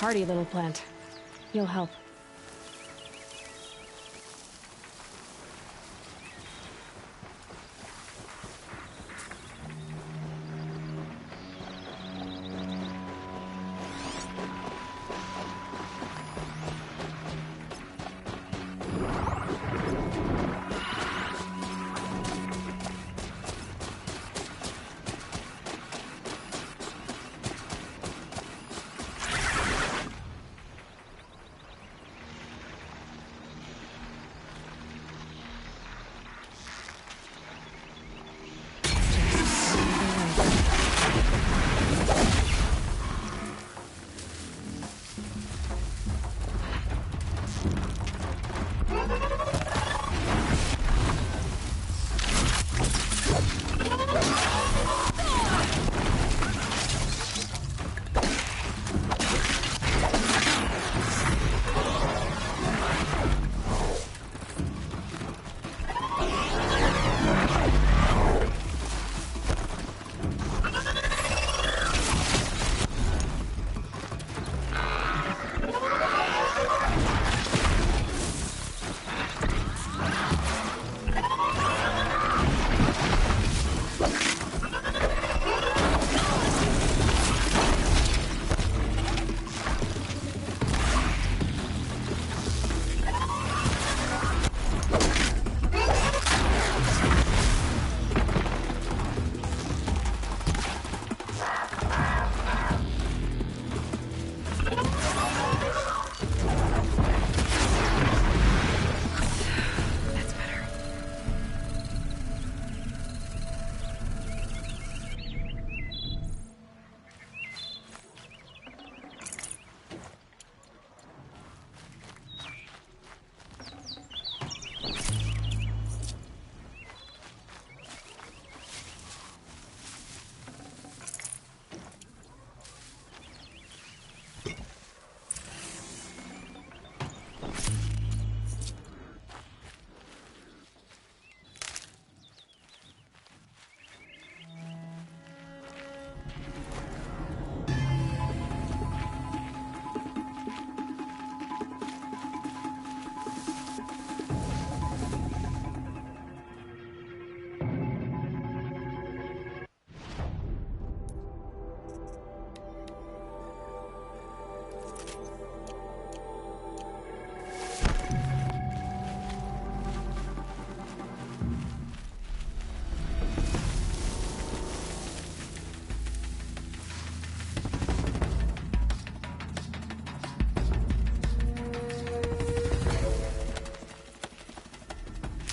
Hardy little plant. You'll help.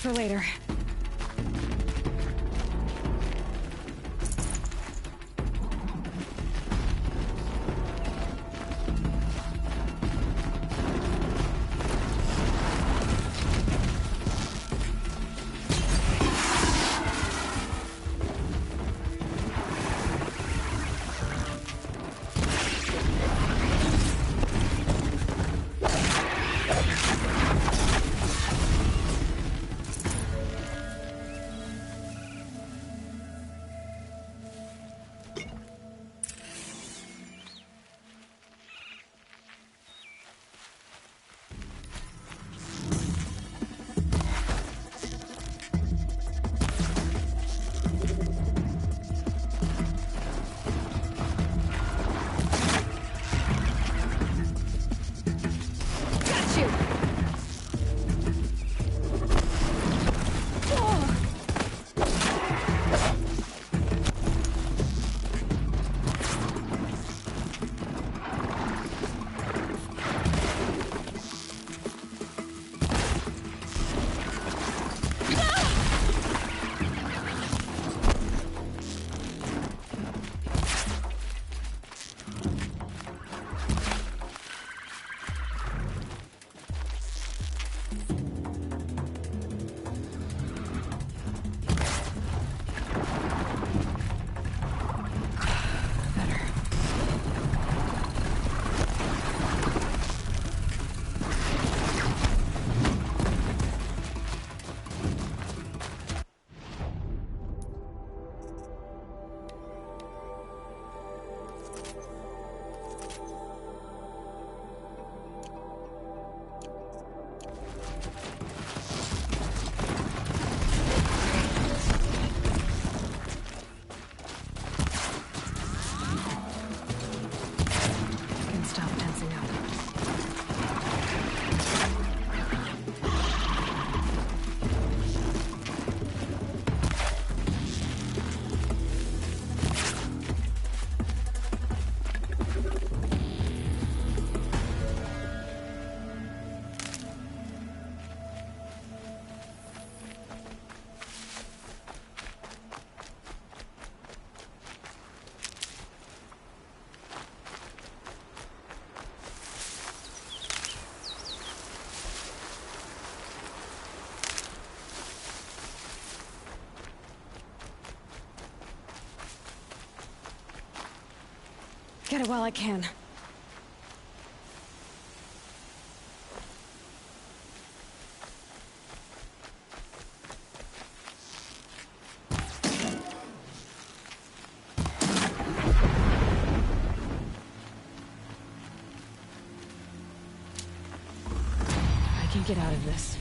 For later. get it while I can. I can get out of this.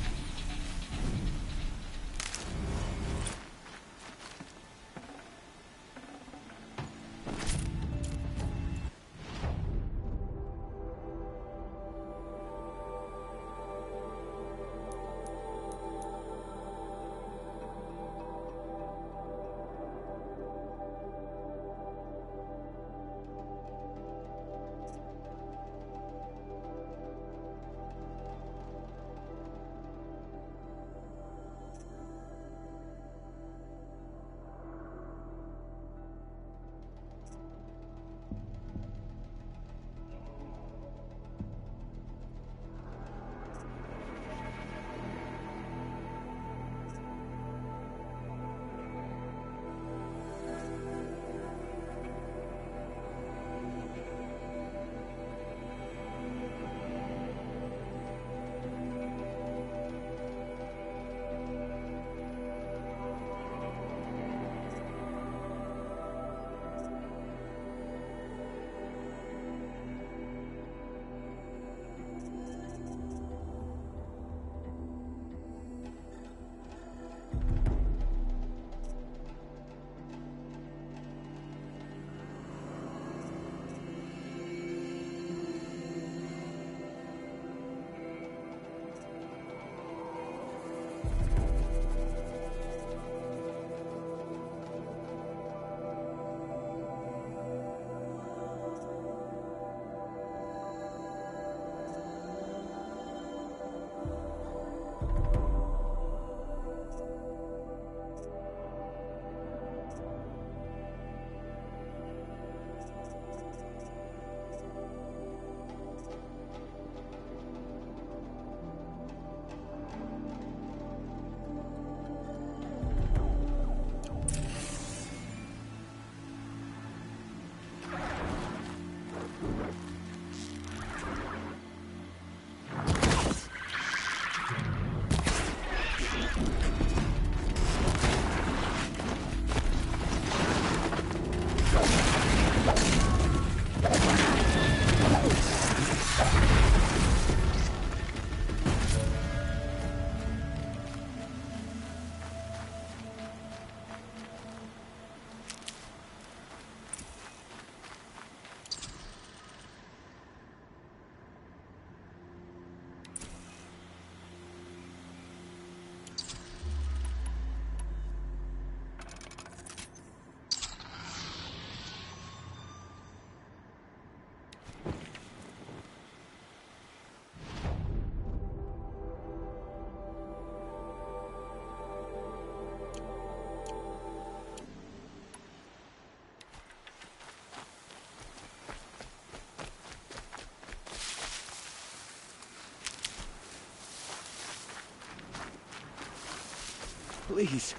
Please.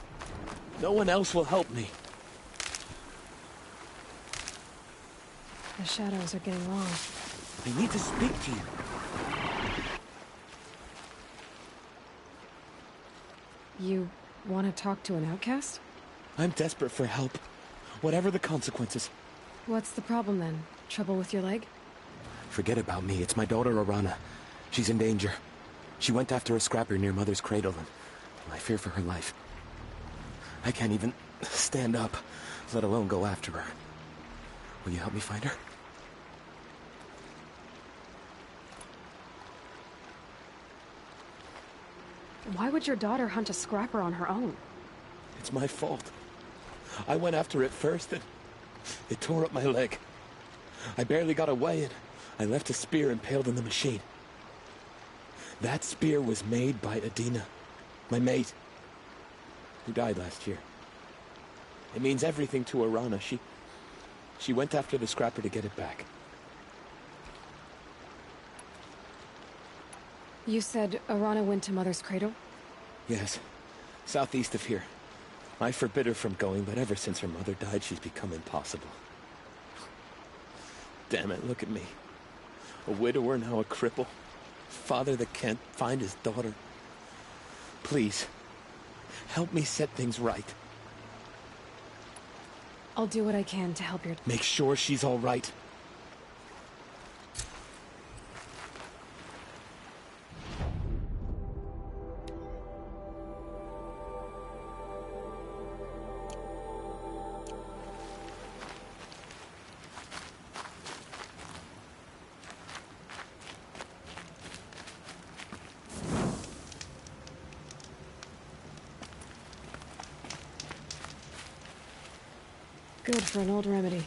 No one else will help me. The shadows are getting long. I need to speak to you. You want to talk to an outcast? I'm desperate for help. Whatever the consequences. What's the problem then? Trouble with your leg? Forget about me. It's my daughter, Arana. She's in danger. She went after a scrapper near Mother's cradle, and I fear for her life. I can't even stand up, let alone go after her. Will you help me find her? Why would your daughter hunt a scrapper on her own? It's my fault. I went after it first, and it tore up my leg. I barely got away, and I left a spear impaled in the machine. That spear was made by Adina, my mate, who died last year. It means everything to Arana. She went after the scrapper to get it back. You said Arana went to Mother's cradle? Yes, southeast of here. I forbid her from going, but ever since her mother died, she's become impossible. Damn it, look at me. A widower, now a cripple. Father that can't find his daughter. Please, help me set things right. I'll do what I can to help your... Make sure she's all right. Good for an old remedy.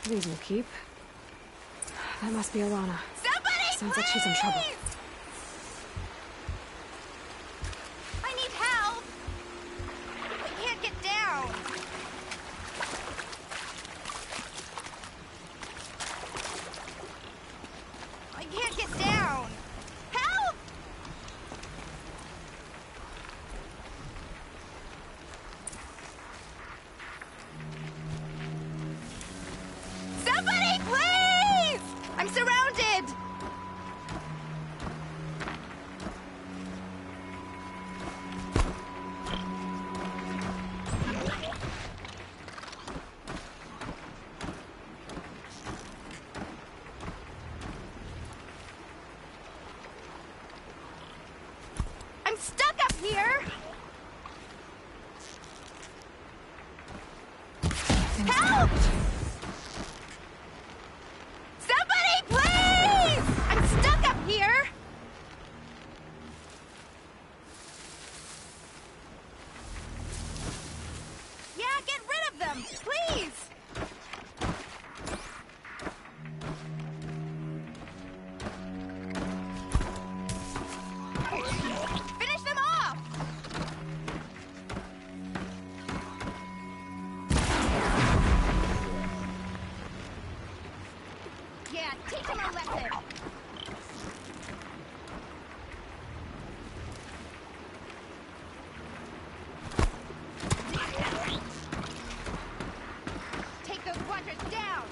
These will keep. That must be Alana. Somebody, Sounds like she's in trouble. I need help. I can't get down. I can't get down. Help! Somebody, please! I'm surrounded! I'm stuck up here! Help! Somebody, please! I'm stuck up here! Yeah, get rid of them, please! Finish them off! Yeah, teach them a lesson! Take those quadrants down!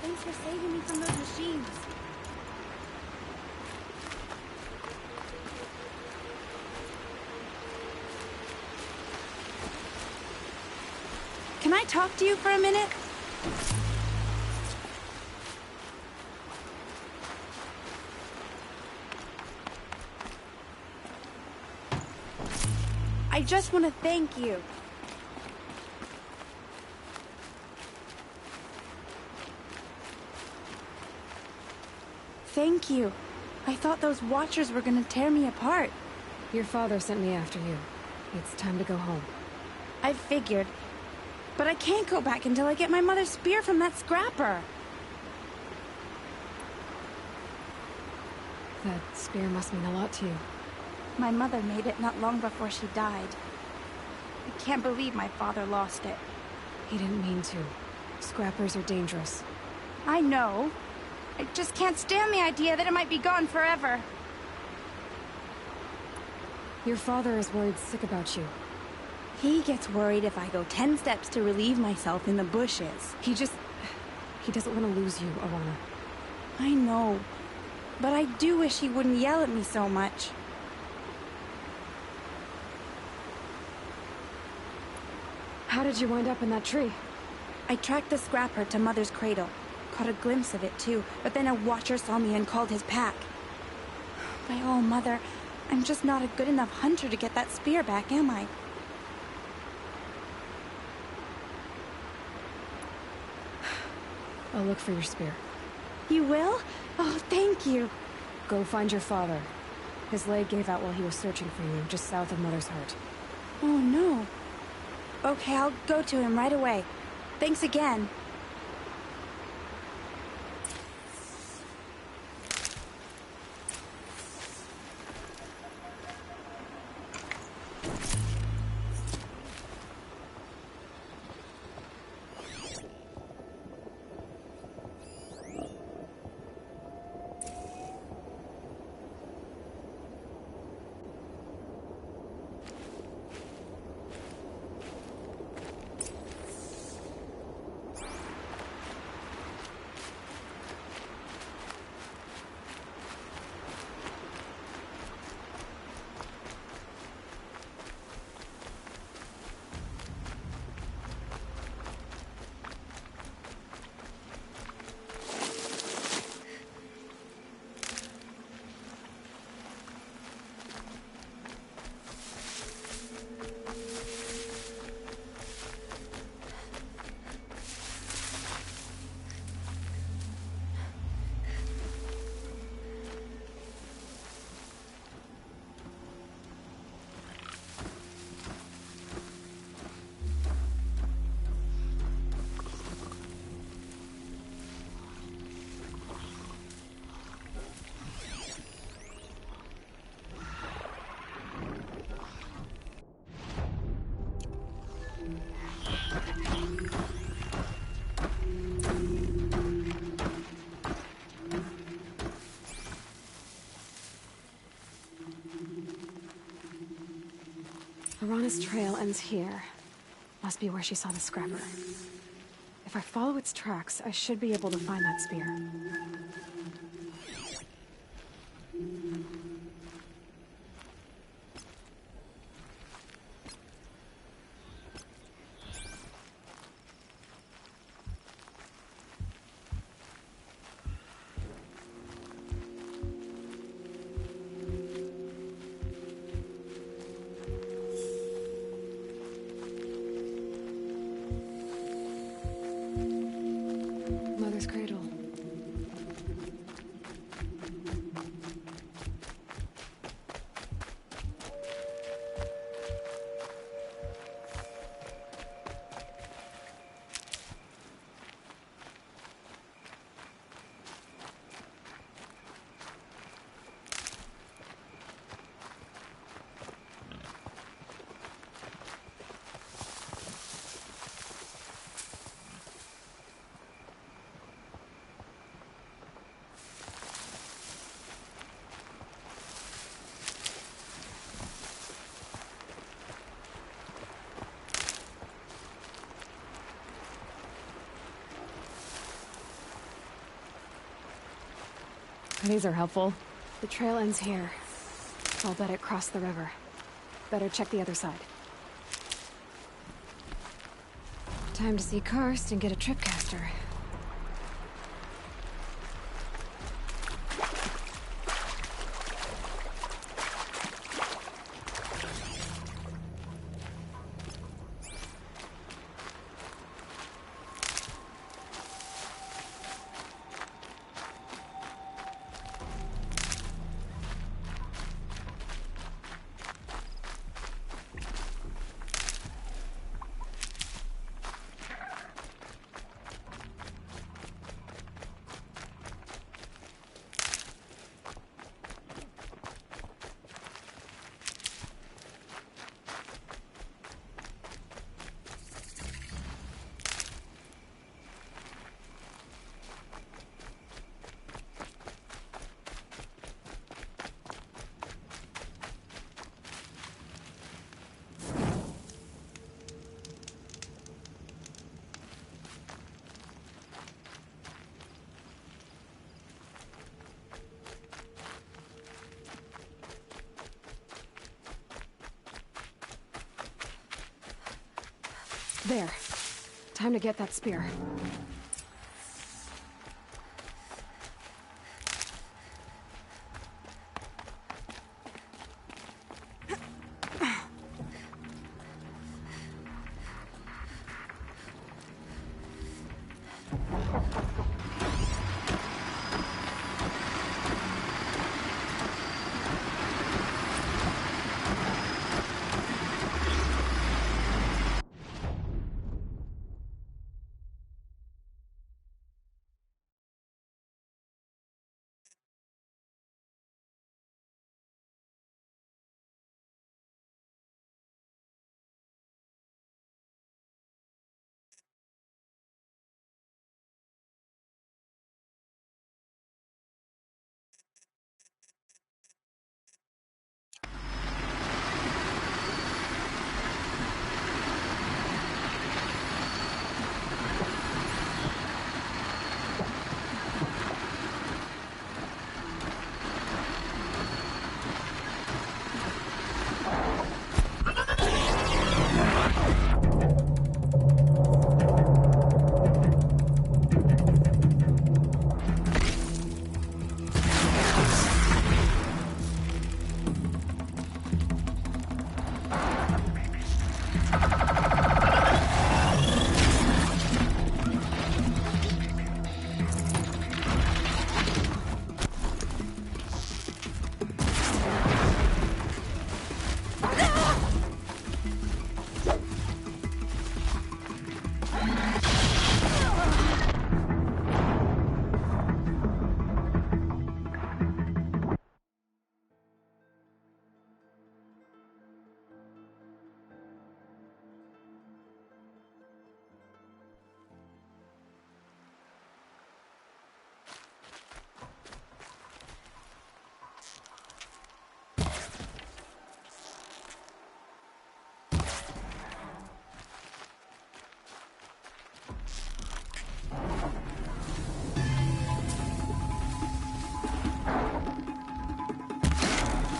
Thanks for saving me from those machines. Can I talk to you for a minute? I just want to thank you. Thank you. I thought those watchers were gonna tear me apart. Your father sent me after you. It's time to go home. I figured. But I can't go back until I get my mother's spear from that scrapper. That spear must mean a lot to you. My mother made it not long before she died. I can't believe my father lost it. He didn't mean to. Scrappers are dangerous. I know. I just can't stand the idea that it might be gone forever. Your father is worried sick about you. He gets worried if I go 10 steps to relieve myself in the bushes. He doesn't want to lose you, Alana. I know. But I do wish he wouldn't yell at me so much. How did you wind up in that tree? I tracked the scrapper to Mother's cradle. Caught a glimpse of it too, but then a watcher saw me and called his pack. By all, Mother, I'm just not a good enough hunter to get that spear back, am I? I'll look for your spear. You will? Oh, thank you. Go find your father. His leg gave out while he was searching for you, just south of Mother's Heart. Oh, no. Okay, I'll go to him right away. Thanks again. Arana's trail ends here. Must be where she saw the scrapper. If I follow its tracks, I should be able to find that spear. Mother's cradle. These are helpful. The trail ends here. I'll bet it crossed the river. Better check the other side. Time to see Karst and get a tripcaster. There. Time to get that spear.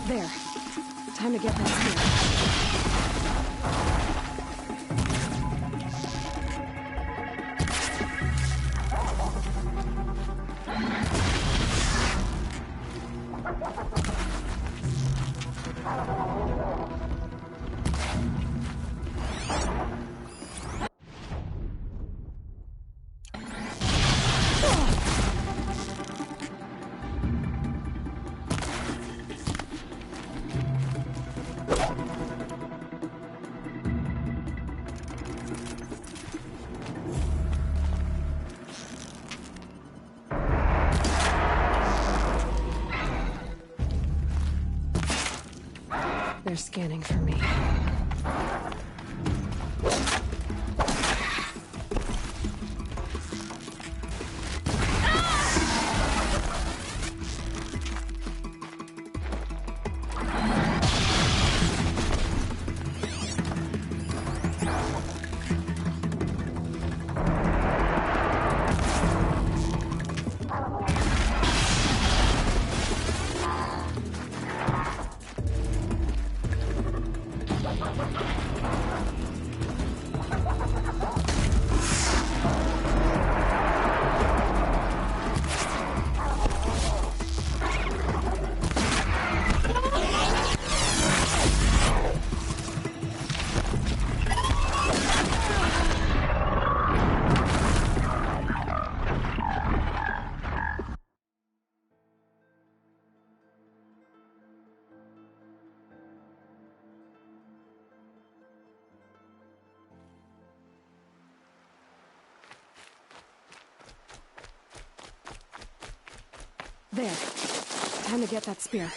There. Time to get that spear. They're scanning for me. There. Time to get that spear.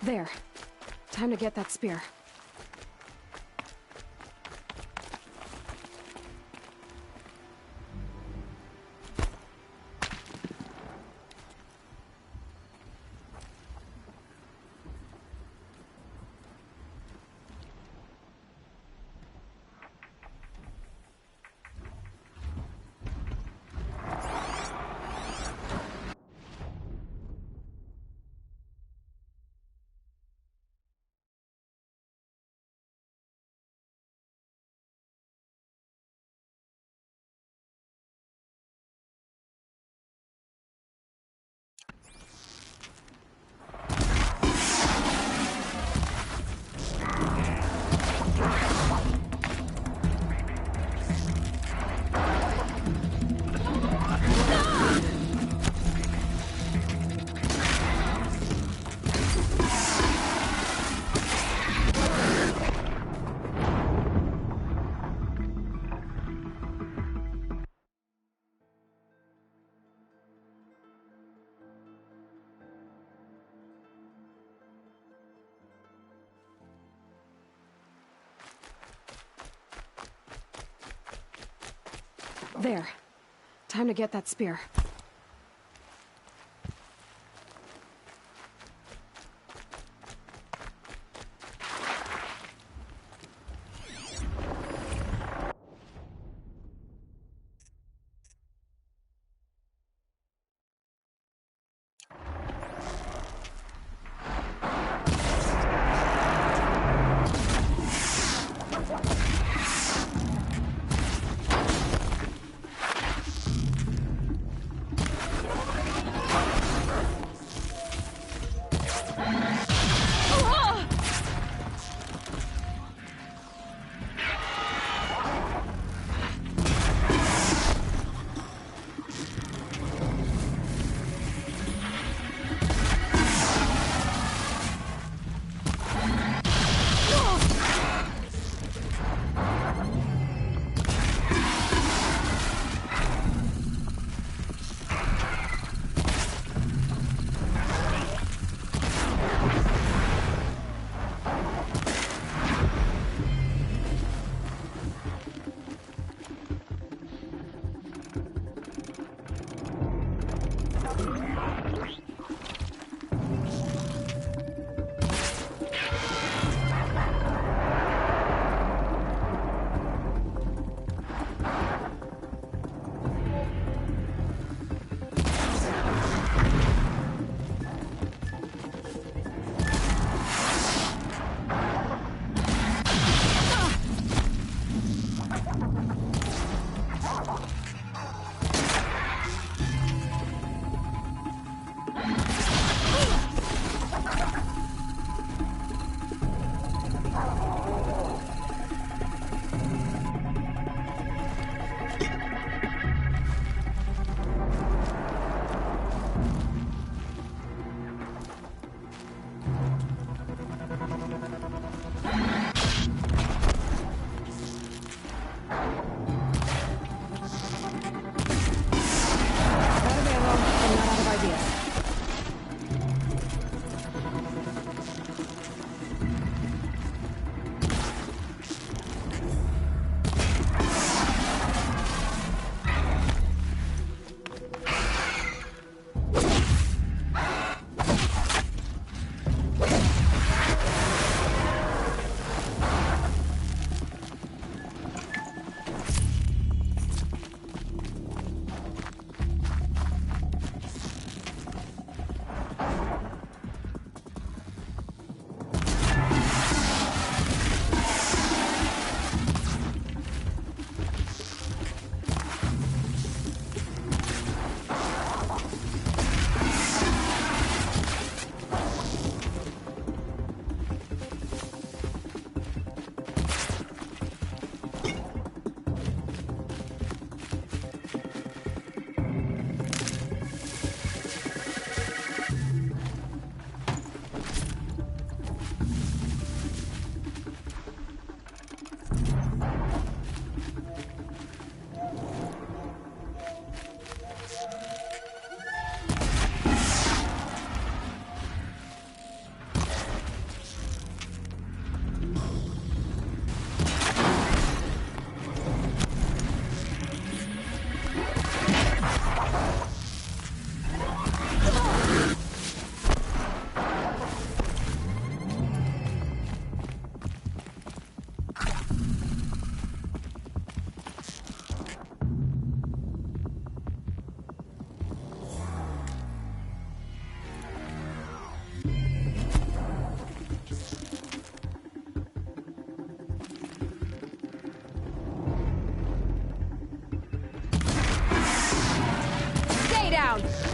There. Time to get that spear. There. Time to get that spear. on!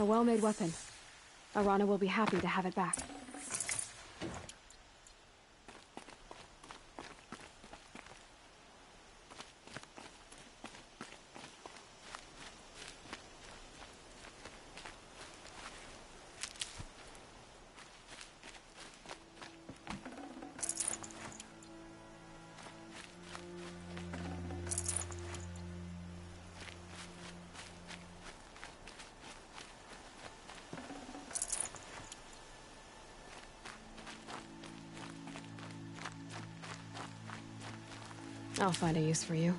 A well-made weapon. Arana will be happy to have it back. I'll find a use for you.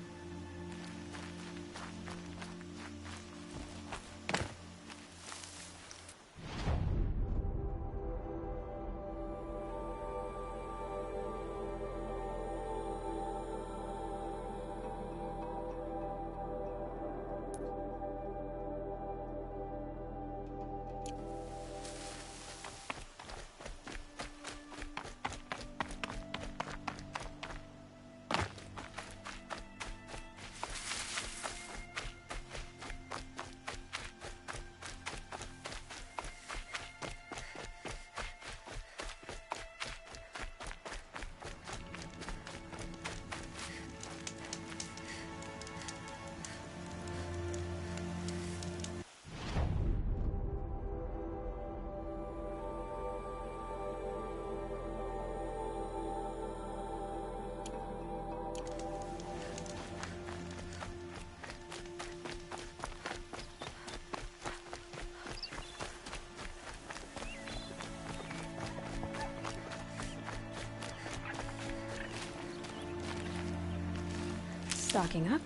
Stocking up.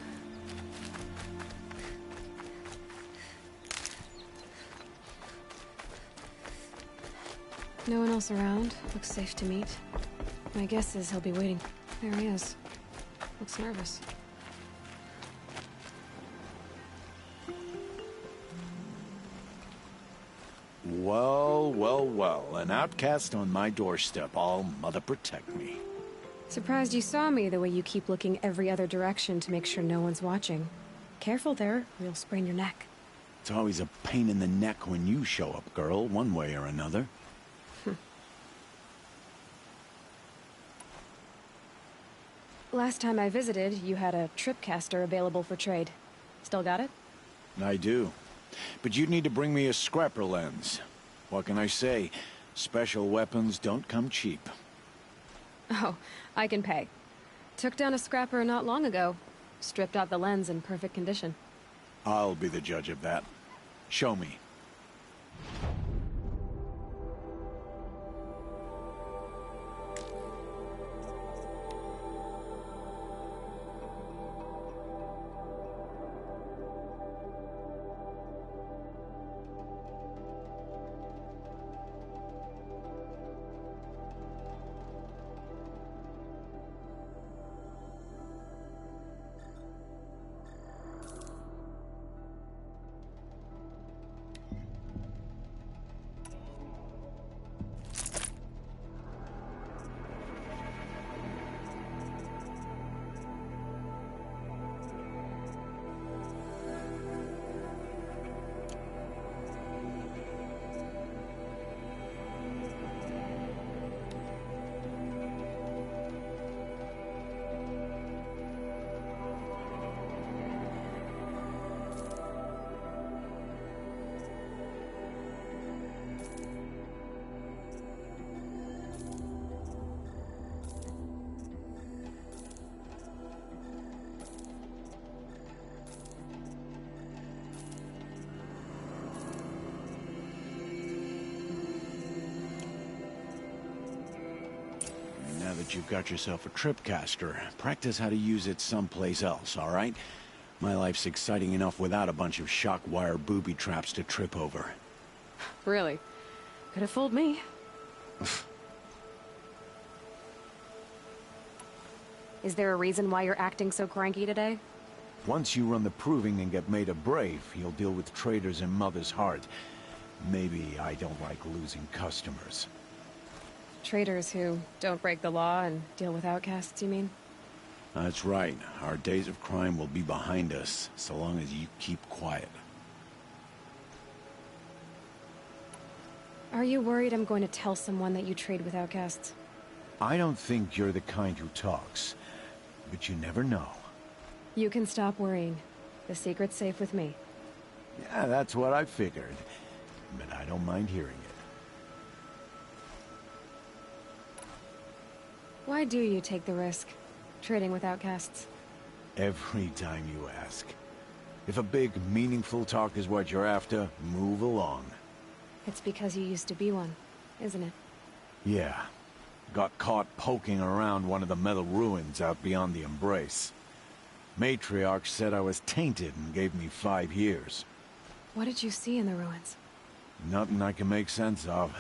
No one else around. Looks safe to meet. My guess is he'll be waiting. There he is. Looks nervous. Well, well, well. An outcast on my doorstep. All mother protect me. Surprised you saw me the way you keep looking every other direction to make sure no one's watching. Careful there, or you'll sprain your neck. It's always a pain in the neck when you show up, girl, one way or another. Last time I visited, you had a tripcaster available for trade. Still got it? I do. But you'd need to bring me a scrapper lens. What can I say? Special weapons don't come cheap. Oh, I can pay. Took down a scrapper not long ago. Stripped out the lens in perfect condition. I'll be the judge of that. Show me. that you've got yourself a tripcaster, practice how to use it someplace else, all right? My life's exciting enough without a bunch of shock wire booby traps to trip over. Really? Could have fooled me. Is there a reason why you're acting so cranky today? Once you run the proving and get made a brave, you'll deal with traitors in Mother's Heart. Maybe I don't like losing customers. Traitors who don't break the law and deal with outcasts, you mean? That's right. Our days of crime will be behind us, so long as you keep quiet. Are you worried I'm going to tell someone that you trade with outcasts? I don't think you're the kind who talks, but you never know. You can stop worrying. The secret's safe with me. Yeah, that's what I figured, but I don't mind hearing it. Why do you take the risk, trading with outcasts? Every time you ask. If a big, meaningful talk is what you're after, move along. It's because you used to be one, isn't it? Yeah. Got caught poking around one of the metal ruins out beyond the Embrace. Matriarch said I was tainted and gave me 5 years. What did you see in the ruins? Nothing I can make sense of.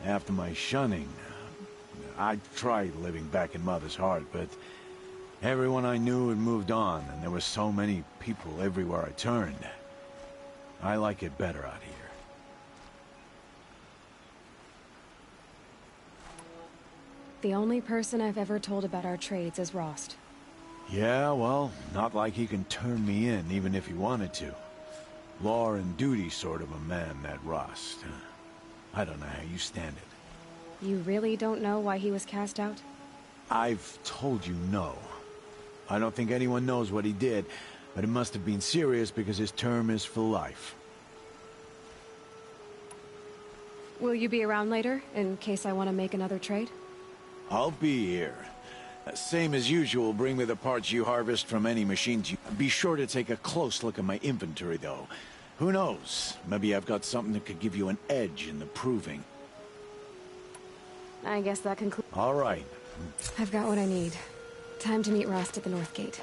After my shunning, I tried living back in Mother's Heart, but everyone I knew had moved on, and there were so many people everywhere I turned. I like it better out here. The only person I've ever told about our trades is Rost. Yeah, well, not like he can turn me in, even if he wanted to. Law and duty sort of a man, that Rost. I don't know how you stand it. You really don't know why he was cast out? I've told you no. I don't think anyone knows what he did, but it must have been serious because his term is for life. Will you be around later, in case I want to make another trade? I'll be here. Same as usual, bring me the parts you harvest from any machines you... Be sure to take a close look at my inventory, though. Who knows? Maybe I've got something that could give you an edge in the proving. I guess that concludes... All right. I've got what I need. Time to meet Rost at the North Gate.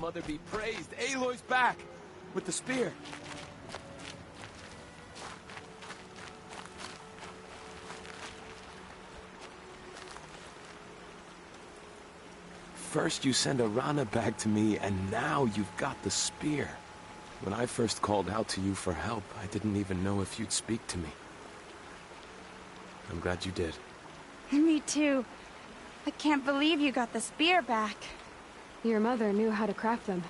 Mother be praised. Aloy's back with the spear. First you send a Rana back to me, and now you've got the spear. When I first called out to you for help, I didn't even know if you'd speak to me. I'm glad you did. Me too. I can't believe you got the spear back. Your mother knew how to craft them.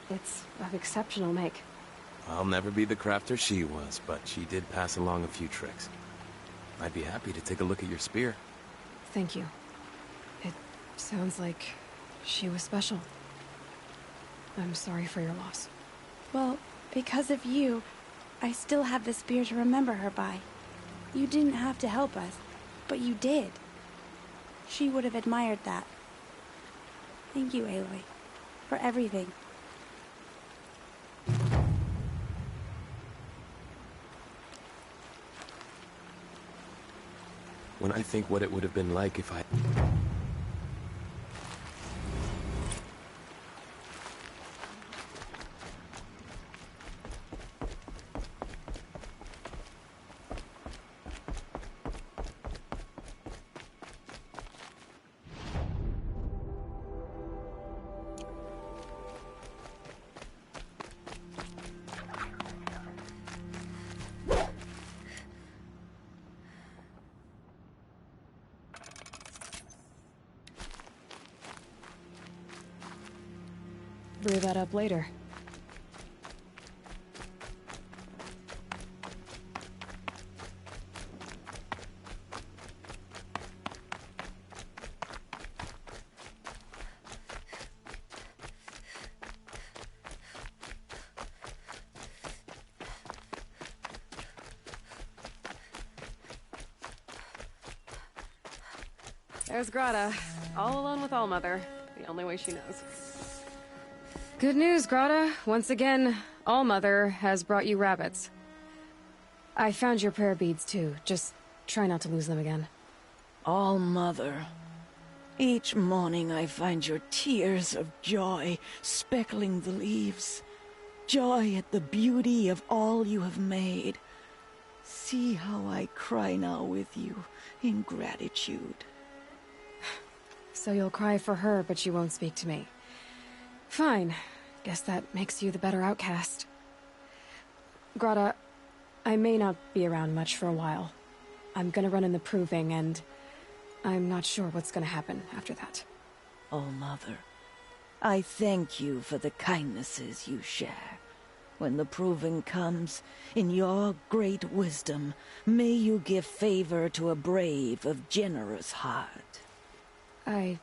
It's of exceptional make. I'll never be the crafter she was, but she did pass along a few tricks. I'd be happy to take a look at your spear. Thank you. It sounds like she was special. I'm sorry for your loss. Well, because of you, I still have the spear to remember her by. You didn't have to help us, but you did. She would have admired that. Thank you, Aloy, for everything. When I think what it would have been like if I... Brew that up later. There's Grata, all alone with Allmother, the only way she knows. Good news, Grata. Once again, Allmother has brought you rabbits. I found your prayer beads, too. Just try not to lose them again. All Mother. Each morning I find your tears of joy speckling the leaves. Joy at the beauty of all you have made. See how I cry now with you in gratitude. So you'll cry for her, but you won't speak to me. Fine. Guess that makes you the better outcast. Grata, I may not be around much for a while. I'm gonna run in the proving, and I'm not sure what's gonna happen after that. All Mother, I thank you for the kindnesses you share. When the proving comes, in your great wisdom, may you give favor to a brave of generous heart. I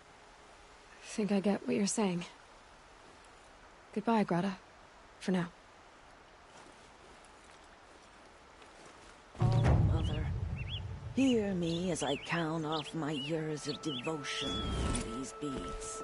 think I get what you're saying. Goodbye, Grata. For now. Oh, Mother, hear me as I count off my years of devotion from these beads.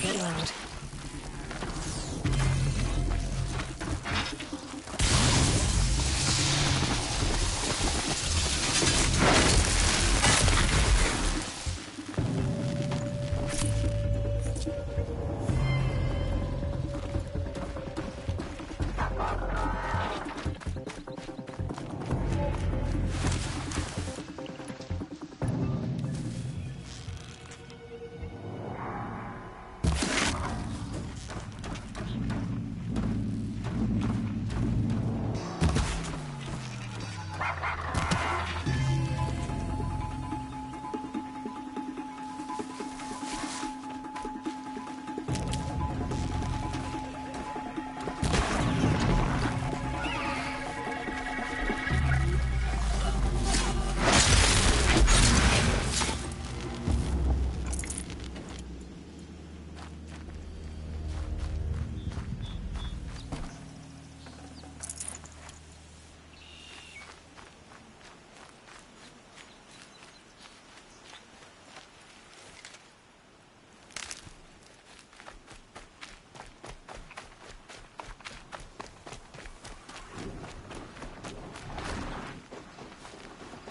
get loud.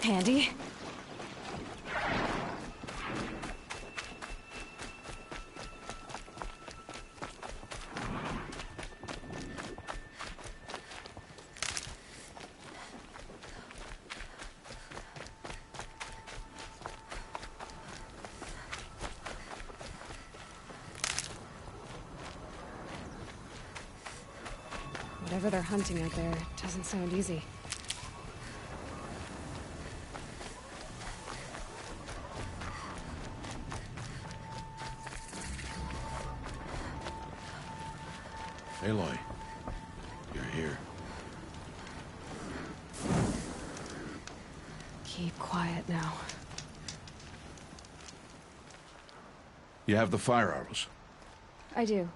Handy. Whatever they're hunting out there doesn't sound easy. Aloy, you're here. Keep quiet now. You have the fire arrows. I do.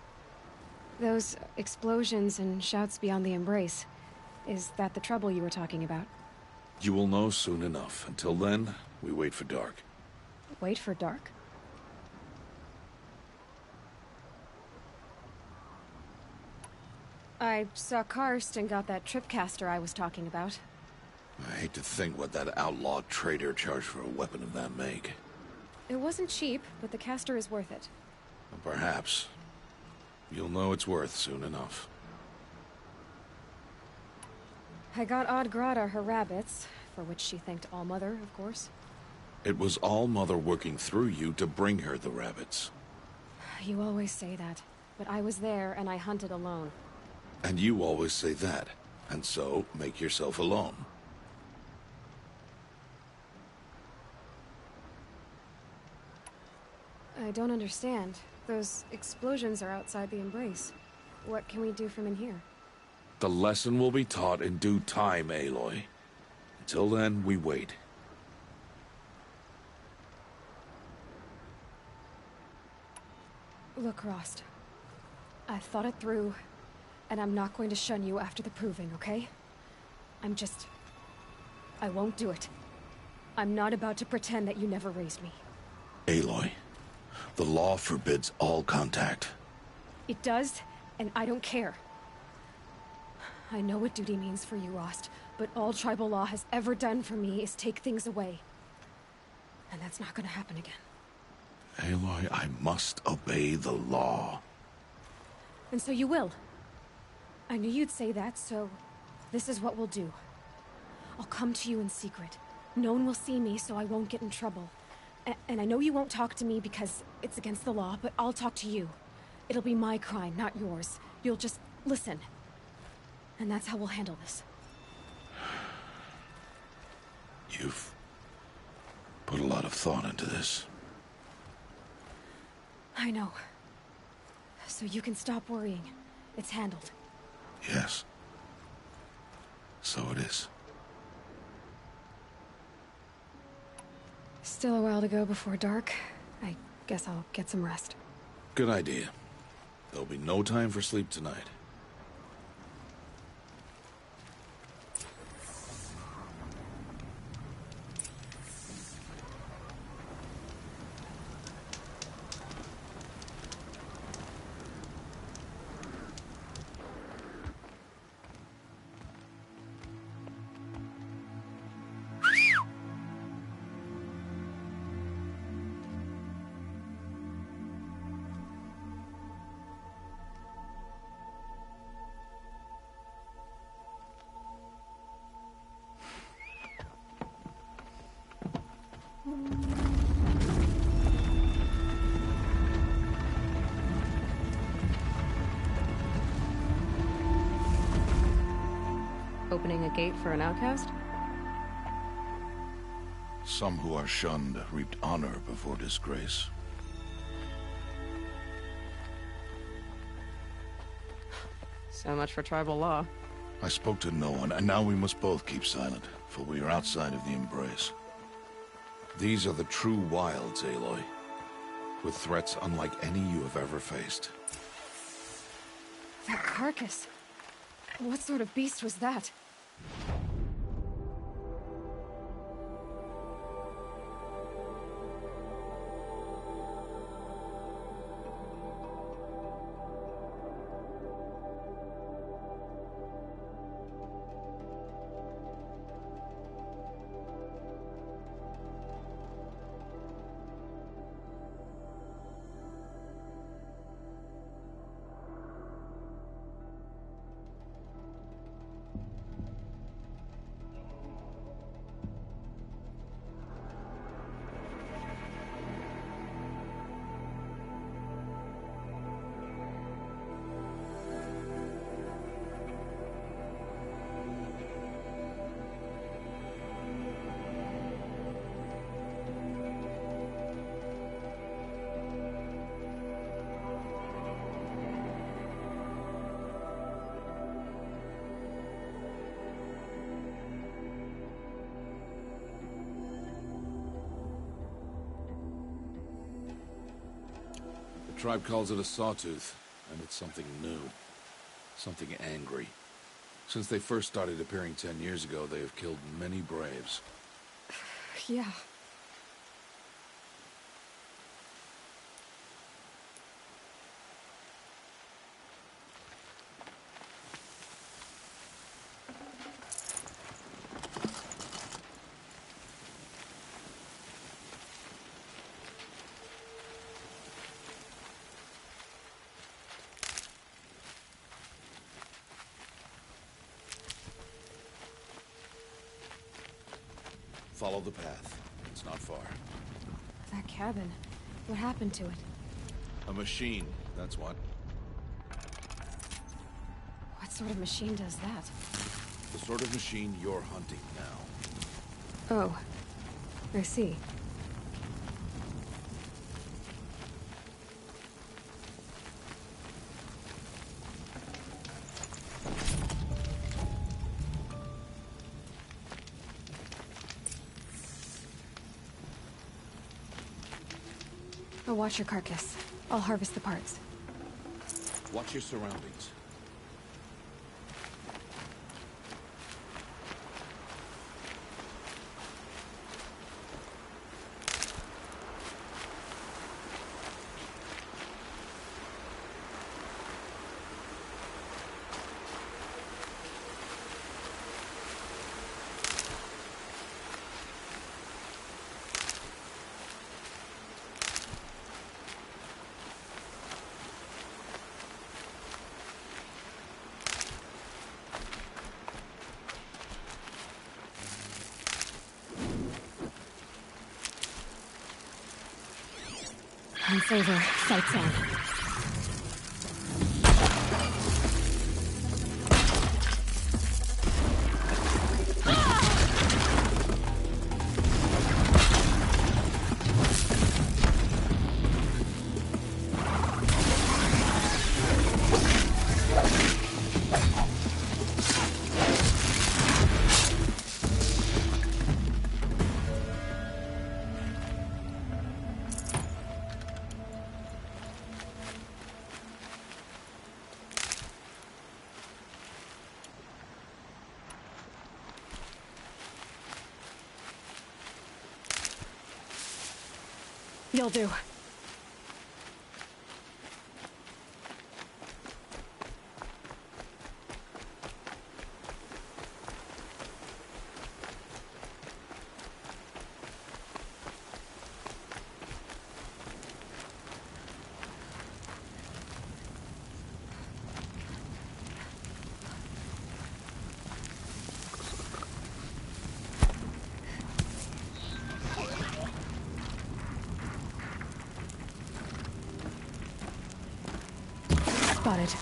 Those explosions and shouts beyond the embrace. Is that the trouble you were talking about? You will know soon enough. Until then, we wait for dark. Wait for dark? I saw Karst and got that tripcaster I was talking about. I hate to think what that outlaw trader charged for a weapon of that make. It wasn't cheap, but the caster is worth it. Perhaps. You'll know it's worth soon enough. I got Odd Grata her rabbits, for which she thanked All-Mother, of course. It was All-Mother working through you to bring her the rabbits. You always say that, but I was there and I hunted alone. And you always say that, and so make yourself alone. I don't understand. Those explosions are outside the embrace. What can we do from in here? The lesson will be taught in due time, Aloy. Until then, we wait. Look, Rost. I've thought it through, and I'm not going to shun you after the proving, okay? I won't do it. I'm not about to pretend that you never raised me. Aloy, the law forbids all contact. It does, and I don't care. I know what duty means for you, Rost, but all tribal law has ever done for me is take things away. And that's not gonna happen again. Aloy, I must obey the law. And so you will. I knew you'd say that, so this is what we'll do. I'll come to you in secret. No one will see me, so I won't get in trouble. And I know you won't talk to me because it's against the law, but I'll talk to you. It'll be my crime, not yours. You'll just listen. And that's how we'll handle this. You've put a lot of thought into this. I know. So you can stop worrying. It's handled. Yes. So it is. Still a while to go before dark. I guess I'll get some rest. Good idea. There'll be no time for sleep tonight. Opening a gate for an outcast? Some who are shunned reaped honor before disgrace. So much for tribal law. I spoke to no one, and now we must both keep silent, for we are outside of the embrace. These are the true wilds, Aloy, with threats unlike any you have ever faced. That carcass. What sort of beast was that? The tribe calls it a sawtooth, and it's something new. Something angry. Since they first started appearing 10 years ago, they have killed many braves. Yeah. Follow the path. It's not far. That cabin. What happened to it? A machine, that's what. What sort of machine does that? The sort of machine you're hunting now. Oh. I see. I'll watch your carcass. I'll harvest the parts. Watch your surroundings. It's over. Fight's on. You'll do. Spotted.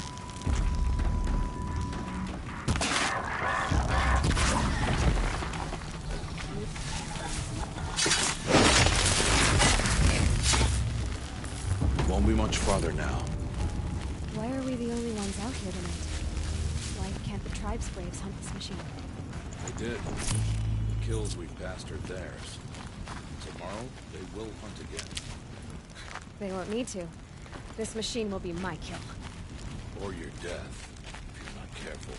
Won't be much farther now. Why are we the only ones out here tonight? Why can't the tribe's braves hunt this machine? They did. The kills we passed are theirs. Tomorrow, they will hunt again. They won't need to. This machine will be my kill. Or your death, if you're not careful.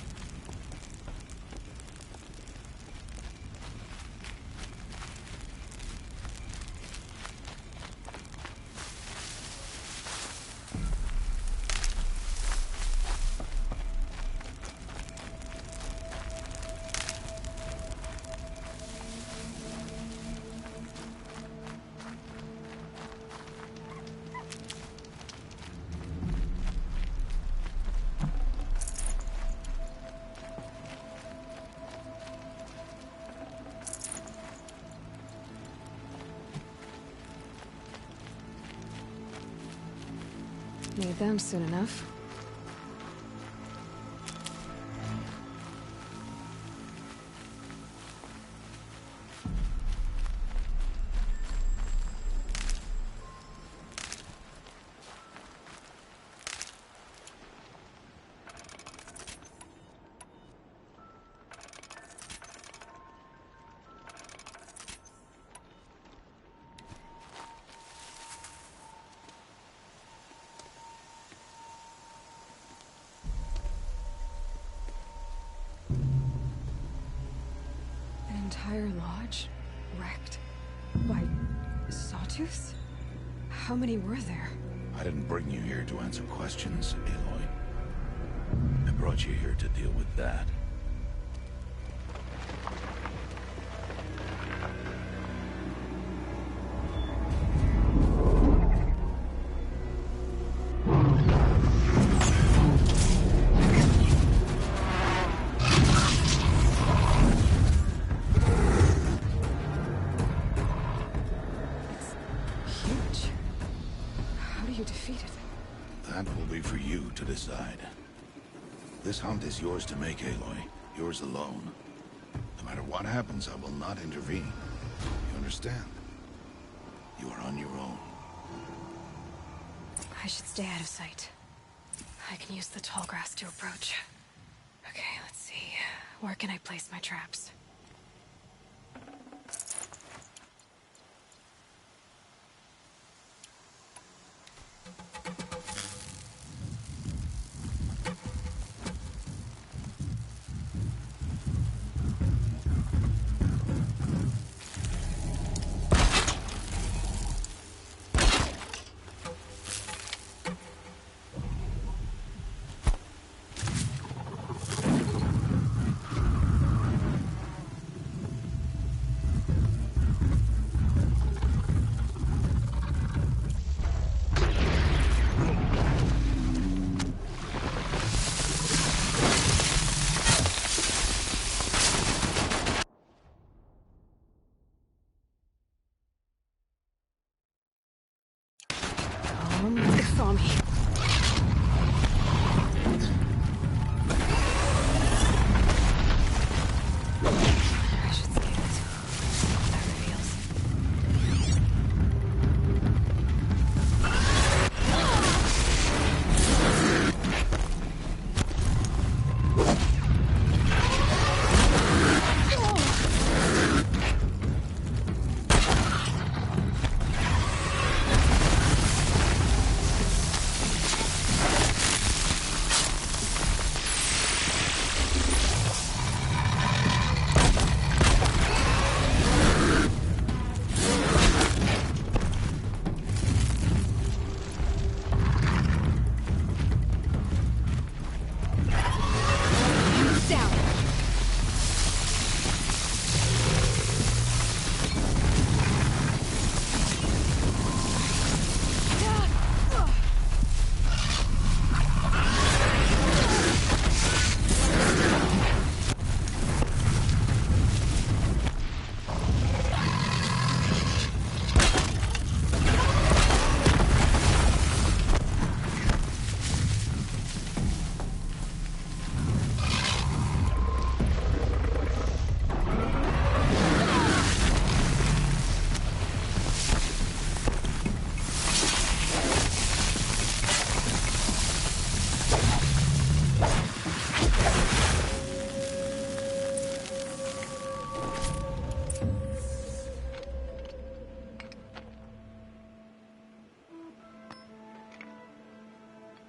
Need them soon enough. Entire lodge wrecked by sawtooths? How many were there? I didn't bring you here to answer questions, Aloy. I brought you here to deal with that. Decide. This hunt is yours to make, Aloy. Yours alone. No matter what happens, I will not intervene. You understand? You are on your own. I should stay out of sight. I can use the tall grass to approach. Okay, let's see. Where can I place my traps? They saw me. I should scan it. What that reveals.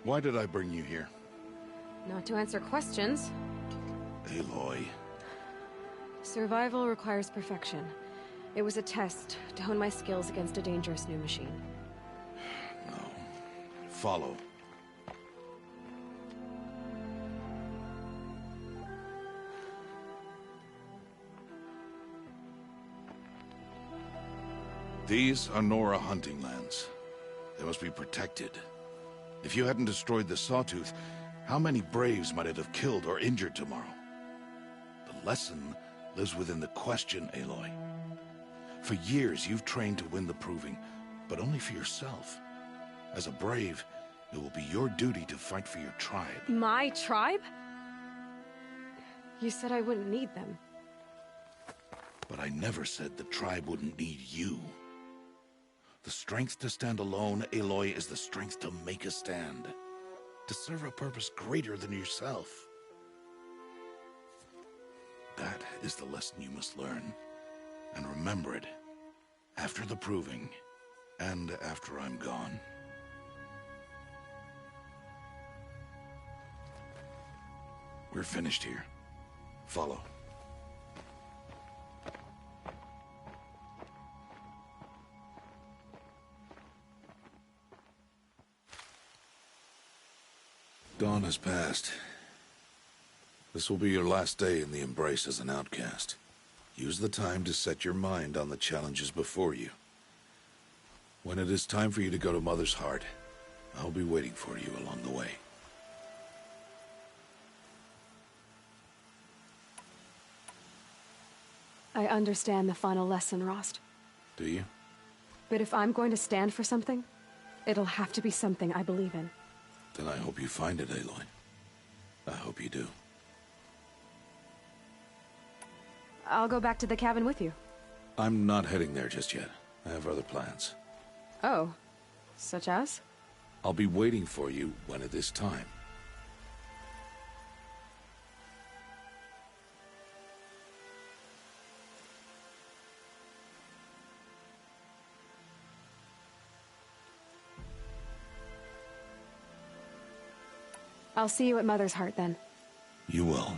Why did I bring you here? Not to answer questions. Aloy. Survival requires perfection. It was a test to hone my skills against a dangerous new machine. No. Follow. These are Nora hunting lands. They must be protected. If you hadn't destroyed the Sawtooth, how many Braves might it have killed or injured tomorrow? The lesson lives within the question, Aloy. For years, you've trained to win the Proving, but only for yourself. As a Brave, it will be your duty to fight for your tribe. My tribe? You said I wouldn't need them. But I never said the tribe wouldn't need you. The strength to stand alone, Aloy, is the strength to make a stand. To serve a purpose greater than yourself. That is the lesson you must learn. And remember it. After the Proving. And after I'm gone. We're finished here. Follow. Dawn has passed. This will be your last day in the Embrace as an outcast. Use the time to set your mind on the challenges before you. When it is time for you to go to Mother's Heart, I'll be waiting for you along the way. I understand the final lesson, Rost. Do you? But if I'm going to stand for something, it'll have to be something I believe in. Then I hope you find it, Aloy. I hope you do. I'll go back to the cabin with you. I'm not heading there just yet. I have other plans. Oh. Such as? I'll be waiting for you when it is time. I'll see you at Mother's Heart then. You will.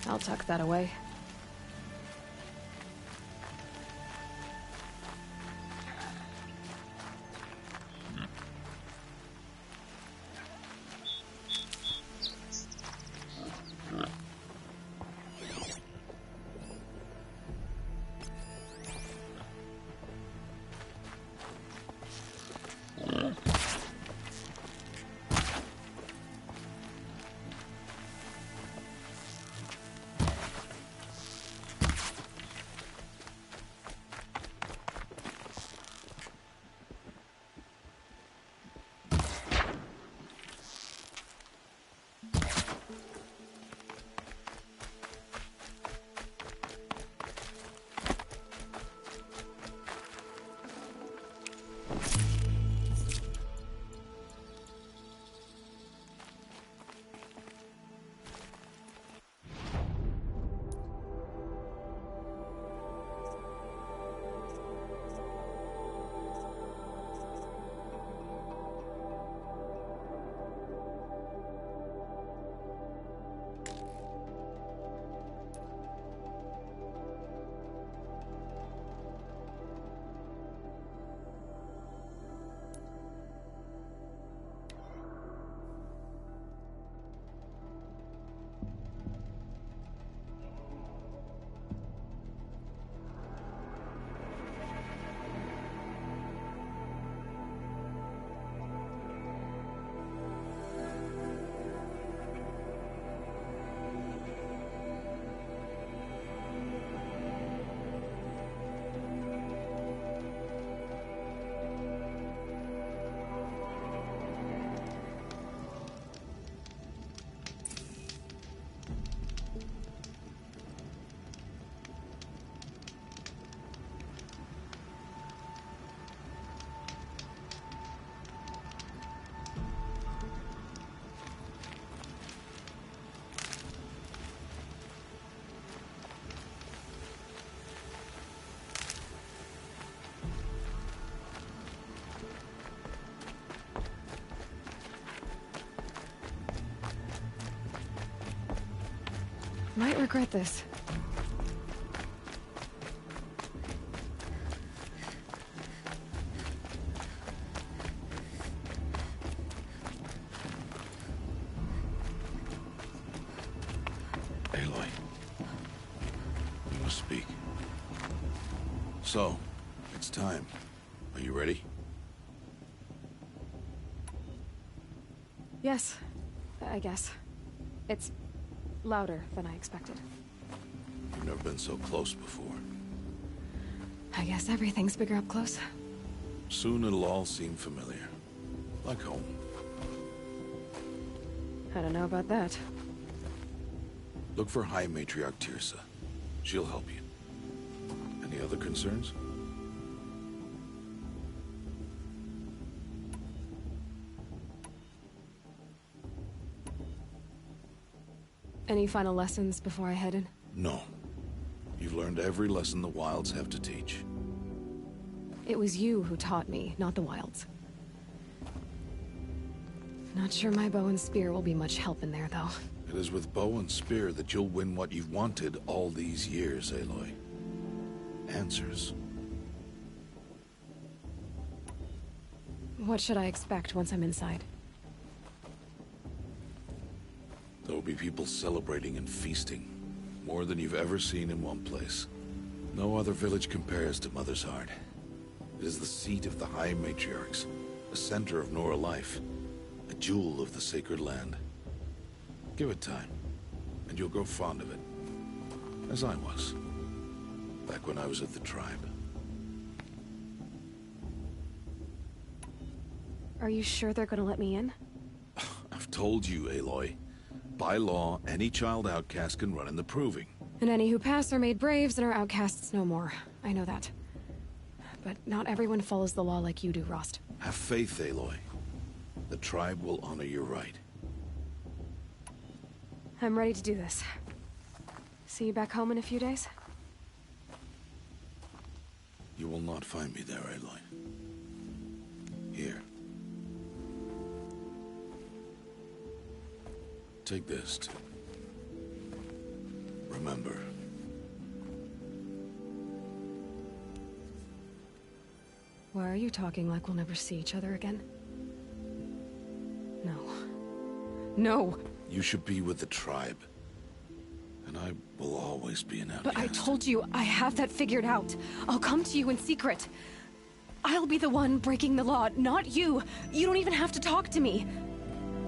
I'll tuck that away. regret this. Aloy. We must speak. So, it's time. Are you ready? Yes, I guess. It's louder than I expected. You've never been so close before. I guess everything's bigger up close. Soon it'll all seem familiar. Like home. I don't know about that. Look for High Matriarch Tirsa. She'll help you. Any other concerns? Any final lessons before I head in? No. You've learned every lesson the Wilds have to teach. It was you who taught me, not the Wilds. Not sure my bow and spear will be much help in there, though. It is with bow and spear that you'll win what you've wanted all these years, Aloy. Answers. What should I expect once I'm inside? There will be people celebrating and feasting. More than you've ever seen in one place. No other village compares to Mother's Heart. It is the seat of the High Matriarchs, a center of Nora life, a jewel of the sacred land. Give it time, and you'll grow fond of it. As I was, back when I was at the tribe. Are you sure they're gonna let me in? I've told you, Aloy. By law, any child outcast can run in the proving. And any who pass are made braves and are outcasts no more. I know that. But not everyone follows the law like you do, Rost. Have faith, Aloy. The tribe will honor your right. I'm ready to do this. See you back home in a few days? You will not find me there, Aloy. Here. Take this, too. Remember. Why are you talking like we'll never see each other again? No. No! You should be with the tribe. And I will always be an outcast. But I told you, I have that figured out. I'll come to you in secret. I'll be the one breaking the law, not you. You don't even have to talk to me.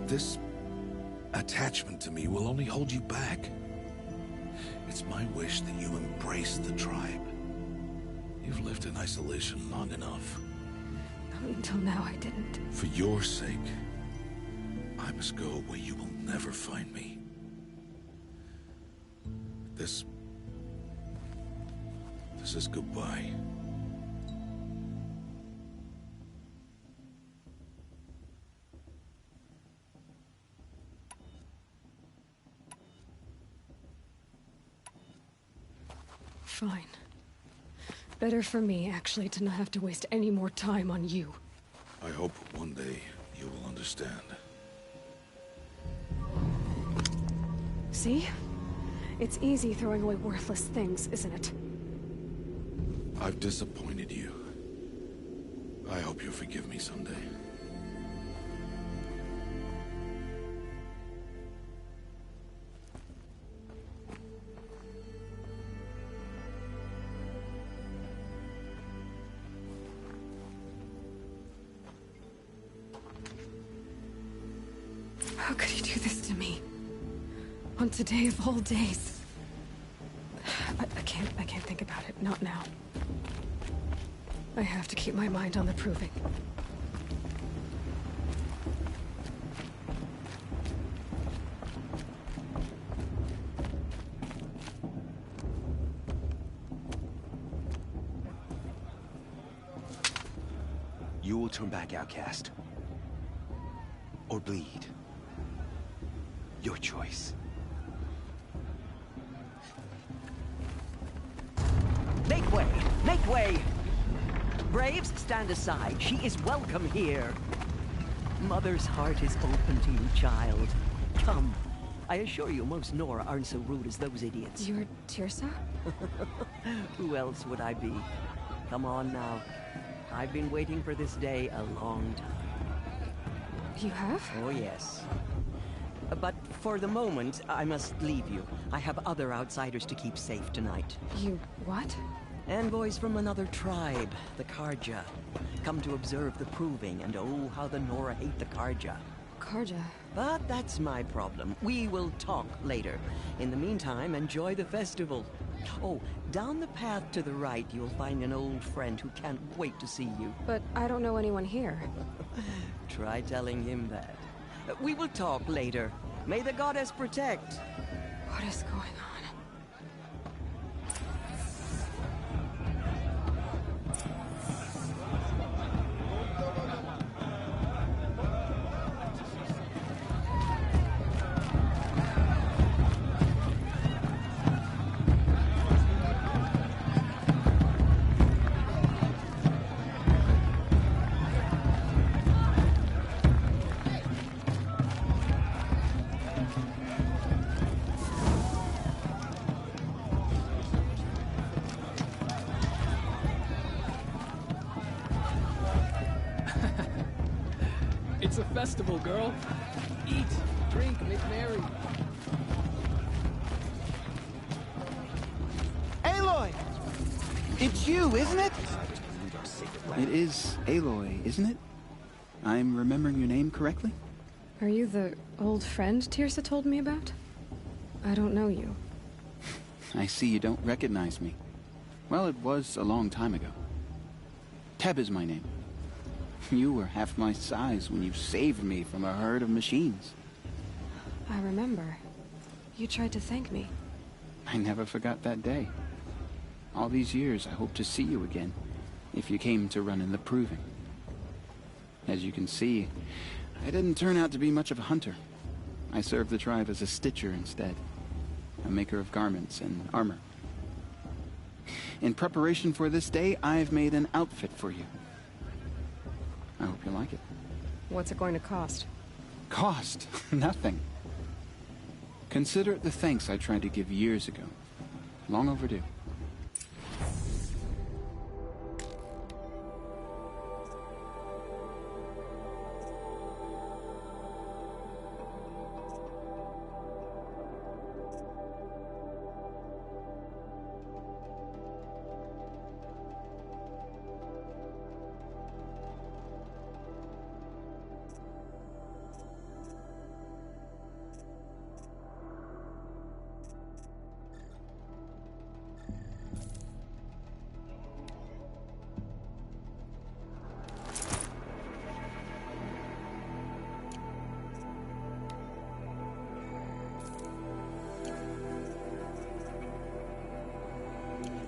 This attachment to me will only hold you back. It's my wish that you embrace the tribe. You've lived in isolation long enough. Until now, I didn't. For your sake, I must go where you will never find me. This is goodbye. Fine. Better for me, actually, to not have to waste any more time on you. I hope one day you will understand. See? It's easy throwing away worthless things, isn't it? I've disappointed you. I hope you'll forgive me someday. How could you do this to me? On today of all days. I can't think about it. Not now. I have to keep my mind on the proving. You will turn back, outcast. Or bleed. Your choice. Make way! Make way! Braves, stand aside. She is welcome here. Mother's heart is open to you, child. Come. I assure you, most Nora aren't so rude as those idiots. You're Tirsa? Who else would I be? Come on now. I've been waiting for this day a long time. You have? Oh, yes. But for the moment, I must leave you. I have other outsiders to keep safe tonight. You what? Envoys from another tribe, the Karja. Come to observe the proving, and oh, how the Nora hate the Karja. Karja. But that's my problem. We will talk later. In the meantime, enjoy the festival. Oh, down the path to the right, you'll find an old friend who can't wait to see you. But I don't know anyone here. Try telling him that. We will talk later. May the goddess protect. What is going on? It's a festival, girl. Eat, drink, make merry. Aloy! It's you, isn't it? It is Aloy, isn't it? I'm remembering your name correctly? Are you the old friend Tirsa told me about? I don't know you. I see you don't recognize me. Well, it was a long time ago. Teb is my name. You were half my size when you saved me from a herd of machines. I remember. You tried to thank me. I never forgot that day. All these years, I hope to see you again, if you came to run in the proving. As you can see, I didn't turn out to be much of a hunter. I served the tribe as a stitcher instead, a maker of garments and armor. In preparation for this day, I've made an outfit for you. I hope you like it. What's it going to cost? Cost? Nothing. Consider it the thanks I tried to give years ago. Long overdue.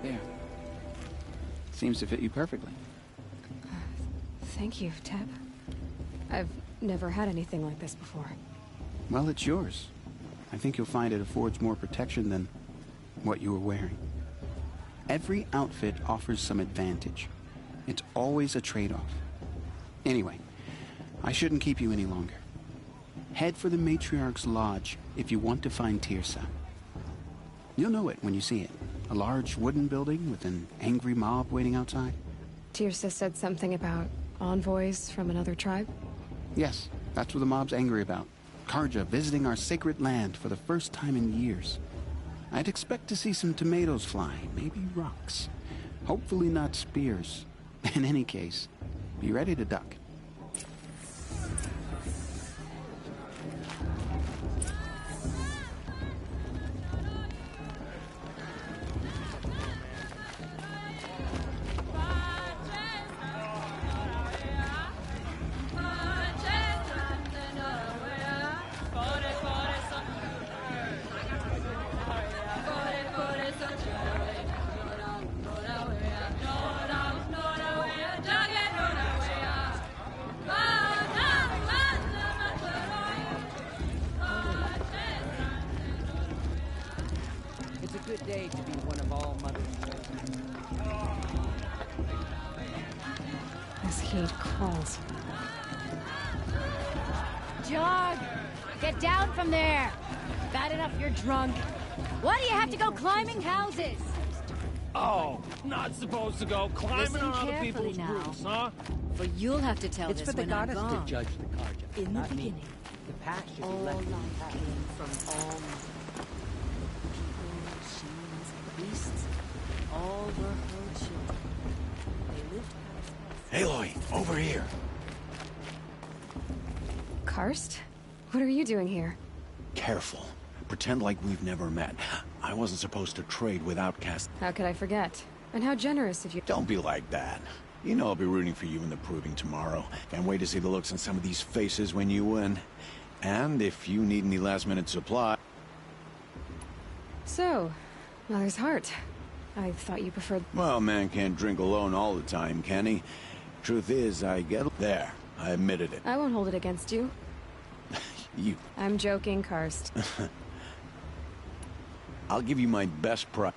There. Seems to fit you perfectly. Thank you, Teb. I've never had anything like this before. Well, it's yours. I think you'll find it affords more protection than what you were wearing. Every outfit offers some advantage. It's always a trade-off. Anyway, I shouldn't keep you any longer. Head for the Matriarch's Lodge if you want to find Tirsa. You'll know it when you see it. A large wooden building with an angry mob waiting outside. Tirsa said something about envoys from another tribe? Yes, that's what the mob's angry about. Karja visiting our sacred land for the first time in years. I'd expect to see some tomatoes fly, maybe rocks. Hopefully not spears. In any case, be ready to duck. It's a good day to be one of all Mother's children. This heat calls. Jog! Get down from there! Bad enough you're drunk. Why do you have to go climbing houses? Oh, not supposed to go climbing Listen on other carefully people's now. roofs, huh? For you'll have to tell It's this for the when I'm goddess gone. to judge the Karja, In the not me. beginning, The past should be all left in the life past. came from all men. People, machines, and beasts. All were her children. They lived past us. Aloy, over here. Karst? What are you doing here? Careful. Pretend like we've never met. I wasn't supposed to trade with outcasts. How could I forget? And how generous of you. Don't be like that. You know I'll be rooting for you in the proving tomorrow. Can't wait to see the looks on some of these faces when you win. And if you need any last-minute supply... So, Mother's Heart. I thought you preferred... Well, man can't drink alone all the time, can he? Truth is, I get... There, I admitted it. I won't hold it against you. You... I'm joking, Karst. I'll give you my best price.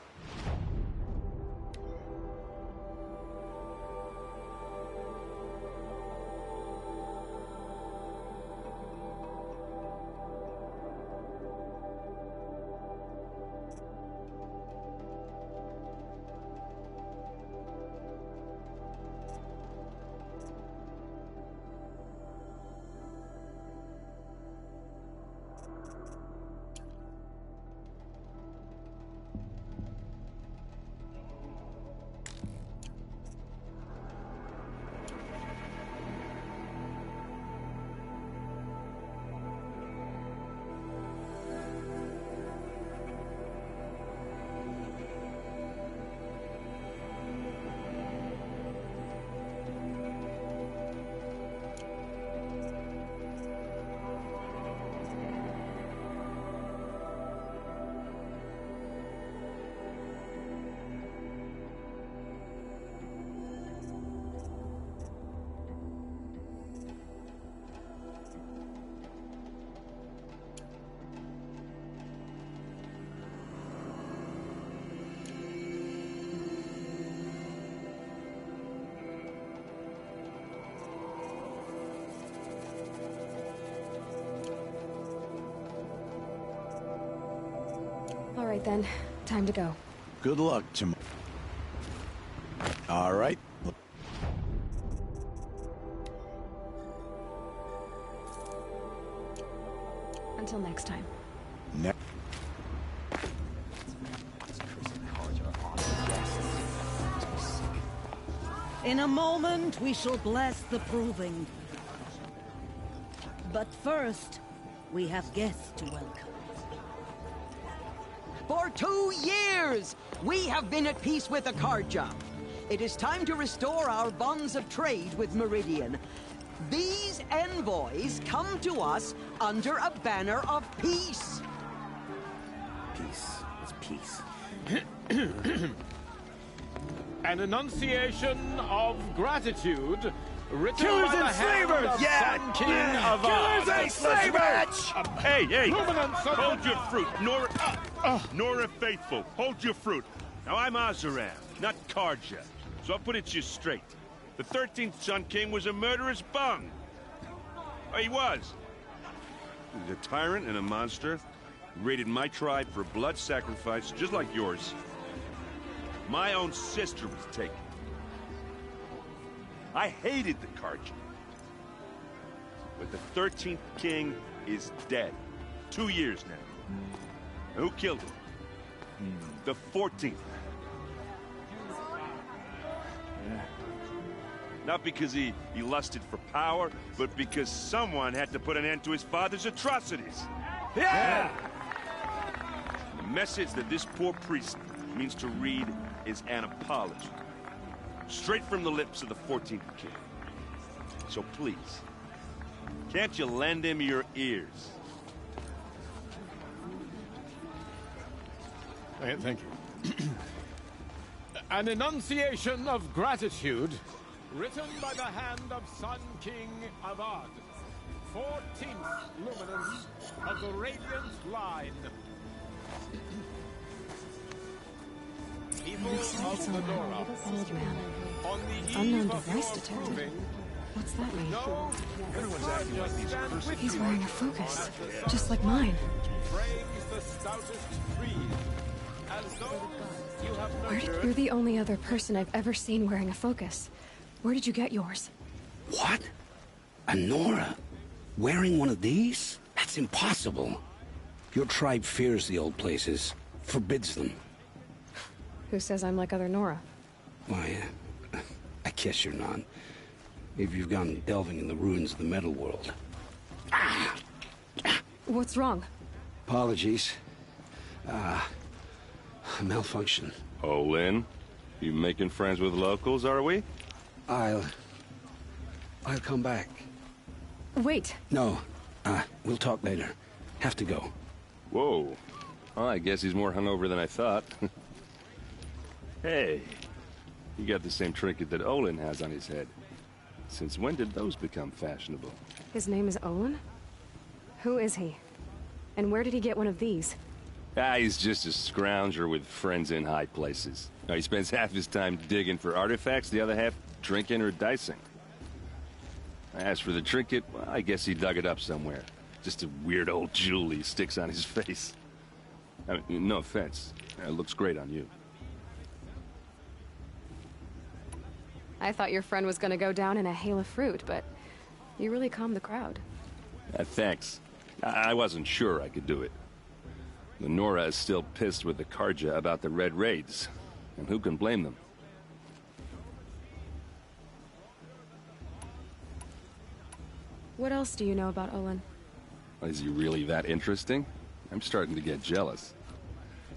All right then, time to go. Good luck tomorrow. All right. Until next time. In a moment, we shall bless the proving. But first, we have guests to welcome. For 2 years, we have been at peace with the Karja. It is time to restore our bonds of trade with Meridian. These envoys come to us under a banner of peace. Peace is peace. An enunciation of gratitude written Killers by the and hand slavers! of Yeah! Sun King Yeah! of Killers and slavers! Hey, hey! Luminance of Hold your fruit, Nora Faithful. Hold your fruit. Now, I'm Azaram, not Karja, so I'll put it to you straight. The 13th Sun King was a murderous bung. Oh, he was. He was a tyrant and a monster. He raided my tribe for blood sacrifice, just like yours. My own sister was taken. I hated the Karja. But the 13th king is dead. 2 years now. And who killed him? The 14th. Not because he lusted for power, but because someone had to put an end to his father's atrocities. Yeah! The message that this poor priest means to read is an apology. Straight from the lips of the 14th king. So please, can't you lend him your ears? Thank you. An enunciation of gratitude written by the hand of Sun King Avad, 14th luminance of the Radiant Line. People Looks like of it's on Medora, an old man. on the Unknown eve of device your detected. proving, What's that mean? No, Everyone's acting like these cursed He's wearing a focus, just like mine. frames the stoutest tree. As though you have You're the only other person I've ever seen wearing a focus. Where did you get yours? What? A Nora? Wearing one of these? That's impossible. Your tribe fears the old places, forbids them. Who says I'm like other Nora? Why, I guess you're not. Maybe you've gone delving in the ruins of the metal world. What's wrong? Apologies. Malfunction. Oh, Lynn? You making friends with locals, are we? I'll come back. Wait. No. We'll talk later. Have to go. Whoa. Well, I guess he's more hungover than I thought. Hey. You got the same trinket that Olin has on his head. Since when did those become fashionable? His name is Owen? Who is he? And where did he get one of these? He's just a scrounger with friends in high places. He spends half his time digging for artifacts, the other half drinking or dicing. As for the trinket, well, I guess he dug it up somewhere. Just a weird old jewel he sticks on his face. I mean, no offense. It looks great on you. I thought your friend was gonna go down in a hail of fruit, but you really calmed the crowd. Thanks. I wasn't sure I could do it. The Nora is still pissed with the Karja about the Red Raids, and who can blame them? What else do you know about Olin? Is he really that interesting? I'm starting to get jealous.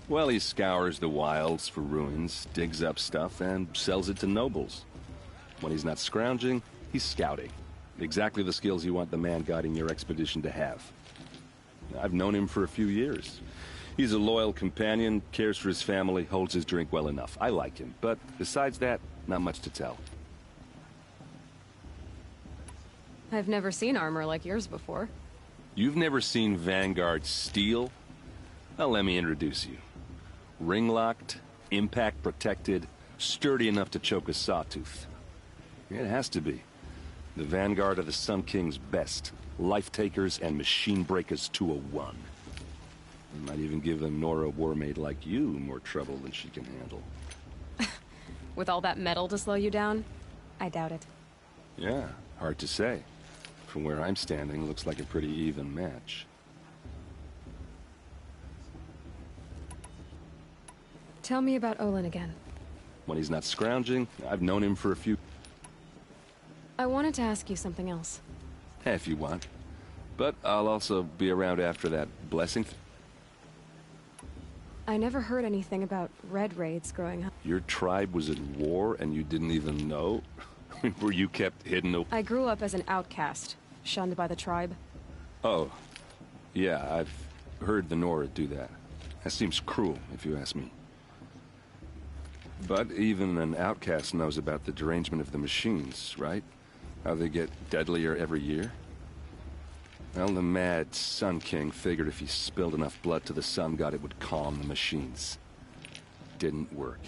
Well, he scours the wilds for ruins, digs up stuff, and sells it to nobles. When he's not scrounging, he's scouting. Exactly the skills you want the man guiding your expedition to have. I've known him for a few years. He's a loyal companion, cares for his family, holds his drink well enough. I like him, but besides that, not much to tell. I've never seen armor like yours before. You've never seen Vanguard steel? Well, let me introduce you. Ring-locked, impact-protected, sturdy enough to choke a sawtooth. It has to be. The Vanguard of the Sun King's best. Life-takers and machine-breakers to a one. You might even give a Nora warmaid like you more trouble than she can handle. With all that metal to slow you down? I doubt it. Yeah, hard to say. From where I'm standing, looks like a pretty even match. Tell me about Olin again. When he's not scrounging, I've known him for a few... I wanted to ask you something else. If you want. But I'll also be around after that blessing. I never heard anything about Red Raids growing up. Your tribe was at war and you didn't even know? I mean, were you kept hidden? I grew up as an outcast, shunned by the tribe. Oh. Yeah, I've heard the Nora do that. That seems cruel, if you ask me. But even an outcast knows about the derangement of the machines, right? How they get deadlier every year? Well, the mad Sun King figured if he spilled enough blood to the Sun God, it would calm the machines. Didn't work.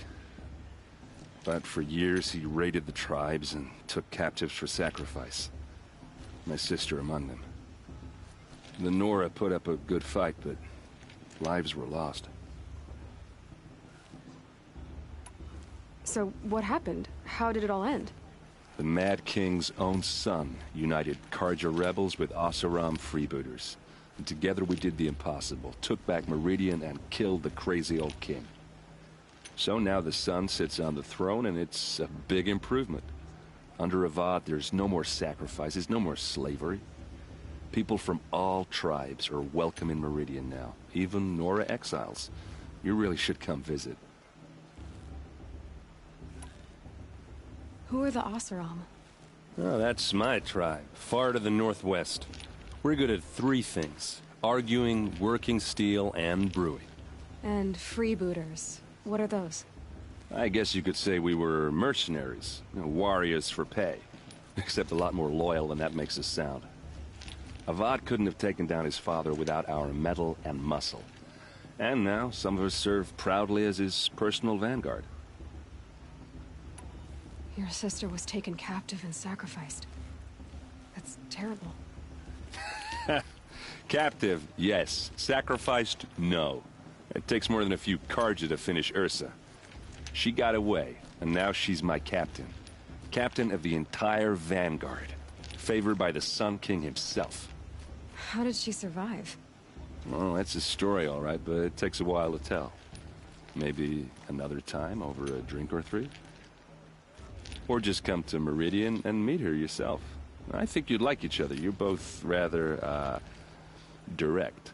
But for years, he raided the tribes and took captives for sacrifice. My sister among them. The Nora put up a good fight, but lives were lost. So, what happened? How did it all end? The Mad King's own son united Karja rebels with Oseram freebooters. And together we did the impossible, took back Meridian and killed the crazy old king. So now the son sits on the throne and it's a big improvement. Under Avad, there's no more sacrifices, no more slavery. People from all tribes are welcome in Meridian now, even Nora exiles. You really should come visit. Who are the Oseram? Oh, that's my tribe, far to the northwest. We're good at three things: arguing, working steel, and brewing. And freebooters. What are those? I guess you could say we were mercenaries, warriors for pay. Except a lot more loyal than that makes us sound. Avad couldn't have taken down his father without our metal and muscle. And now some of us serve proudly as his personal vanguard. Your sister was taken captive and sacrificed. That's terrible. Captive, yes. Sacrificed, no. It takes more than a few Carja to finish Ursa. She got away, and now she's my captain. Captain of the entire Vanguard. Favored by the Sun King himself. How did she survive? Well, that's a story, all right, but it takes a while to tell. Maybe another time over a drink or three? Or just come to Meridian and meet her yourself. I think you'd like each other. You're both rather, direct.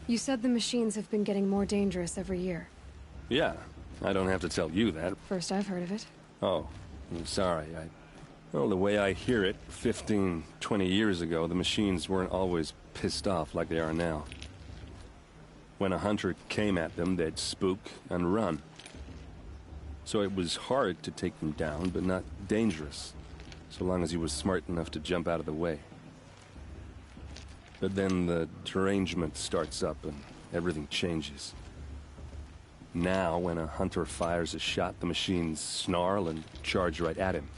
You said the machines have been getting more dangerous every year. Yeah, I don't have to tell you that. First I've heard of it. Oh, I'm sorry. Well, the way I hear it, 15, 20 years ago, the machines weren't always pissed off like they are now. When a hunter came at them, they'd spook and run. So it was hard to take them down, but not dangerous, so long as he was smart enough to jump out of the way. But then the derangement starts up and everything changes. Now, when a hunter fires a shot, the machines snarl and charge right at him.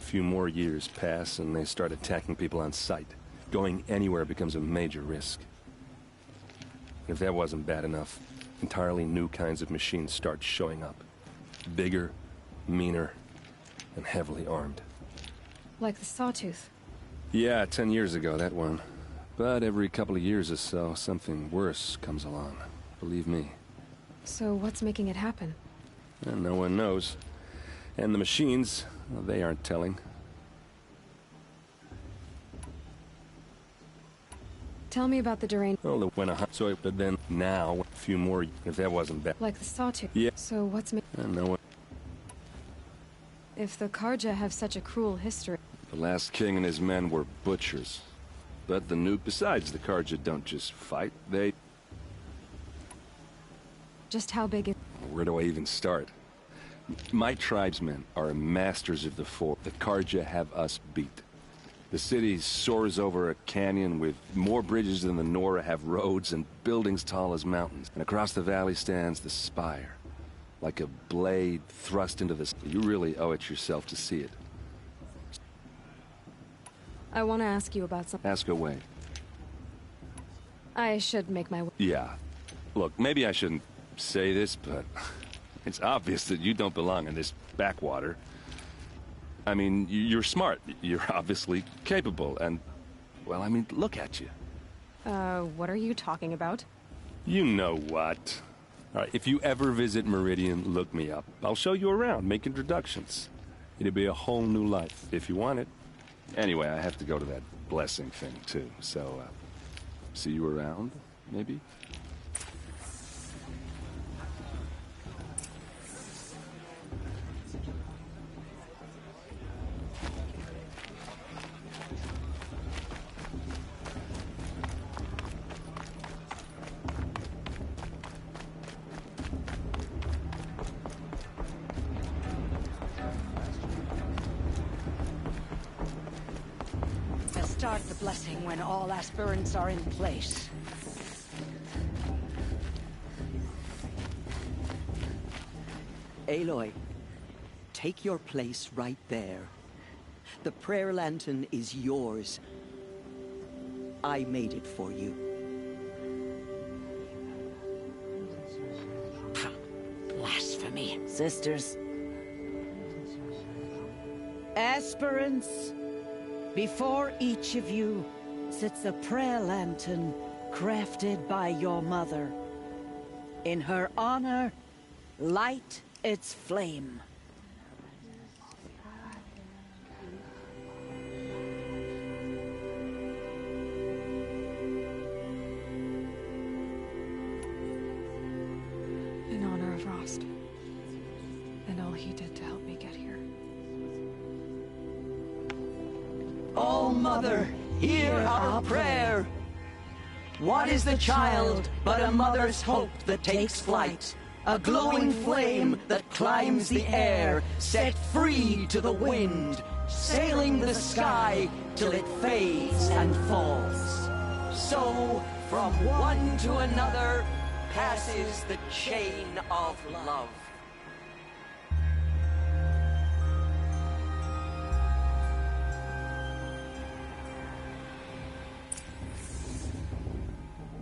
A few more years pass and they start attacking people on sight. Going anywhere becomes a major risk. If that wasn't bad enough, entirely new kinds of machines start showing up. Bigger, meaner, and heavily armed. Like the Sawtooth. Yeah, 10 years ago, that one. But every couple of years or so, something worse comes along. Believe me. So what's making it happen? And no one knows. And the machines, well, they aren't telling. Tell me about the deranged... Well, but then now, a few more, if that wasn't bad. Like the Sawtooth. Yeah. So what's And no one... If the Carja have such a cruel history... The last king and his men were butchers. But the new... Besides, the Carja don't just fight, they... Just how big is... Where do I even start? My tribesmen are masters of the fort. The Carja have us beat. The city soars over a canyon with more bridges than the Nora have roads and buildings tall as mountains. And across the valley stands the spire, like a blade thrust into the... You really owe it yourself to see it. I want to ask you about something. Ask away. I should make my... Yeah. Look, maybe I shouldn't say this, but it's obvious that you don't belong in this backwater. I mean, you're smart. You're obviously capable, and... Well, I mean, look at you. What are you talking about? You know what. All right, if you ever visit Meridian, look me up. I'll show you around, make introductions. It'll be a whole new life, if you want it. Anyway, I have to go to that blessing thing, too, so, see you around, maybe? Start the blessing when all aspirants are in place. Aloy, take your place right there. The prayer lantern is yours. I made it for you. Blasphemy. Sisters. Aspirants. Before each of you sits a prayer lantern crafted by your mother. In her honor, light its flame. In honor of Rost. And all he did to help me get here. Oh, Mother, hear our prayer. What is the child but a mother's hope that takes flight? A glowing flame that climbs the air, set free to the wind, sailing the sky till it fades and falls. So, from one to another, passes the chain of love.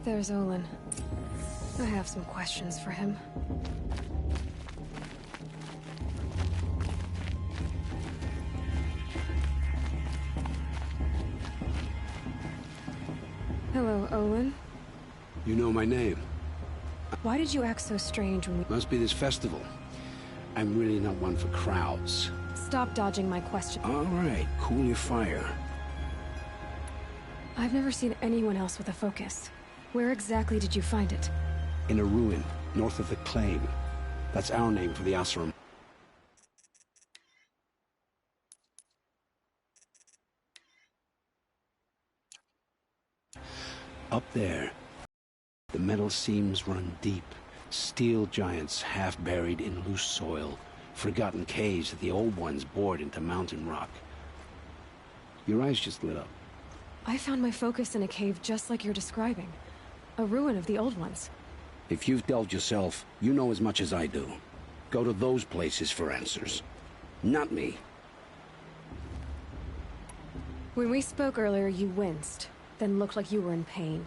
There's Olin. I have some questions for him. Hello, Olin. You know my name. Why did you act so strange when we... Must be this festival. I'm really not one for crowds. Stop dodging my question. All right, cool your fire. I've never seen anyone else with a focus. Where exactly did you find it? In a ruin, north of the claim. That's our name for the ashram. Up there, the metal seams run deep. Steel giants half buried in loose soil. Forgotten caves that the old ones bored into mountain rock. Your eyes just lit up. I found my focus in a cave just like you're describing. A ruin of the old ones. If you've delved yourself, you know as much as I do. Go to those places for answers. Not me. When we spoke earlier, you winced, then looked like you were in pain.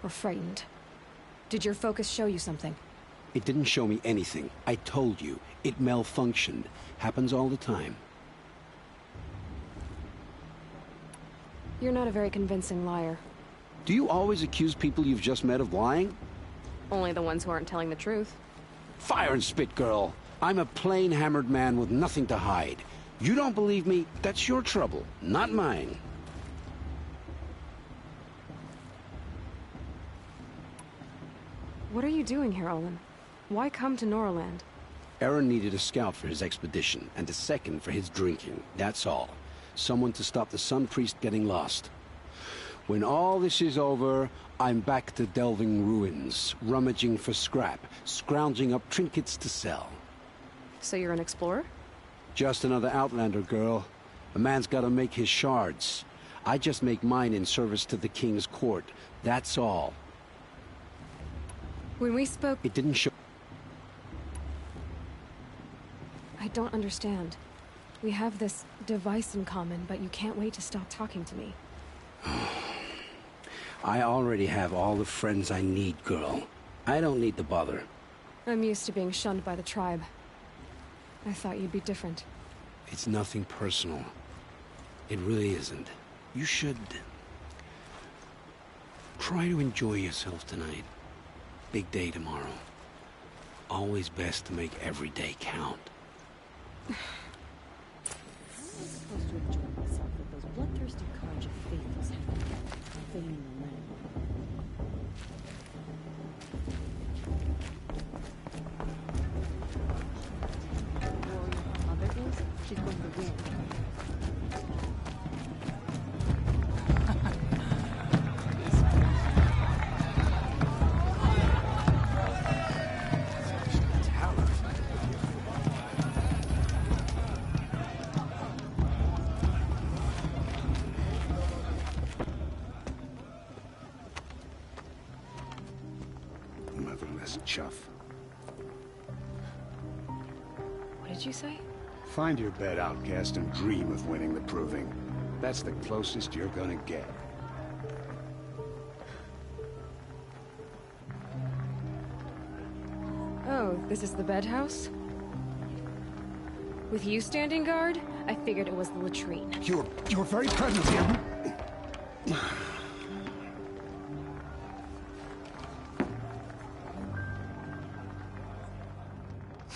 Or frightened. Did your focus show you something? It didn't show me anything. I told you. It malfunctioned. Happens all the time. You're not a very convincing liar. Do you always accuse people you've just met of lying? Only the ones who aren't telling the truth. Fire and spit, girl. I'm a plain hammered man with nothing to hide. You don't believe me, that's your trouble, not mine. What are you doing here, Olin? Why come to Noraland? Aaron needed a scout for his expedition, and a second for his drinking, that's all. Someone to stop the Sun Priest getting lost. When all this is over, I'm back to delving ruins, rummaging for scrap, scrounging up trinkets to sell. So you're an explorer? Just another Outlander, girl. A man's gotta make his shards. I just make mine in service to the King's court, that's all. When we spoke... It didn't show... I don't understand. We have this device in common, but you can't wait to stop talking to me. I already have all the friends I need, girl. I don't need the bother. I'm used to being shunned by the tribe. I thought you'd be different. It's nothing personal. It really isn't. You should... try to enjoy yourself tonight. Big day tomorrow. Always best to make every day count. I'm supposed to enjoy myself with those bloodthirsty Karja faithfuls feigning the land. Warrior her mother is, she's going to win. Motherless chuff. What did you say? Find your bed, outcast, and dream of winning the proving. That's the closest you're gonna get. Oh, this is the bedhouse? With you standing guard, I figured it was the latrine. Your very presence here...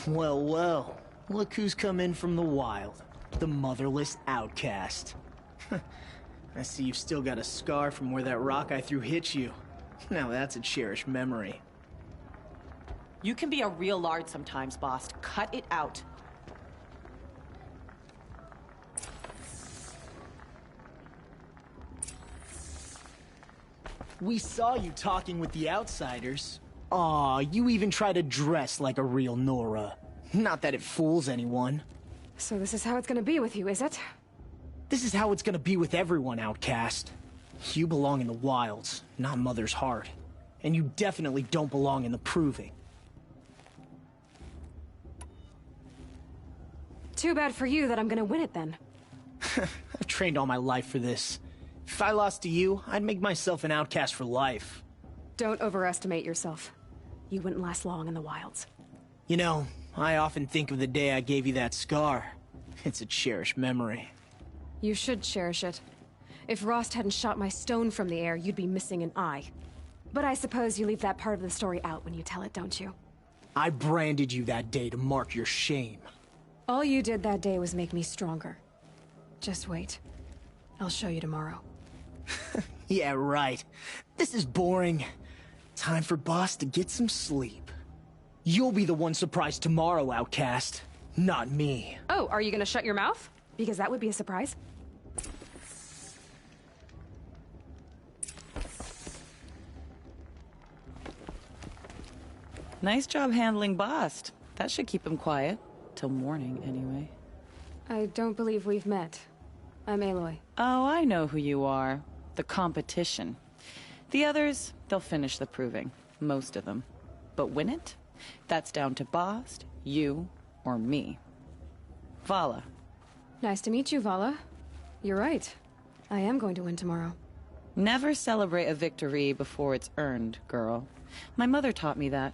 Well, well. Look who's come in from the wild. The motherless outcast. I see you've still got a scar from where that rock I threw hit you. Now that's a cherished memory. You can be a real lard sometimes, boss. Cut it out. We saw you talking with the outsiders. Aw, you even try to dress like a real Nora. Not that it fools anyone. So this is how it's gonna be with you, is it? This is how it's gonna be with everyone, outcast. You belong in the wilds, not Mother's heart. And you definitely don't belong in the proving. Too bad for you that I'm gonna win it then. I've trained all my life for this. If I lost to you, I'd make myself an outcast for life. Don't overestimate yourself. You wouldn't last long in the wilds. You know, I often think of the day I gave you that scar. It's a cherished memory. You should cherish it. If Rost hadn't shot my stone from the air, you'd be missing an eye. But I suppose you leave that part of the story out when you tell it, don't you? I branded you that day to mark your shame. All you did that day was make me stronger. Just wait. I'll show you tomorrow. Yeah, right. This is boring. Time for Boss to get some sleep. You'll be the one surprised tomorrow, outcast. Not me. Oh, are you gonna shut your mouth? Because that would be a surprise. Nice job handling Bast. That should keep him quiet. Till morning, anyway. I don't believe we've met. I'm Aloy. Oh, I know who you are. The competition. The others, they'll finish the proving. Most of them. But win it? That's down to Bast, you, or me. Vala. Nice to meet you, Vala. You're right. I am going to win tomorrow. Never celebrate a victory before it's earned, girl. My mother taught me that.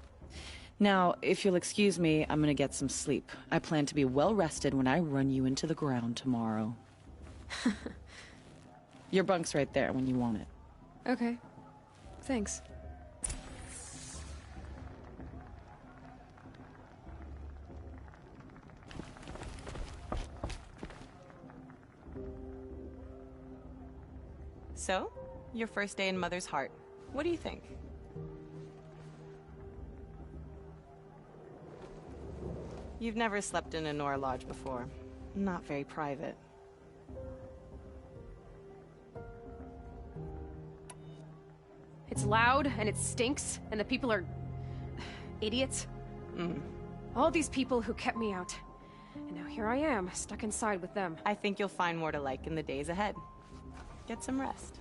Now, if you'll excuse me, I'm gonna get some sleep. I plan to be well rested when I run you into the ground tomorrow. Your bunk's right there when you want it. Okay. Thanks. So, your first day in Mother's Heart. What do you think? You've never slept in a Nora lodge before. Not very private. It's loud, and it stinks, and the people are... idiots. All these people who kept me out. And now here I am, stuck inside with them. I think you'll find more to like in the days ahead. Get some rest.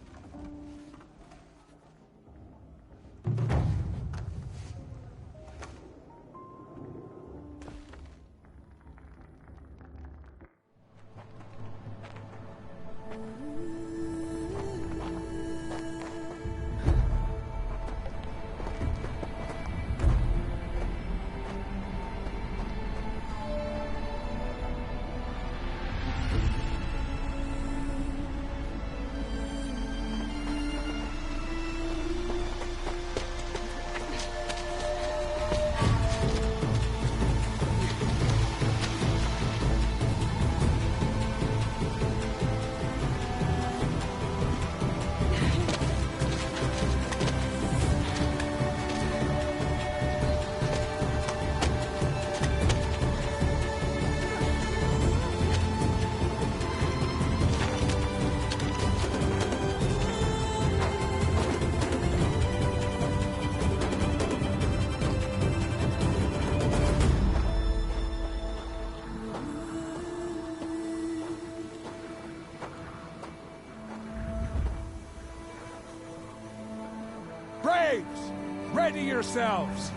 Braves! Ready yourselves!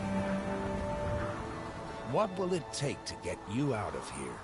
What will it take to get you out of here?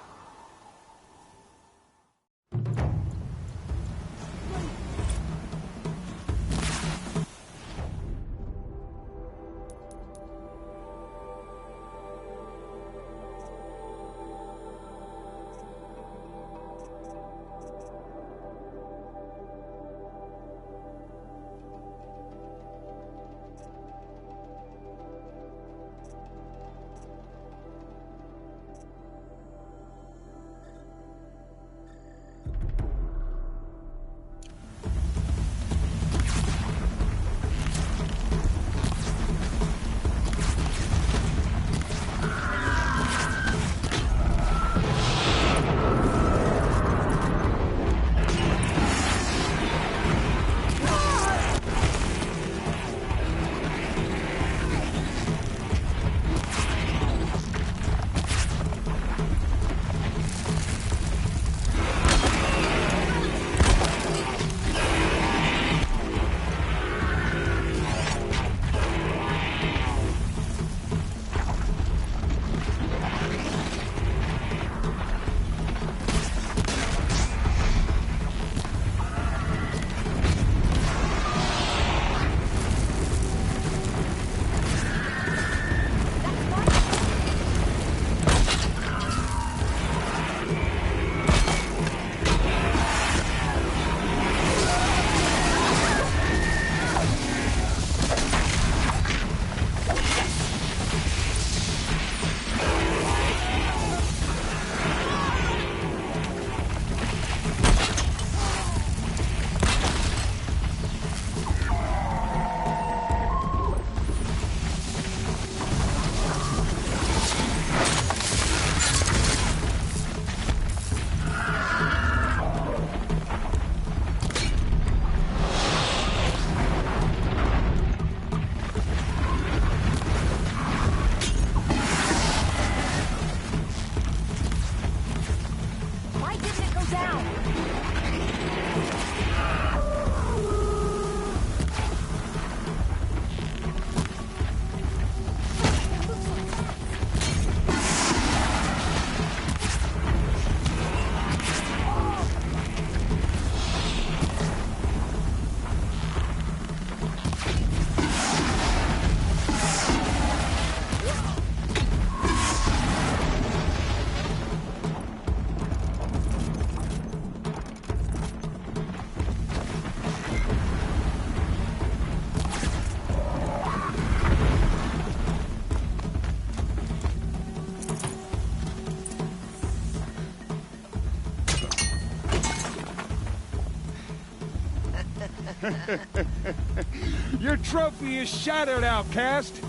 Your trophy is shattered, outcast.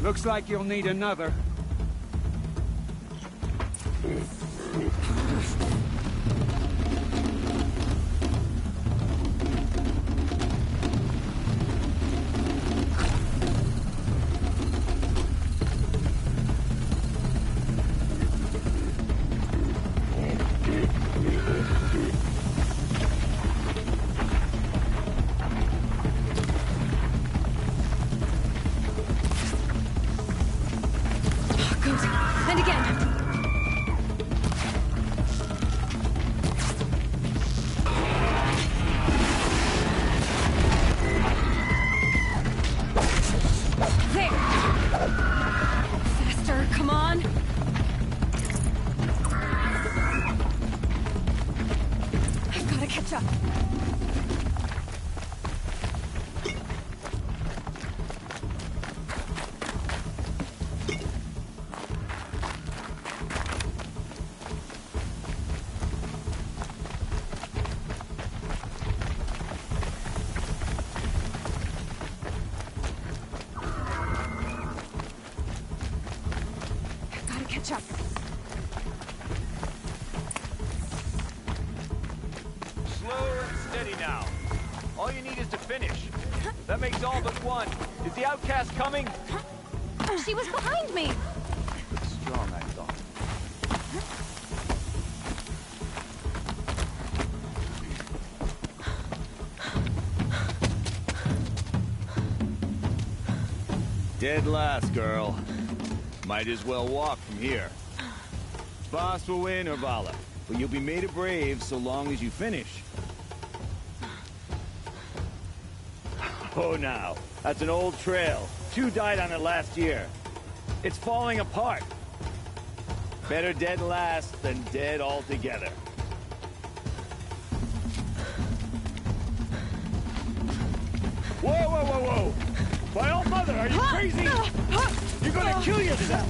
Looks like you'll need another. And again. There. Faster, come on. I've got to catch up. Catch up. Slow and steady now. All you need is to finish. That makes all but one. Is the outcast coming? She was behind me. Looks strong, I thought. Dead last, girl. Might as well walk from here. Boss will win or Vala, but you'll be made a brave so long as you finish. Oh, now. That's an old trail. 2 died on it last year. It's falling apart. Better dead last than dead altogether. Whoa, whoa, whoa, whoa! My old mother, are you crazy? You're gonna kill yourself!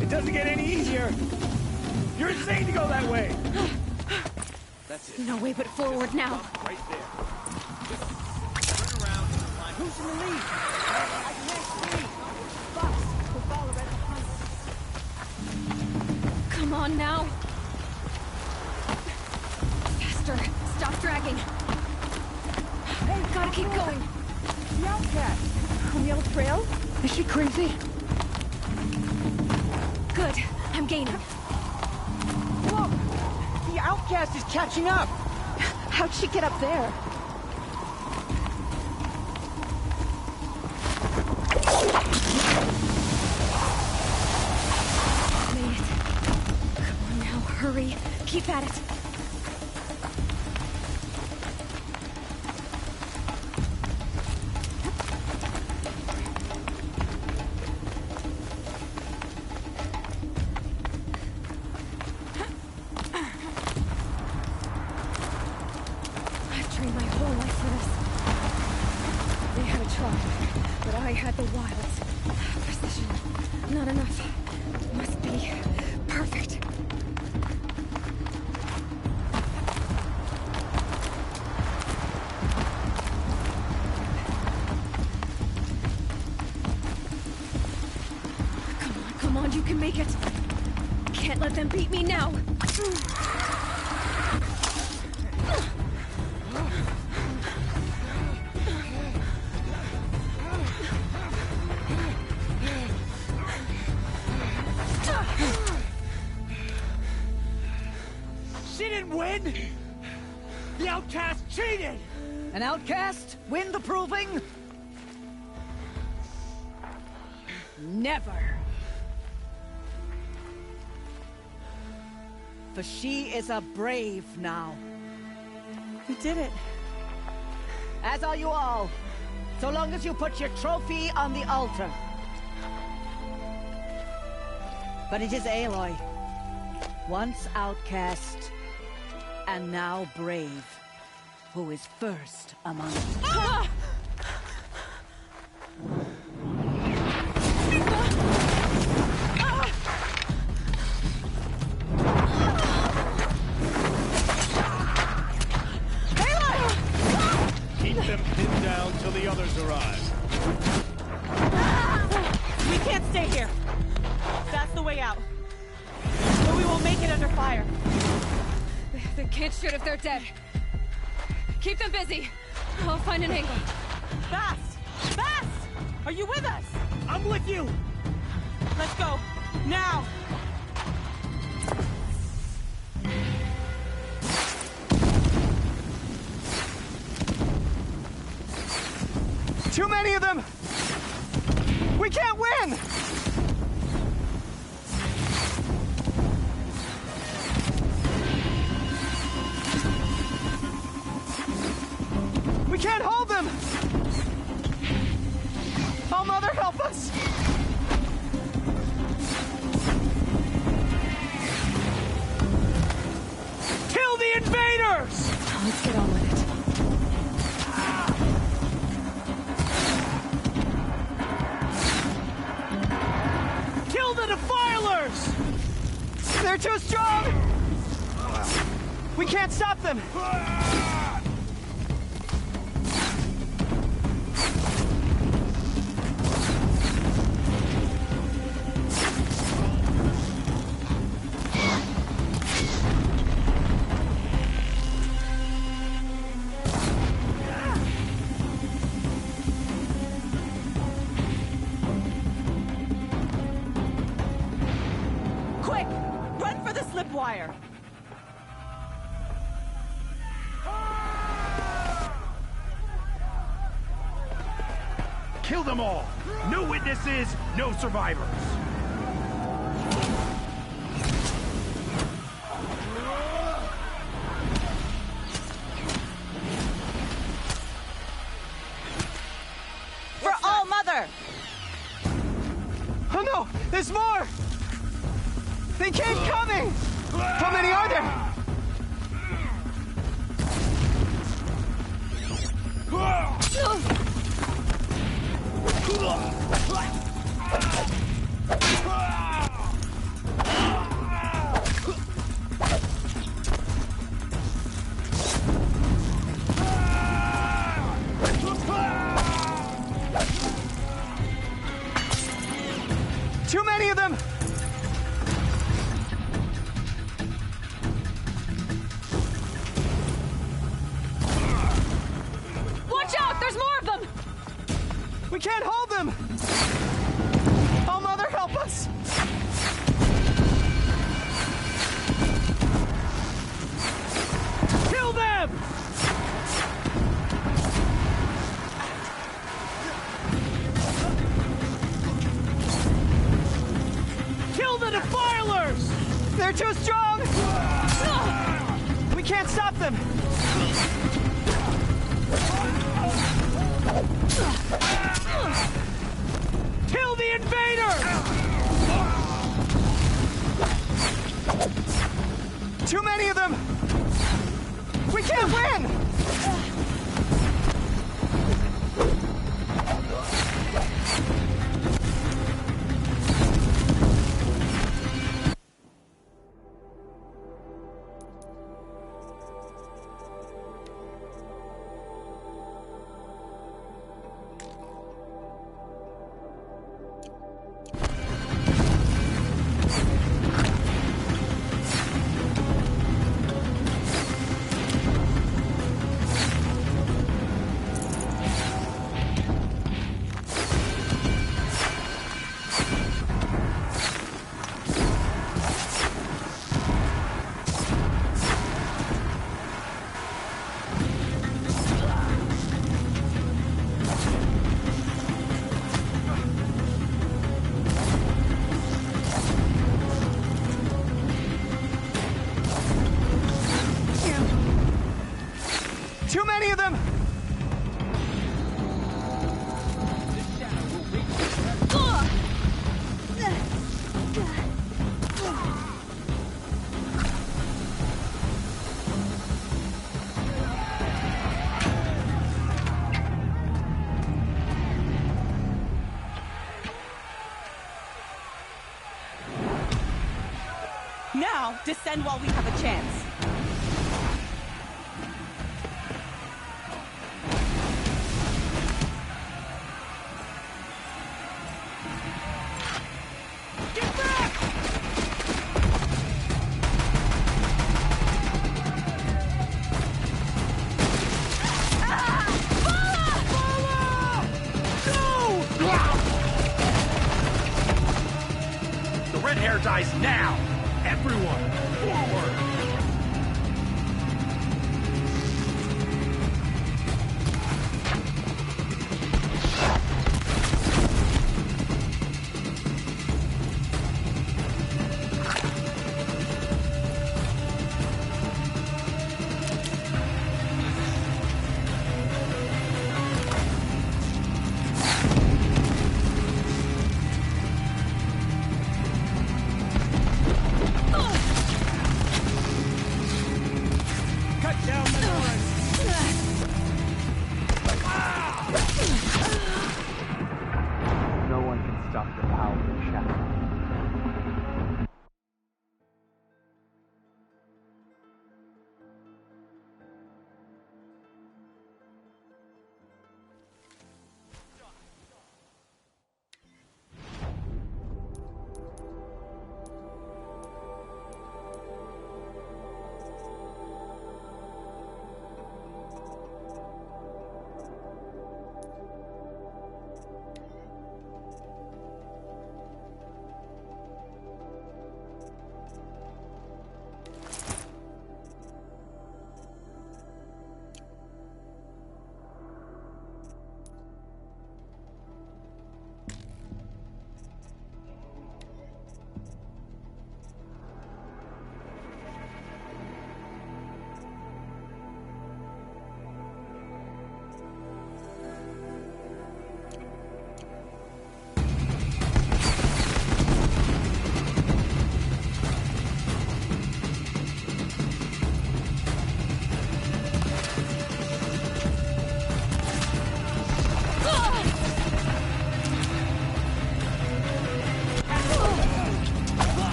It doesn't get any easier! You're insane to go that way! That's it. No way but forward now. Right there. Just turn around and climb. Who's in the lead? I can't see. Fox, we'll follow right behind. Come on now. Faster. Stop dragging. Hey, gotta keep going. The outcast. On the old trail? Is she crazy? Good. I'm gaining. Look! The outcast is catching up! How'd she get up there? Made it. Come on now, hurry. Keep at it. But I had the wilds. Precision. Not enough. Must be perfect. Come on, you can make it. Can't let them beat me now. Win? The outcast cheated! An outcast? Win the proving? Never. For she is a brave now. You did it. As are you all. So long as you put your trophy on the altar. But it is Aloy. Once outcast, and now brave, who is first among us. Ah! We can't stay here. That's the way out. But we won't make it under fire. They can't shoot if they're dead. Keep them busy. I'll find an angle. Fast! Fast! Are you with us? I'm with you! Let's go. Now! Too many of them! We can't win! We can't hold them! Oh, Mother, help us! Kill the invaders! Let's get on with it. Kill the defilers! They're too strong! We can't stop them! Quick! Run for the slip wire! Kill them all! No witnesses, no survivors! For All Mother! Oh no! There's more! They keep coming! How many are there? Too many of them! Watch out! There's more of them! We can't hold them! Oh, Mother, help us! Kill them! Kill the defilers! They're too strong! We can't stop them! Kill the invaders! Too many of them! We can't win! Too many of them! Now, descend while we have a chance. energize now! Everyone, forward! No one can stop the power of shadow.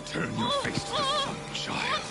Turn your face to the sun, child.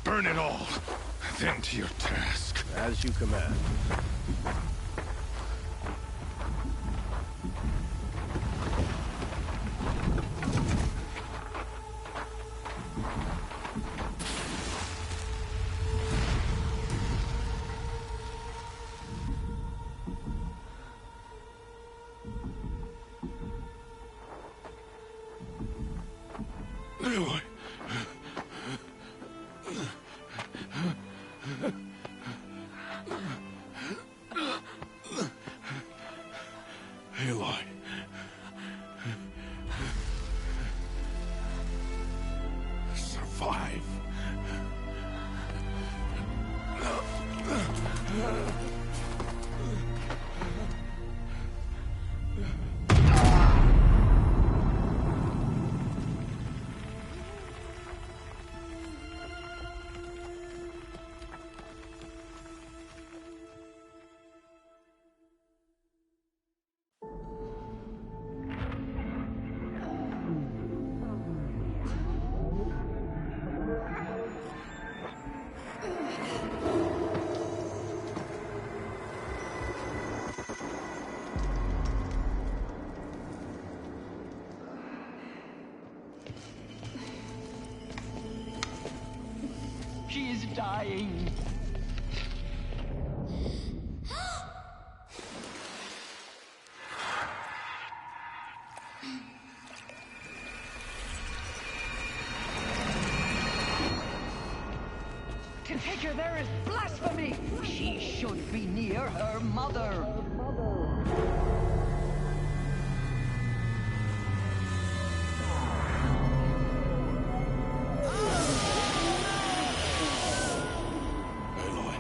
Burn it all, then to your task. As you command. dying. To take her there is blasphemy. She should be near her mother. Aloy,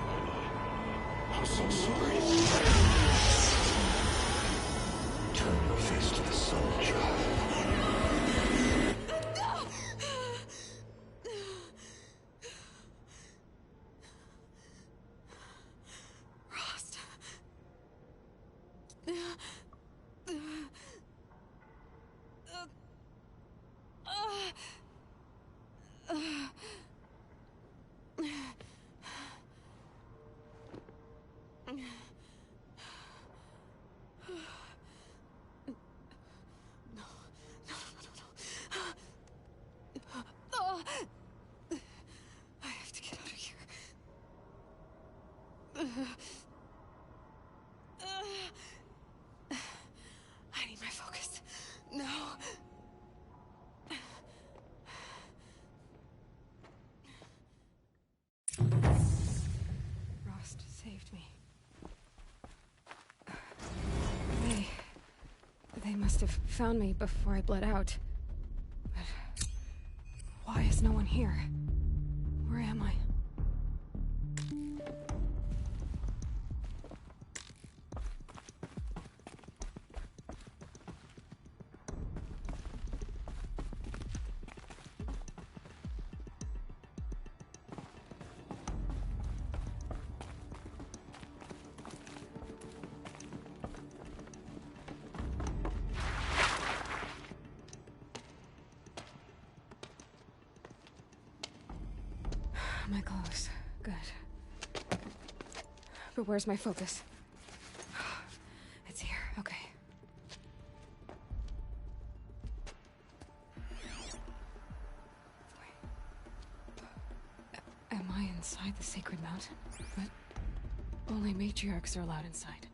I'm so sorry. Turn your face to the sun, child. I have to get out of here. I need my focus. No. Rost saved me. They must have found me before I bled out. But why is no one here? Where am I? My clothes. Good. But where's my focus? It's here. Okay. Wait. Am I inside the sacred mountain? But only matriarchs are allowed inside.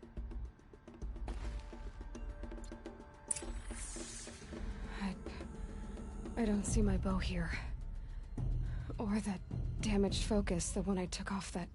I don't see my bow here. Or that damaged focus, the one I took off that...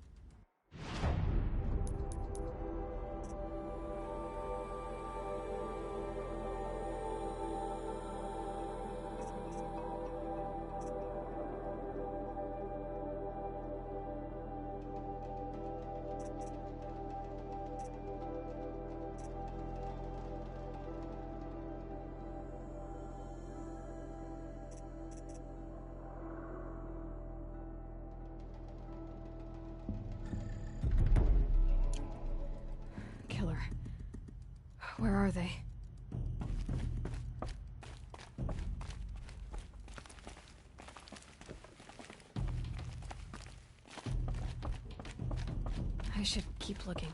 Killer. Where are they? I should keep looking.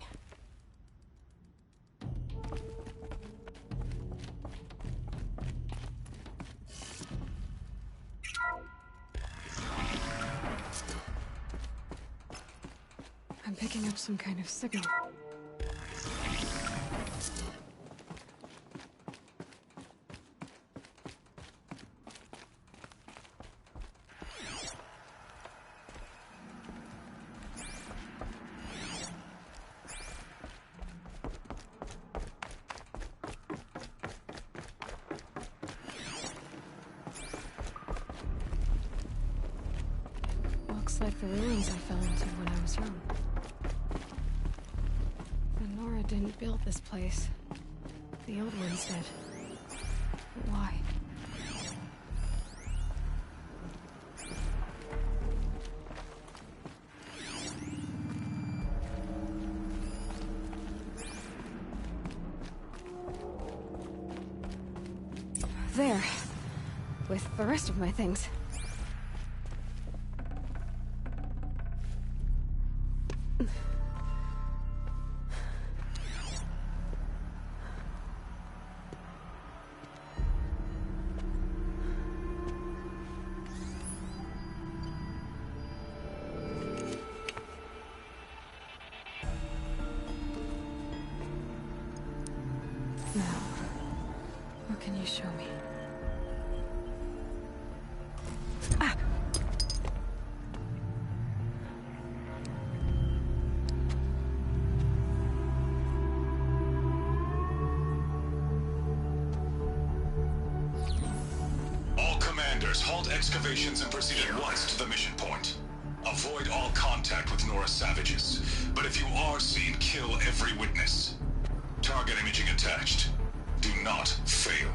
I'm picking up some kind of signal. Looks like the ruins I fell into when I was young. The Nora didn't build this place. The old ones did. But why? There. With the rest of my things. What can you show me? All commanders, halt excavations and proceed at once to the mission point. Avoid all contact with Nora savages, but if you are seen, kill every witness. Target imaging attached. Do not fail.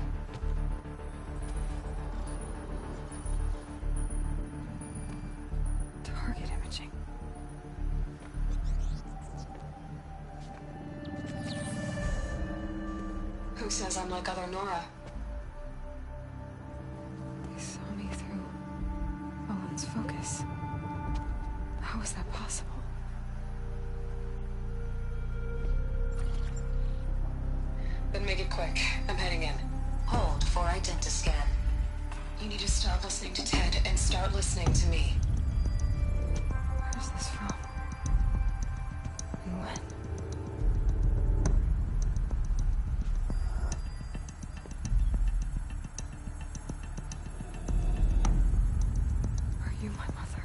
Target imaging. Who says I'm like other Nora? They saw me through Owen's focus. How is that possible? Then make it quick. I'm heading in. Hold for identiscan. You need to stop listening to Ted and start listening to me. Where's this from? And when? Are you my mother?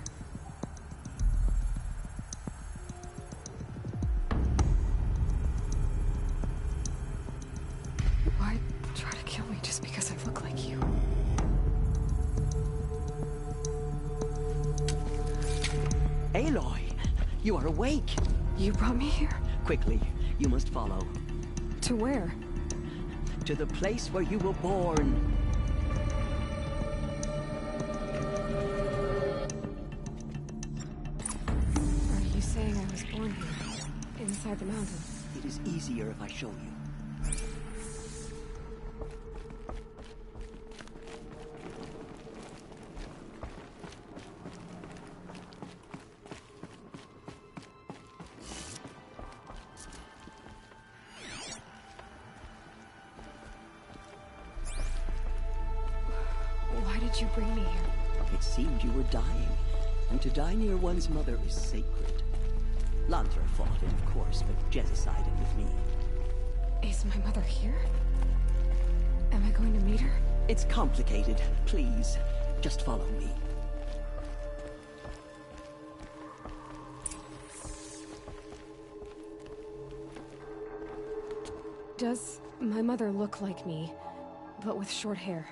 Why try to kill me just because I look like you? Aloy, you are awake. You brought me here? Quickly, you must follow. To where? To the place where you were born. Are you saying I was born here? Inside the mountain? It is easier if I show you. Why did you bring me here? It seemed you were dying, and to die near one's mother is sacred. Lantra fought it, of course, but Jezza sided with me. Is my mother here? Am I going to meet her? It's complicated. Please, just follow me. Does my mother look like me, but with short hair?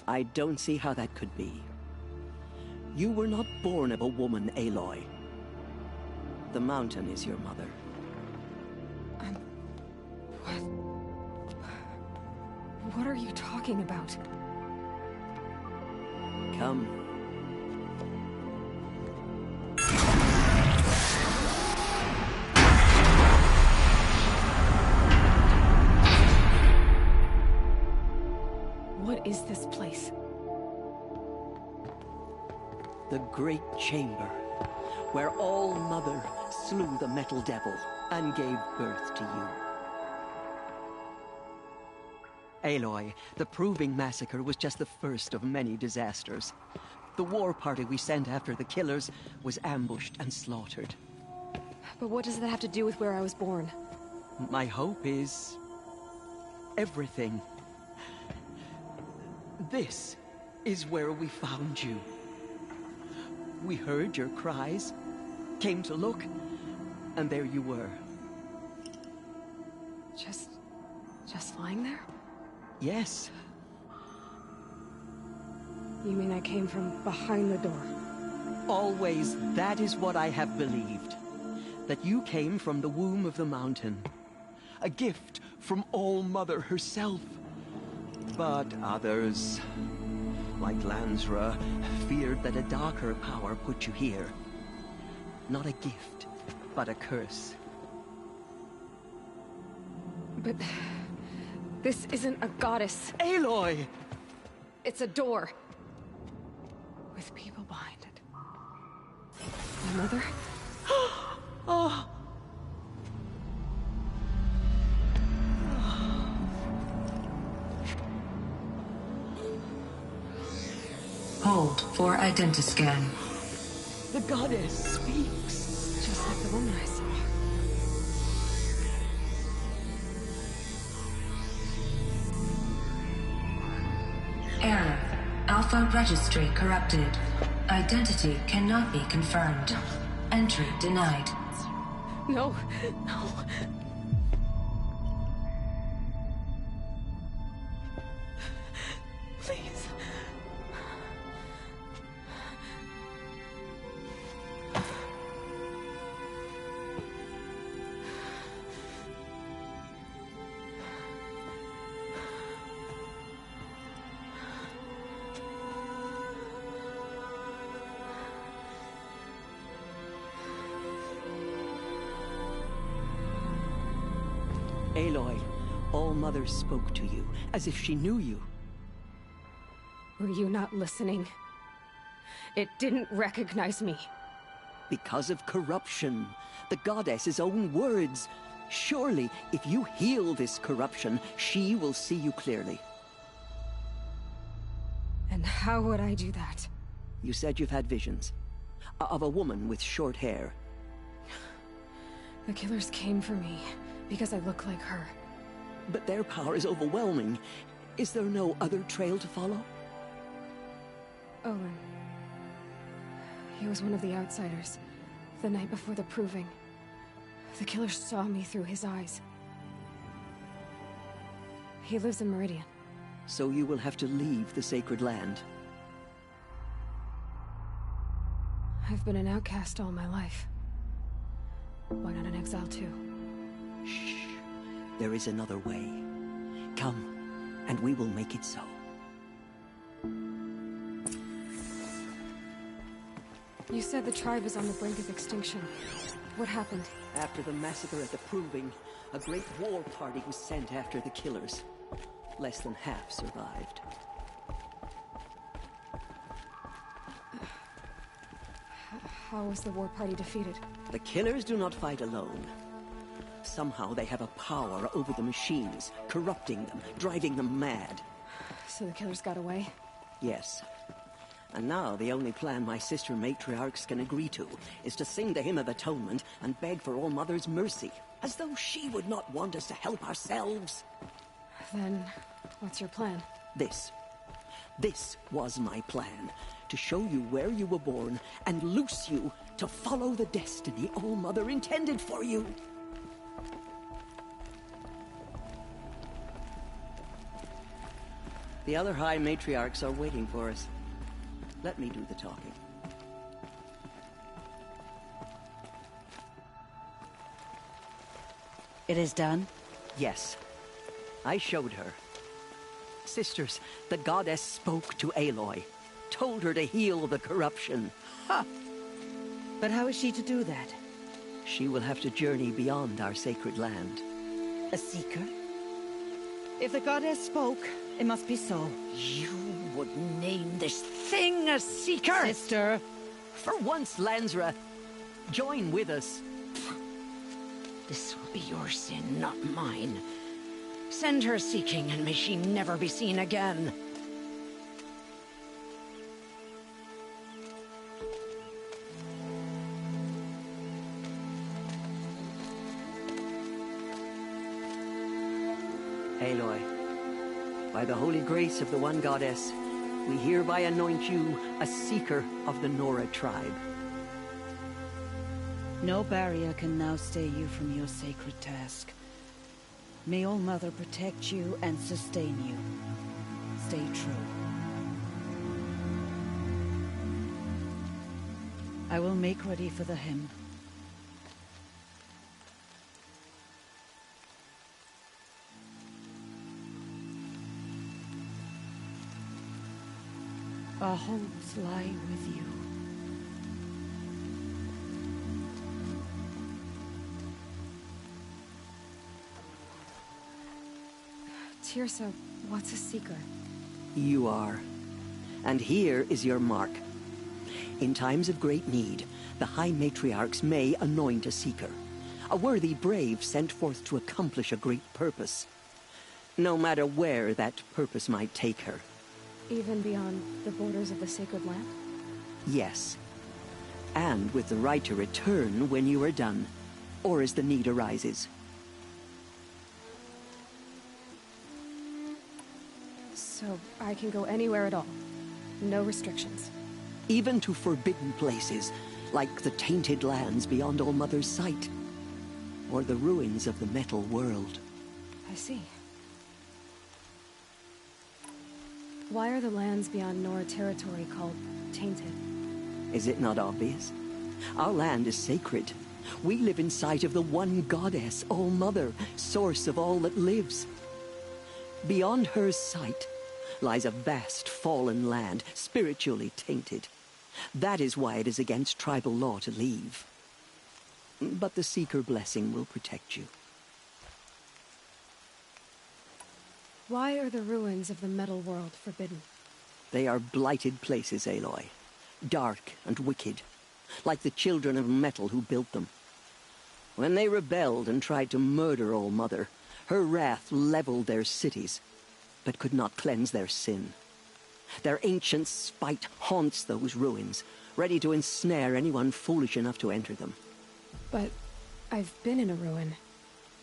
I don't see how that could be. You were not born of a woman, Aloy. The mountain is your mother. What are you talking about? Come. What is this place? The Great Chamber, where All Mother slew the Metal Devil and gave birth to you. Aloy, the Proving Massacre was just the first of many disasters. The war party we sent after the killers was ambushed and slaughtered. But what does that have to do with where I was born? My hope is everything. This is where we found you. We heard your cries, came to look, and there you were. Just lying there? Yes. You mean I came from behind the door? Always, that is what I have believed. That you came from the womb of the mountain. A gift from All Mother herself. But others, like Lansra, feared that a darker power put you here. Not a gift, but a curse. But this isn't a goddess. Aloy! It's a door. With people behind it. My mother? Oh! Hold for identiscan. The goddess speaks. Just like the woman I saw. Code registry corrupted. Identity cannot be confirmed. Entry denied. No, no. Please. Aloy, All-Mother spoke to you, as if she knew you. Were you not listening? It didn't recognize me. Because of corruption. The goddess's own words. Surely, if you heal this corruption, she will see you clearly. And how would I do that? You said you've had visions. Of a woman with short hair. The killers came for me because I look like her. But their power is overwhelming. Is there no other trail to follow? Owen. He was one of the outsiders. The night before the proving. The killer saw me through his eyes. He lives in Meridian. So you will have to leave the sacred land. I've been an outcast all my life. Why not an exile too? Shh. There is another way. Come, and we will make it so. You said the tribe is on the brink of extinction. What happened? After the massacre at the Proving, a great war party was sent after the killers. Less than half survived. How was the war party defeated? The killers do not fight alone. Somehow they have a power over the machines, corrupting them, driving them mad. So the killers got away? Yes. And now the only plan my sister matriarchs can agree to is to sing the Hymn of Atonement and beg for All-Mother's mercy, as though she would not want us to help ourselves. Then, what's your plan? This. This was my plan. To show you where you were born and loose you to follow the destiny All-Mother intended for you. The other High Matriarchs are waiting for us. Let me do the talking. It is done? Yes. I showed her. Sisters, the goddess spoke to Aloy. Told her to heal the corruption. Ha! But how is she to do that? She will have to journey beyond our sacred land. A seeker? If the goddess spoke, it must be so. You would name this thing a seeker? Sister! For once, Lansra, join with us. This will be your sin, not mine. Send her seeking, and may she never be seen again. Aloy, by the holy grace of the one goddess, we hereby anoint you a seeker of the Nora tribe. No barrier can now stay you from your sacred task. May All-Mother protect you and sustain you. Stay true. I will make ready for the hymn. Our hopes lie with you. Tirsa, what's a seeker? You are. And here is your mark. In times of great need, the High Matriarchs may anoint a seeker. A worthy brave sent forth to accomplish a great purpose. No matter where that purpose might take her. Even beyond the borders of the sacred land? Yes. And with the right to return when you are done, or as the need arises. So I can go anywhere at all? No restrictions. Even to forbidden places, like the tainted lands beyond All Mother's sight, or the ruins of the metal world. I see. Why are the lands beyond Nora territory called tainted? Is it not obvious? Our land is sacred. We live in sight of the one goddess, All Mother, source of all that lives. Beyond her sight lies a vast fallen land, spiritually tainted. That is why it is against tribal law to leave. But the Seeker blessing will protect you. Why are the ruins of the metal world forbidden? They are blighted places, Aloy. Dark and wicked, like the children of metal who built them. When they rebelled and tried to murder All Mother, her wrath leveled their cities, but could not cleanse their sin. Their ancient spite haunts those ruins, ready to ensnare anyone foolish enough to enter them. But I've been in a ruin.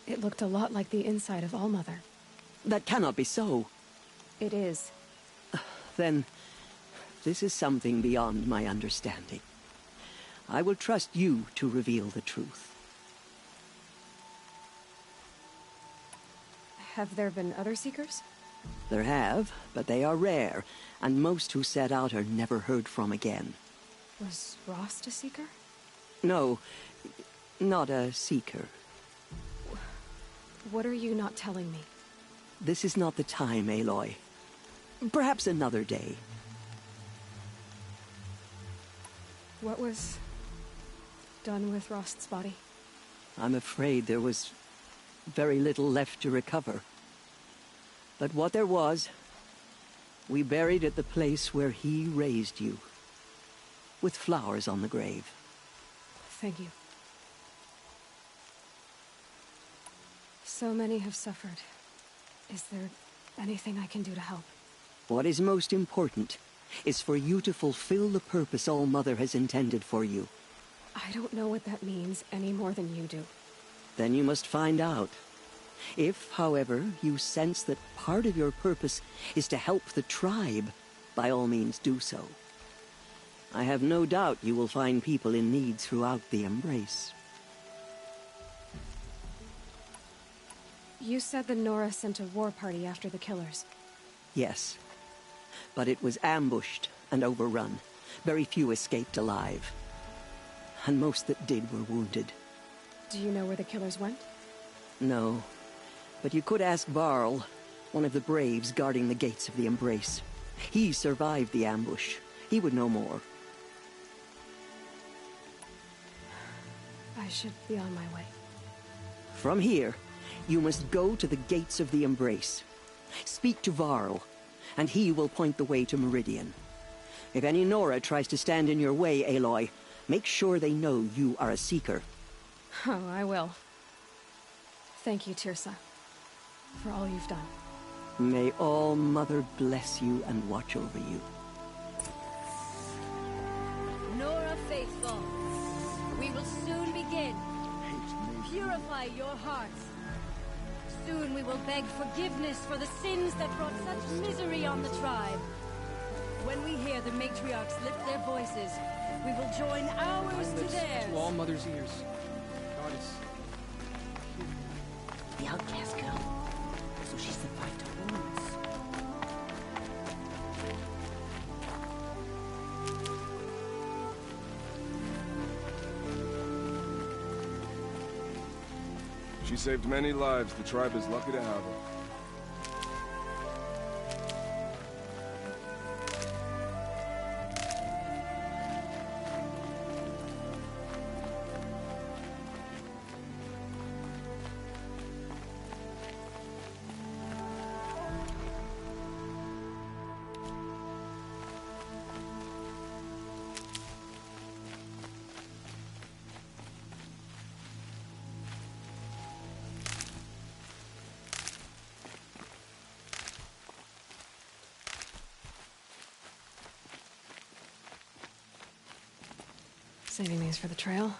It looked a lot like the inside of All Mother. That cannot be so. It is. Then, this is something beyond my understanding. I will trust you to reveal the truth. Have there been other Seekers? There have, but they are rare, and most who set out are never heard from again. Was Rost a Seeker? No, not a Seeker. What are you not telling me? This is not the time, Aloy. Perhaps another day. What was done with Rost's body? I'm afraid there was very little left to recover. But what there was, we buried at the place where he raised you, with flowers on the grave. Thank you. So many have suffered. Is there anything I can do to help? What is most important is for you to fulfill the purpose All Mother has intended for you. I don't know what that means any more than you do. Then you must find out. If, however, you sense that part of your purpose is to help the tribe, by all means do so. I have no doubt you will find people in need throughout the Embrace. You said the Nora sent a war party after the killers. Yes, but it was ambushed and overrun. Very few escaped alive. And most that did were wounded. Do you know where the killers went? No, but you could ask Varl, one of the braves guarding the gates of the Embrace. He survived the ambush. He would know more. I should be on my way. From here, you must go to the gates of the Embrace. Speak to Varl, and he will point the way to Meridian. If any Nora tries to stand in your way, Aloy, make sure they know you are a Seeker. Oh, I will. Thank you, Tirsa, for all you've done. May All Mother bless you and watch over you. Nora faithful, we will soon begin. Purify your hearts. Soon we will beg forgiveness for the sins that brought such misery on the tribe. When we hear the matriarchs lift their voices, we will join ours to theirs. To All Mother's ears. Goddess. The outcast girl. So she survived her wounds. She saved many lives. The tribe is lucky to have her. Saving these for the trail.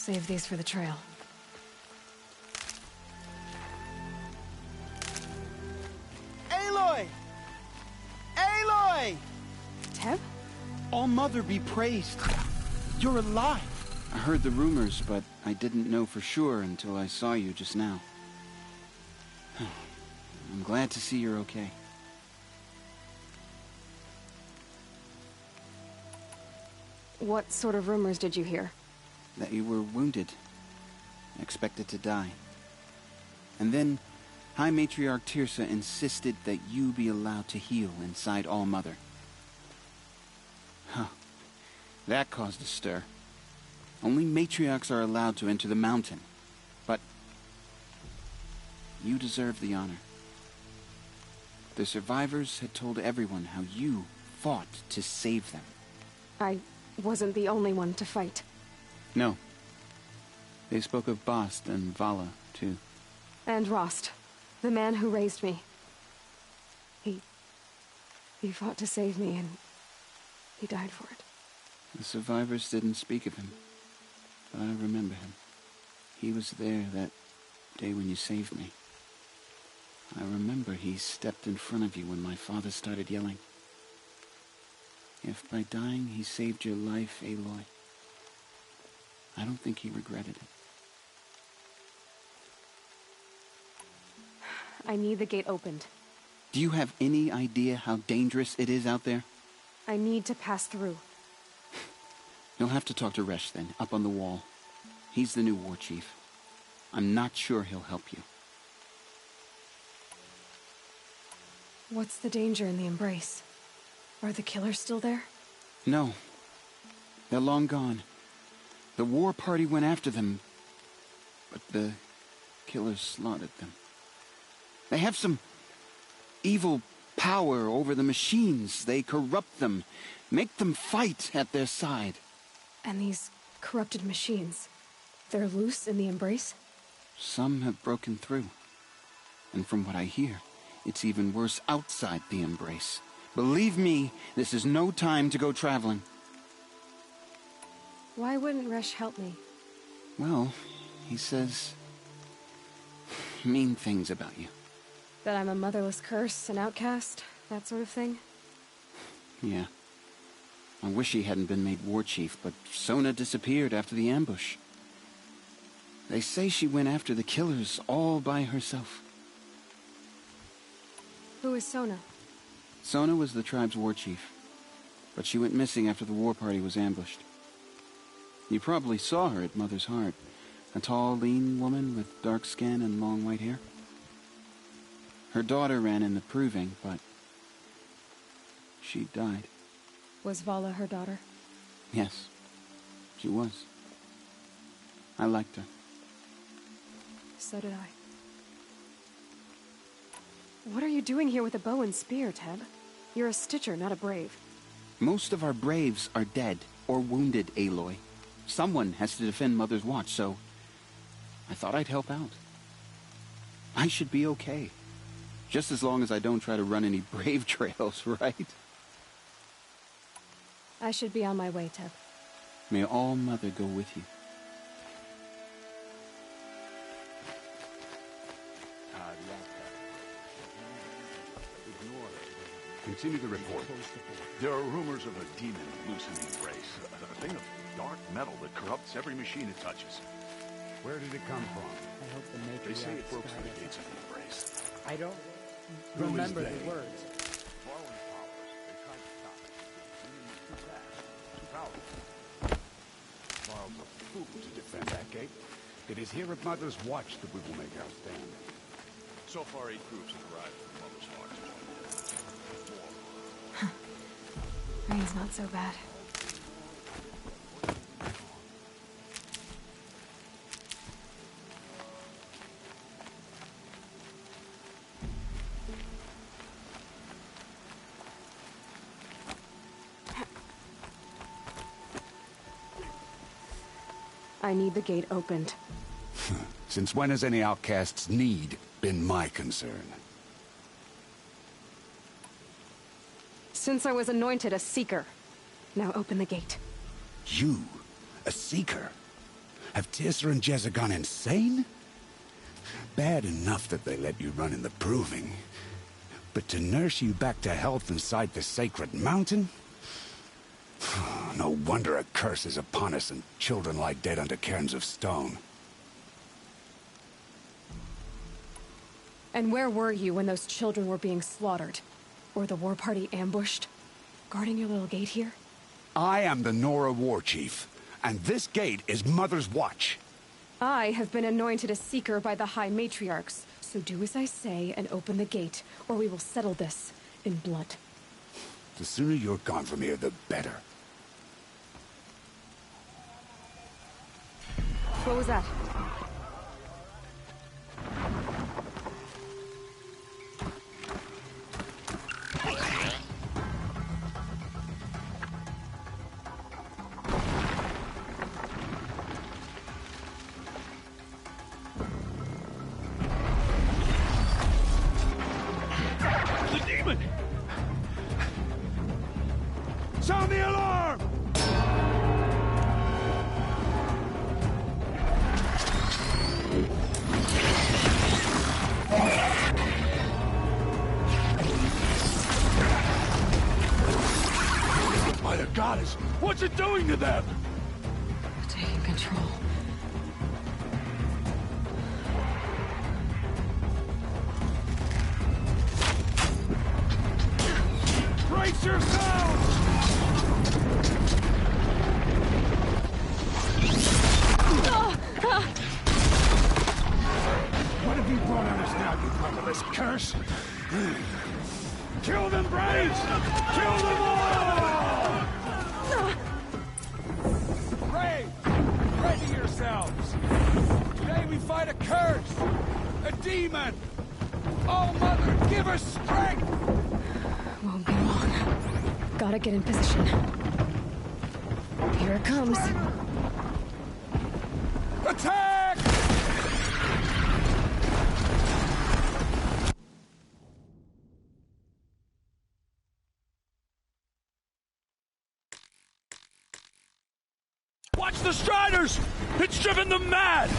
Save these for the trail. Aloy! Aloy! Teb? All-Mother be praised. You're alive. I heard the rumors, but I didn't know for sure until I saw you just now. I'm glad to see you're okay. What sort of rumors did you hear? That you were wounded. Expected to die. And then, High Matriarch Tirsa insisted that you be allowed to heal inside All-Mother. Huh. That caused a stir. Only matriarchs are allowed to enter the mountain. But you deserve the honor. The survivors had told everyone how you fought to save them. I wasn't the only one to fight. No. They spoke of Bast and Vala, too. And Rost, the man who raised me. He fought to save me, and he died for it. The survivors didn't speak of him, but I remember him. He was there that day when you saved me. I remember he stepped in front of you when my father started yelling. If by dying he saved your life, Aloy, I don't think he regretted it. I need the gate opened. Do you have any idea how dangerous it is out there? I need to pass through. You'll have to talk to Resh then, up on the wall. He's the new war chief. I'm not sure he'll help you. What's the danger in the Embrace? Are the killers still there? No. They're long gone. The war party went after them, but the killers slaughtered them. They have some evil power over the machines. They corrupt them, make them fight at their side. And these corrupted machines, they're loose in the Embrace? Some have broken through. And from what I hear, it's even worse outside the Embrace. Believe me, this is no time to go traveling. Why wouldn't Resh help me? Well, he says mean things about you. That I'm a motherless curse, an outcast, that sort of thing? Yeah. I wish he hadn't been made war chief, but Sona disappeared after the ambush. They say she went after the killers all by herself. Who is Sona? Sona was the tribe's war chief, but she went missing after the war party was ambushed. You probably saw her at Mother's Heart. A tall, lean woman with dark skin and long white hair. Her daughter ran in the proving, but she died. Was Vala her daughter? Yes, she was. I liked her. So did I. What are you doing here with a bow and spear, Teb? You're a Stitcher, not a Brave. Most of our Braves are dead or wounded, Aloy. Someone has to defend Mother's Watch, so I thought I'd help out. I should be okay. Just as long as I don't try to run any Brave trails, right? I should be on my way, Teb. May All-Mother go with you. Continue the report. There are rumors of a demon loose in the Embrace. A thing of dark metal that corrupts every machine it touches. Where did it come from? I hope the matriarch They say it broke through started the gates of the Embrace. I don't Who is remember they? the words. Following powers, they tried to stop it. The demon is too fast, too powerful. Files a fool to defend that gate. It is here at Mother's Watch that we will make our stand. So far, 8 groups have arrived from Mother's Watch. Rain's not so bad. I need the gate opened. Since when has any outcast's need been my concern? Since I was anointed a Seeker. Now open the gate. You? A Seeker? Have Tirsa and Jezza gone insane? Bad enough that they let you run in the proving. But to nurse you back to health inside the sacred mountain? No wonder a curse is upon us and children lie dead under cairns of stone. And where were you when those children were being slaughtered? Or the war party ambushed? Guarding your little gate here? I am the Nora war chief, and this gate is Mother's watch. I have been anointed a seeker by the High Matriarchs, so do as I say and open the gate, or we will settle this in blood. The sooner you're gone from here, the better. What was that? Sound the alarm! By the goddess, what's it doing to them? Taking control. Brace yourselves! What have you brought on us now, you motherless curse? Kill them, Braves! Kill them all! Brave! Ready yourselves! Today we fight a curse! A demon! Oh, Mother, give us strength! Won't be long. Gotta get in position. Here it comes. Attack! Watch the Striders! It's driven them mad!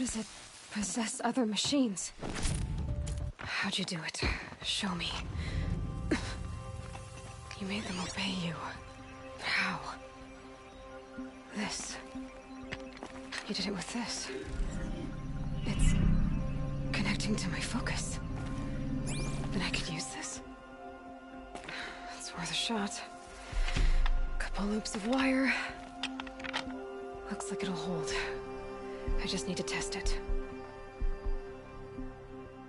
does it possess other machines? How'd you do it? Show me. You made them obey you. How? This. You did it with this. It's connecting to my focus. Then I could use this. It's worth a shot. Couple loops of wire. Looks like it'll hold. I just need to test it.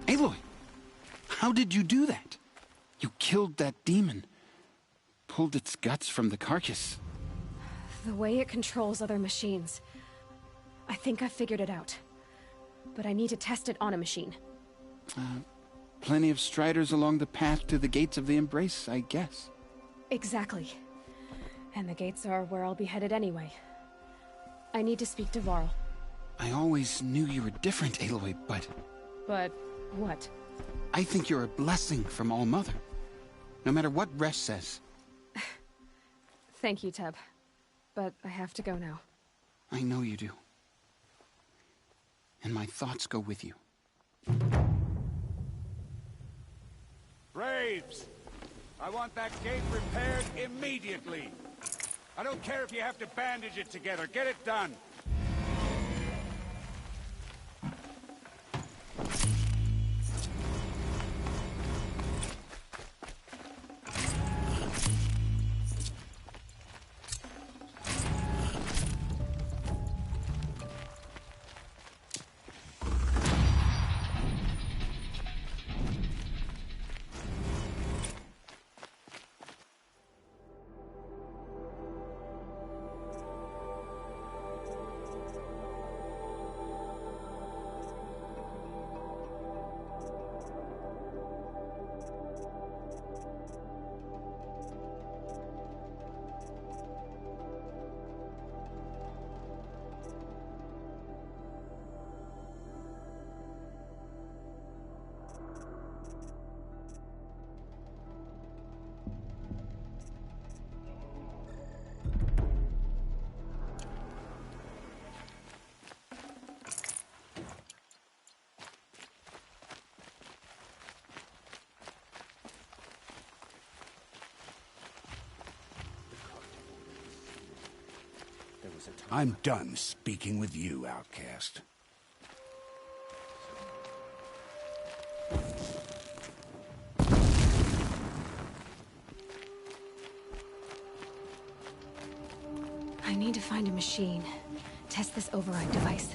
Aloy! How did you do that? You killed that demon. Pulled its guts from the carcass. The way it controls other machines. I think I figured it out. But I need to test it on a machine. Plenty of striders along the path to the gates of the Embrace, I guess. Exactly. And the gates are where I'll be headed anyway. I need to speak to Varl. I always knew you were different, Aloy, but... But what? I think you're a blessing from All-Mother. No matter what Resh says. Thank you, Teb. But I have to go now. I know you do. And my thoughts go with you. Braves! I want that gate repaired immediately. I don't care if you have to bandage it together. Get it done. I'm done speaking with you, outcast. I need to find a machine. Test this override device.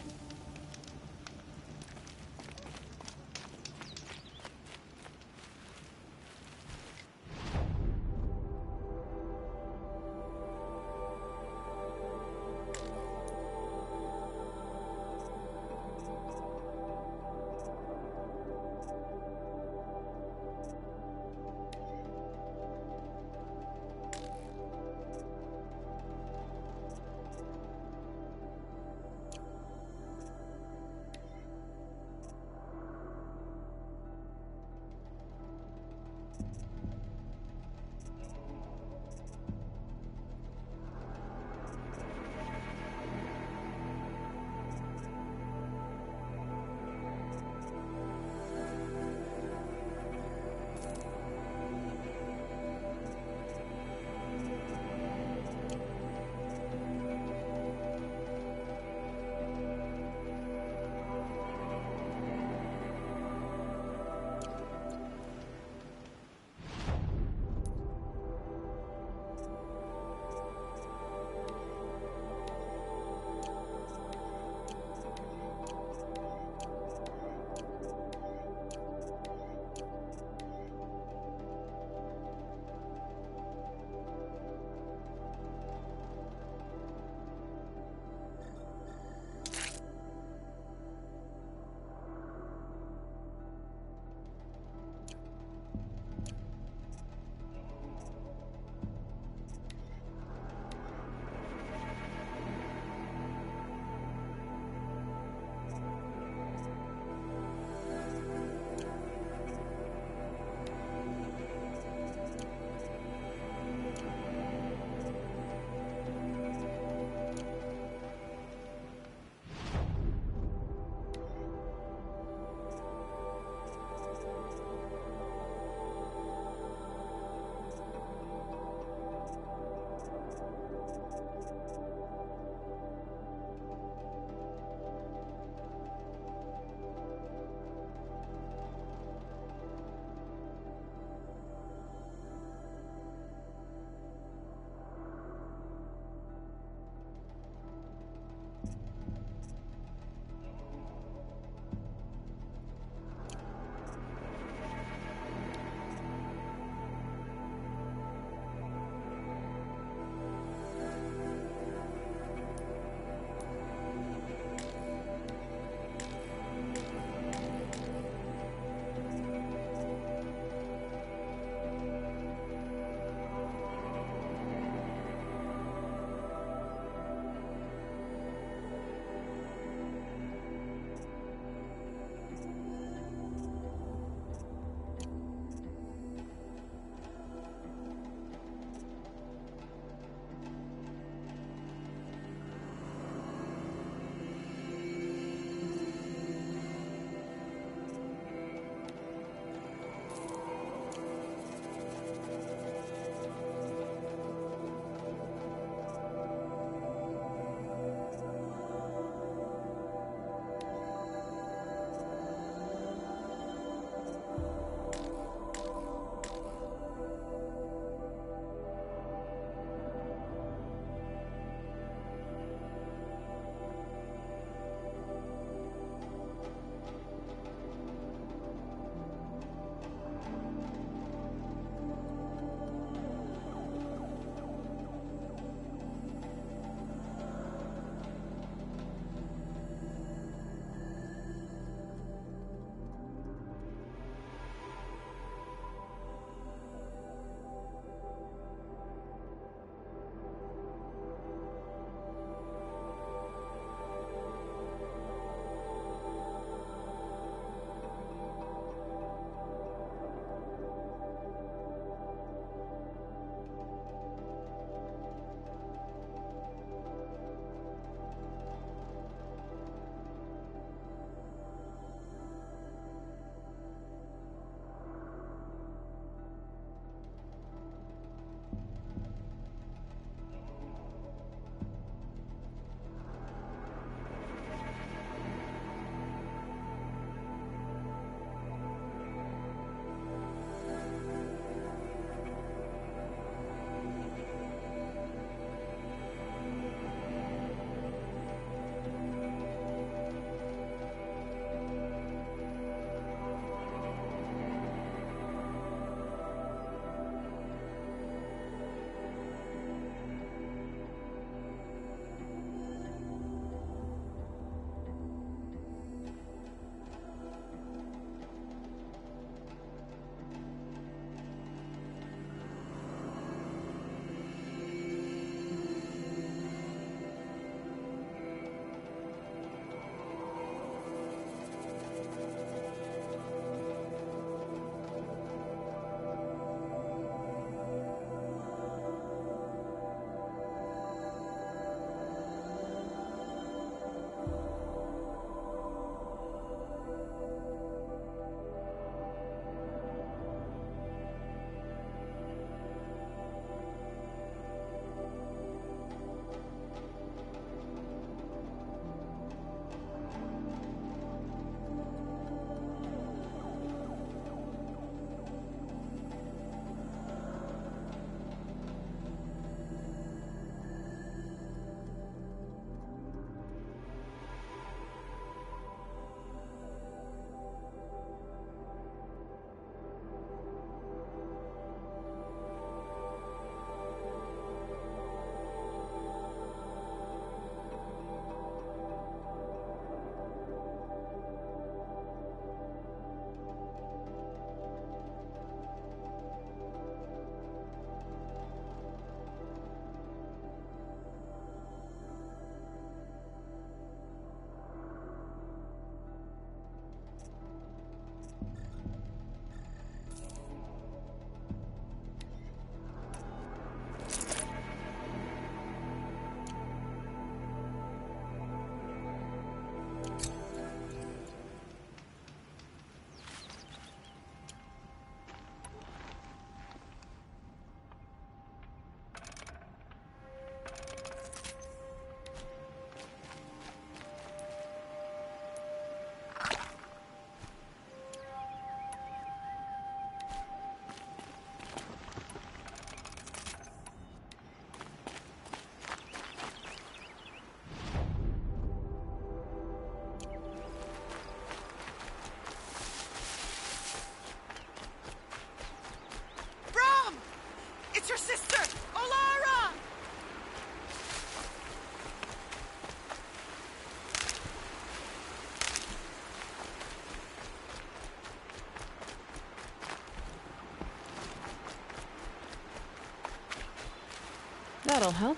That'll help.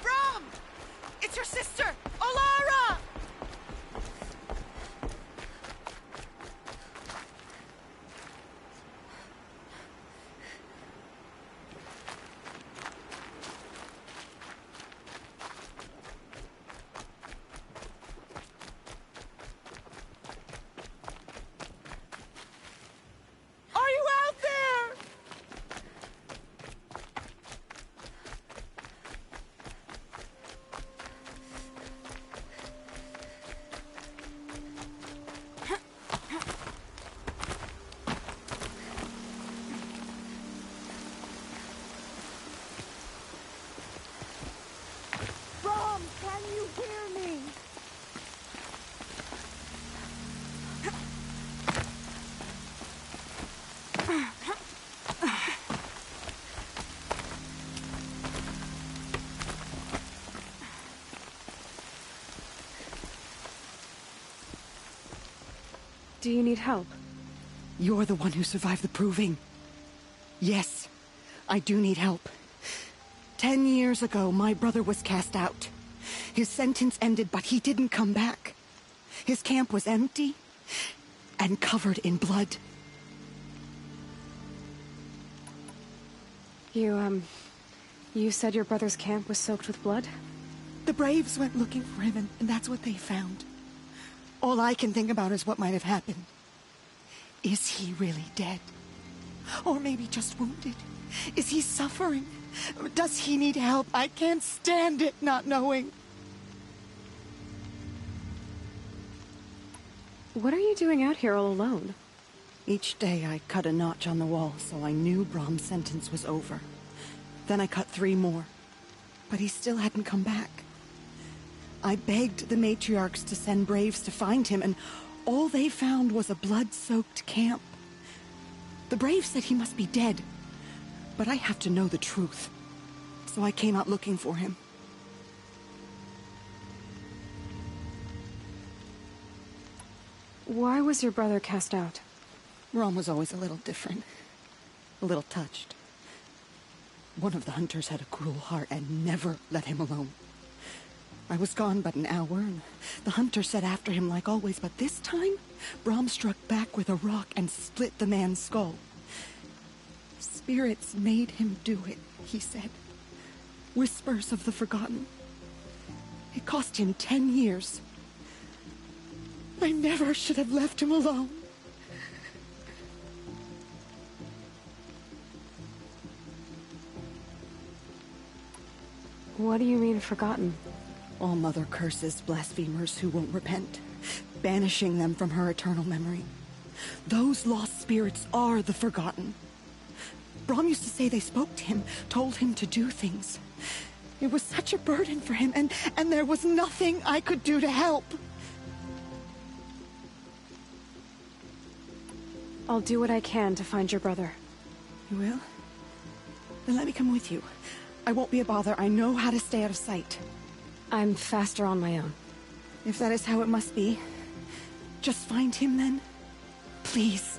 Brom! It's your sister, Olara! Are you out there? Brom, can you hear me? Do you need help? You're the one who survived the proving. Yes, I do need help. 10 years ago, my brother was cast out. His sentence ended, but he didn't come back. His camp was empty and covered in blood. You said your brother's camp was soaked with blood? The Braves went looking for him, and that's what they found. All I can think about is what might have happened. Is he really dead? Or maybe just wounded? Is he suffering? Does he need help? I can't stand it not knowing. What are you doing out here all alone? Each day I cut a notch on the wall so I knew Brom's sentence was over. Then I cut 3 more. But he still hadn't come back. I begged the matriarchs to send Braves to find him, and all they found was a blood-soaked camp. The Braves said he must be dead, but I have to know the truth. So I came out looking for him. Why was your brother cast out? Rom was always a little different. A little touched. One of the hunters had a cruel heart and never let him alone. I was gone but an hour, and the hunter set after him like always, but this time, Brom struck back with a rock and split the man's skull. Spirits made him do it, he said. Whispers of the forgotten. It cost him 10 years. I never should have left him alone. What do you mean, forgotten? All mother curses blasphemers who won't repent, banishing them from her eternal memory. Those lost spirits are the forgotten. Brom used to say they spoke to him, told him to do things. It was such a burden for him, and there was nothing I could do to help. I'll do what I can to find your brother. You will? Then let me come with you. I won't be a bother. I know how to stay out of sight. I'm faster on my own. If that is how it must be, just find him then. Please.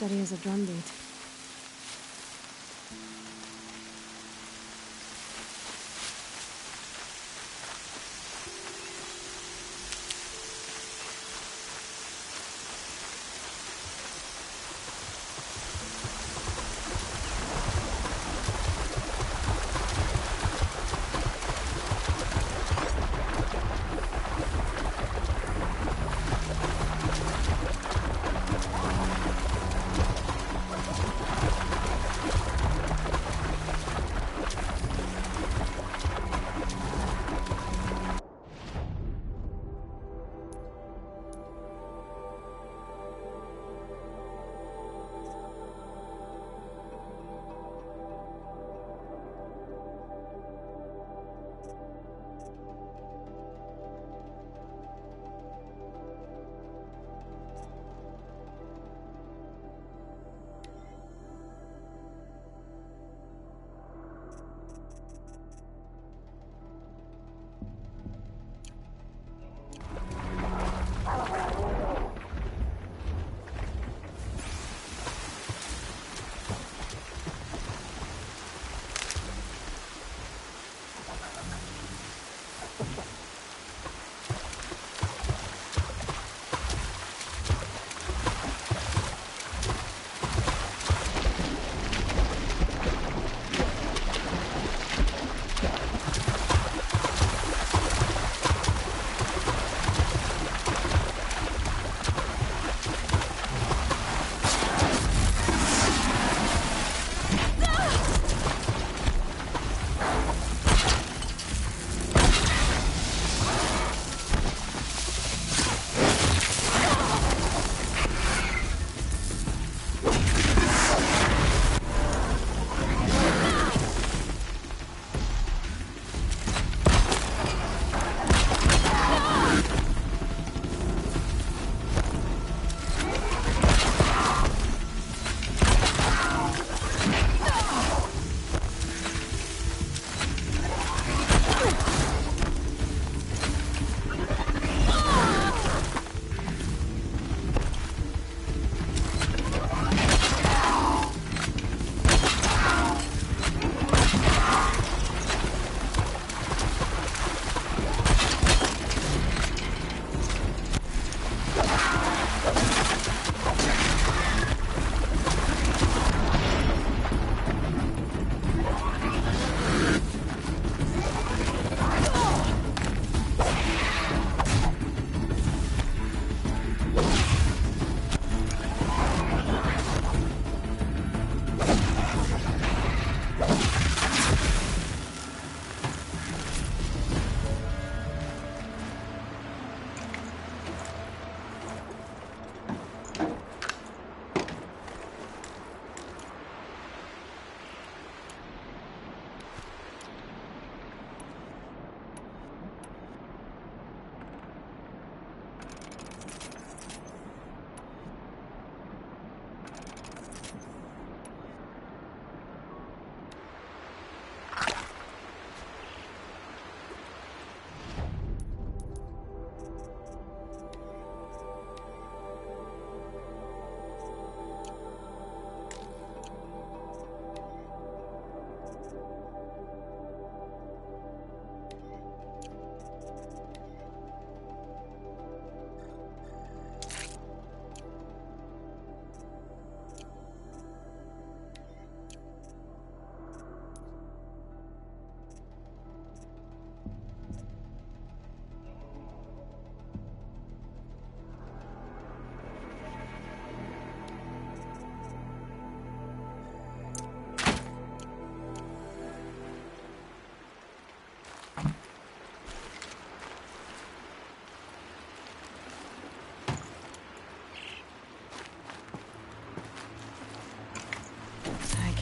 steady as a drumbeat.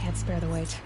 Can't spare the weight.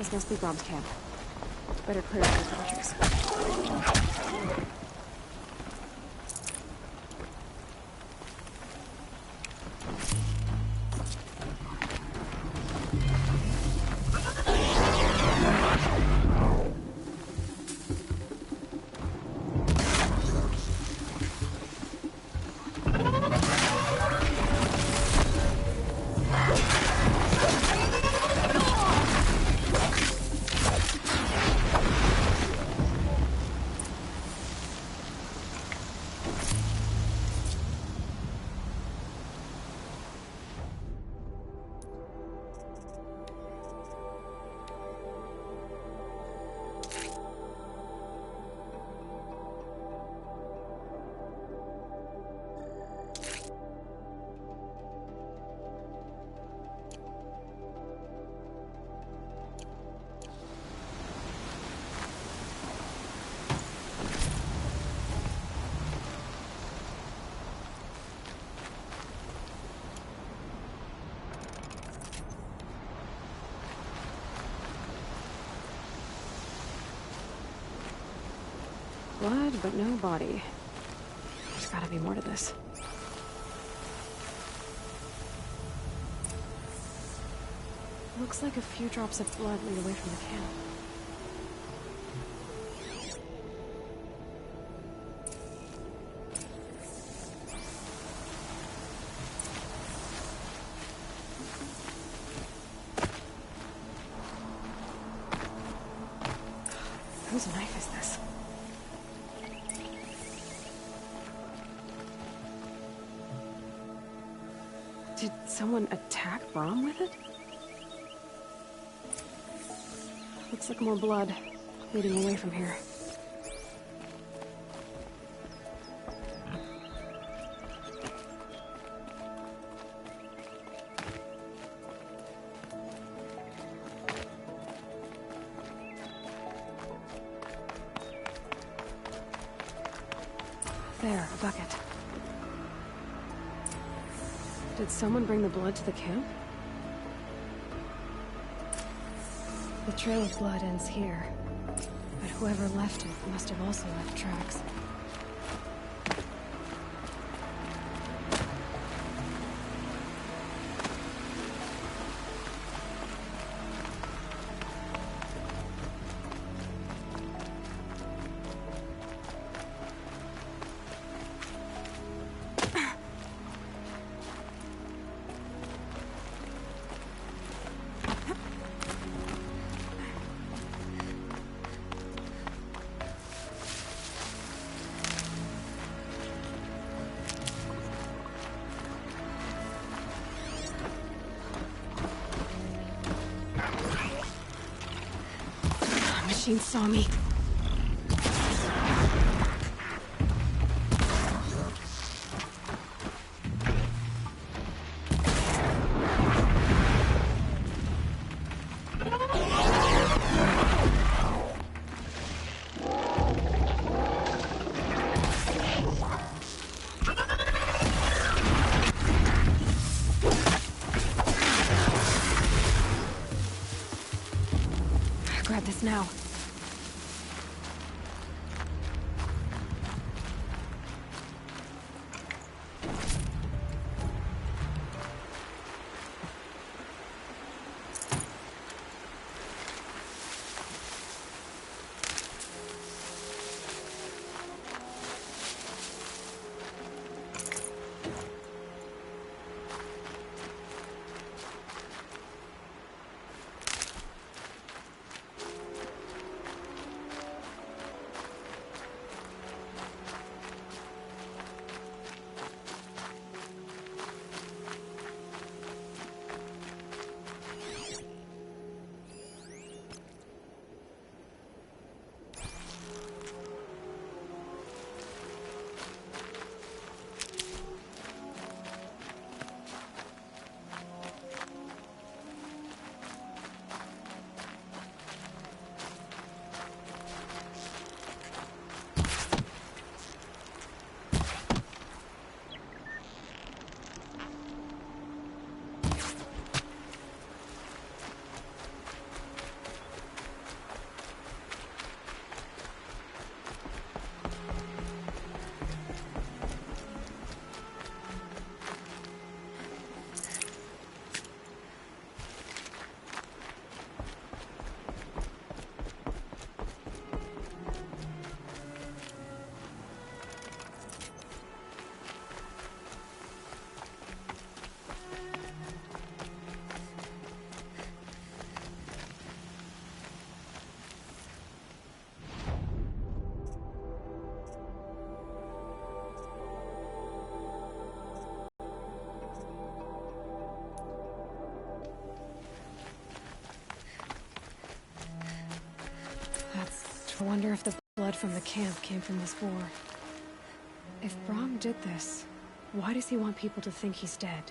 This must be Brom's camp. Better clear out these watchers. Blood, but no body. There's gotta be more to this. Looks like a few drops of blood lead away from the camp. Whose knife is this? Did someone attack Brom with it? Looks like more blood leading away from here. There, a bucket. Did someone bring the blood to the camp? The trail of blood ends here, but whoever left it must have also left tracks. Machine saw me. Grab this now. I wonder if the blood from the camp came from this war. If Brahm did this, why does he want people to think he's dead?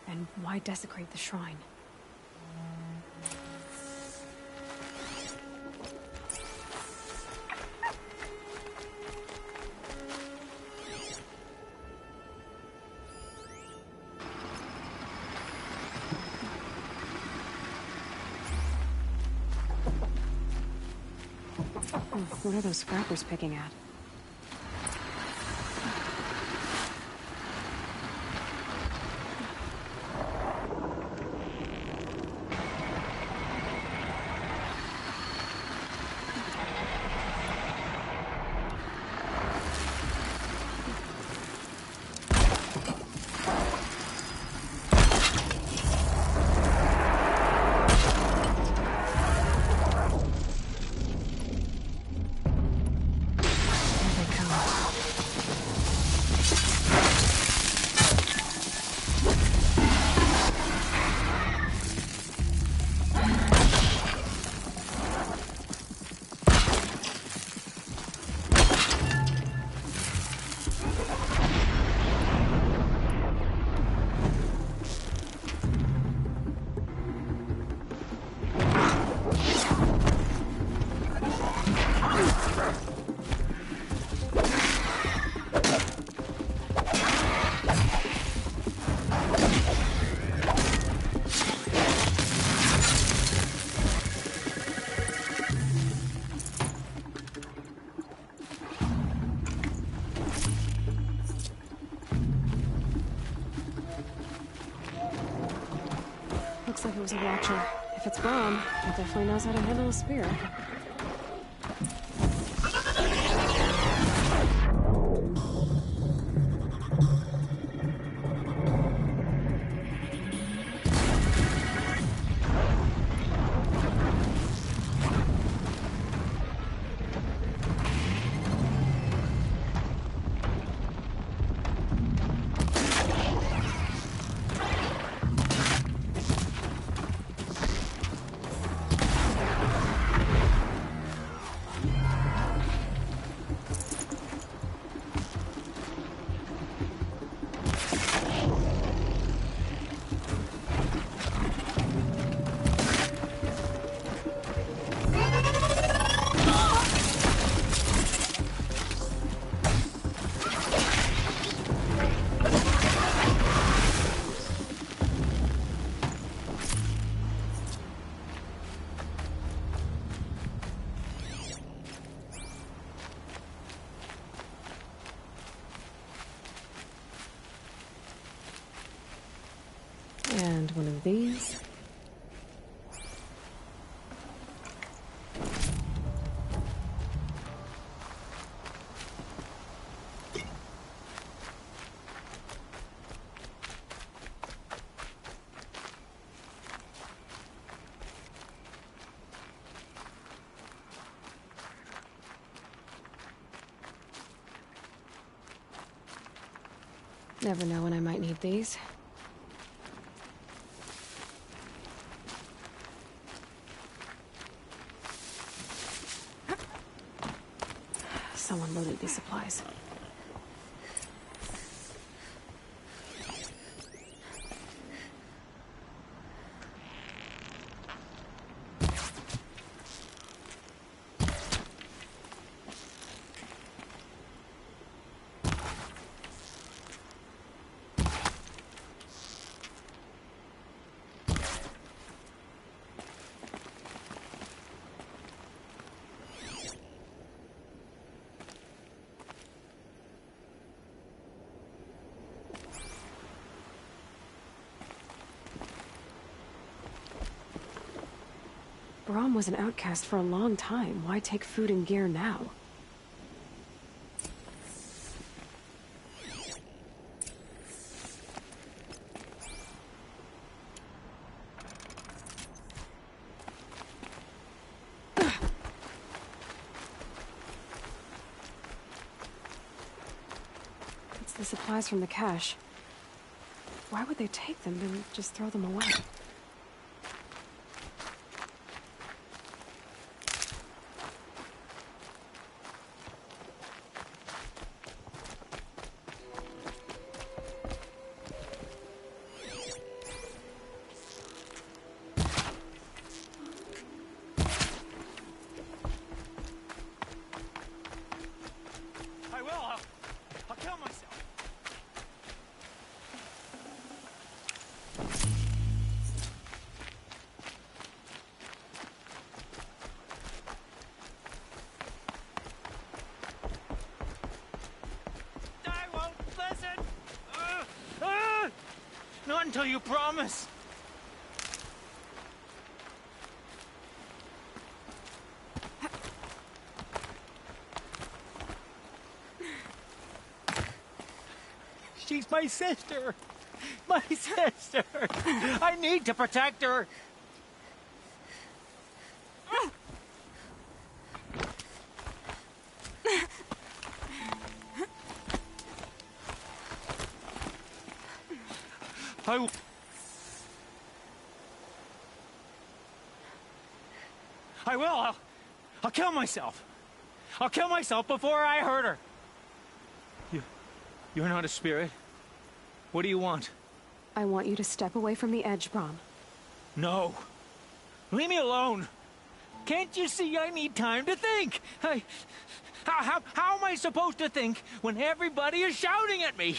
And why desecrate the shrine? What are those scrappers picking at? Looks like it was a watcher. If it's Brahm, he definitely knows how to handle a spear. And one of these. Never know when I might need these. Someone loaded these supplies. Brahm was an outcast for a long time. Why take food and gear now? It's the supplies from the cache. Why would they take them and just throw them away? until you promise. She's my sister. My sister. I need to protect her. I will. I'll kill myself. I'll kill myself before I hurt her. You're not a spirit. What do you want? I want you to step away from the edge, Brom. No. Leave me alone. Can't you see I need time to think? How am I supposed to think when everybody is shouting at me?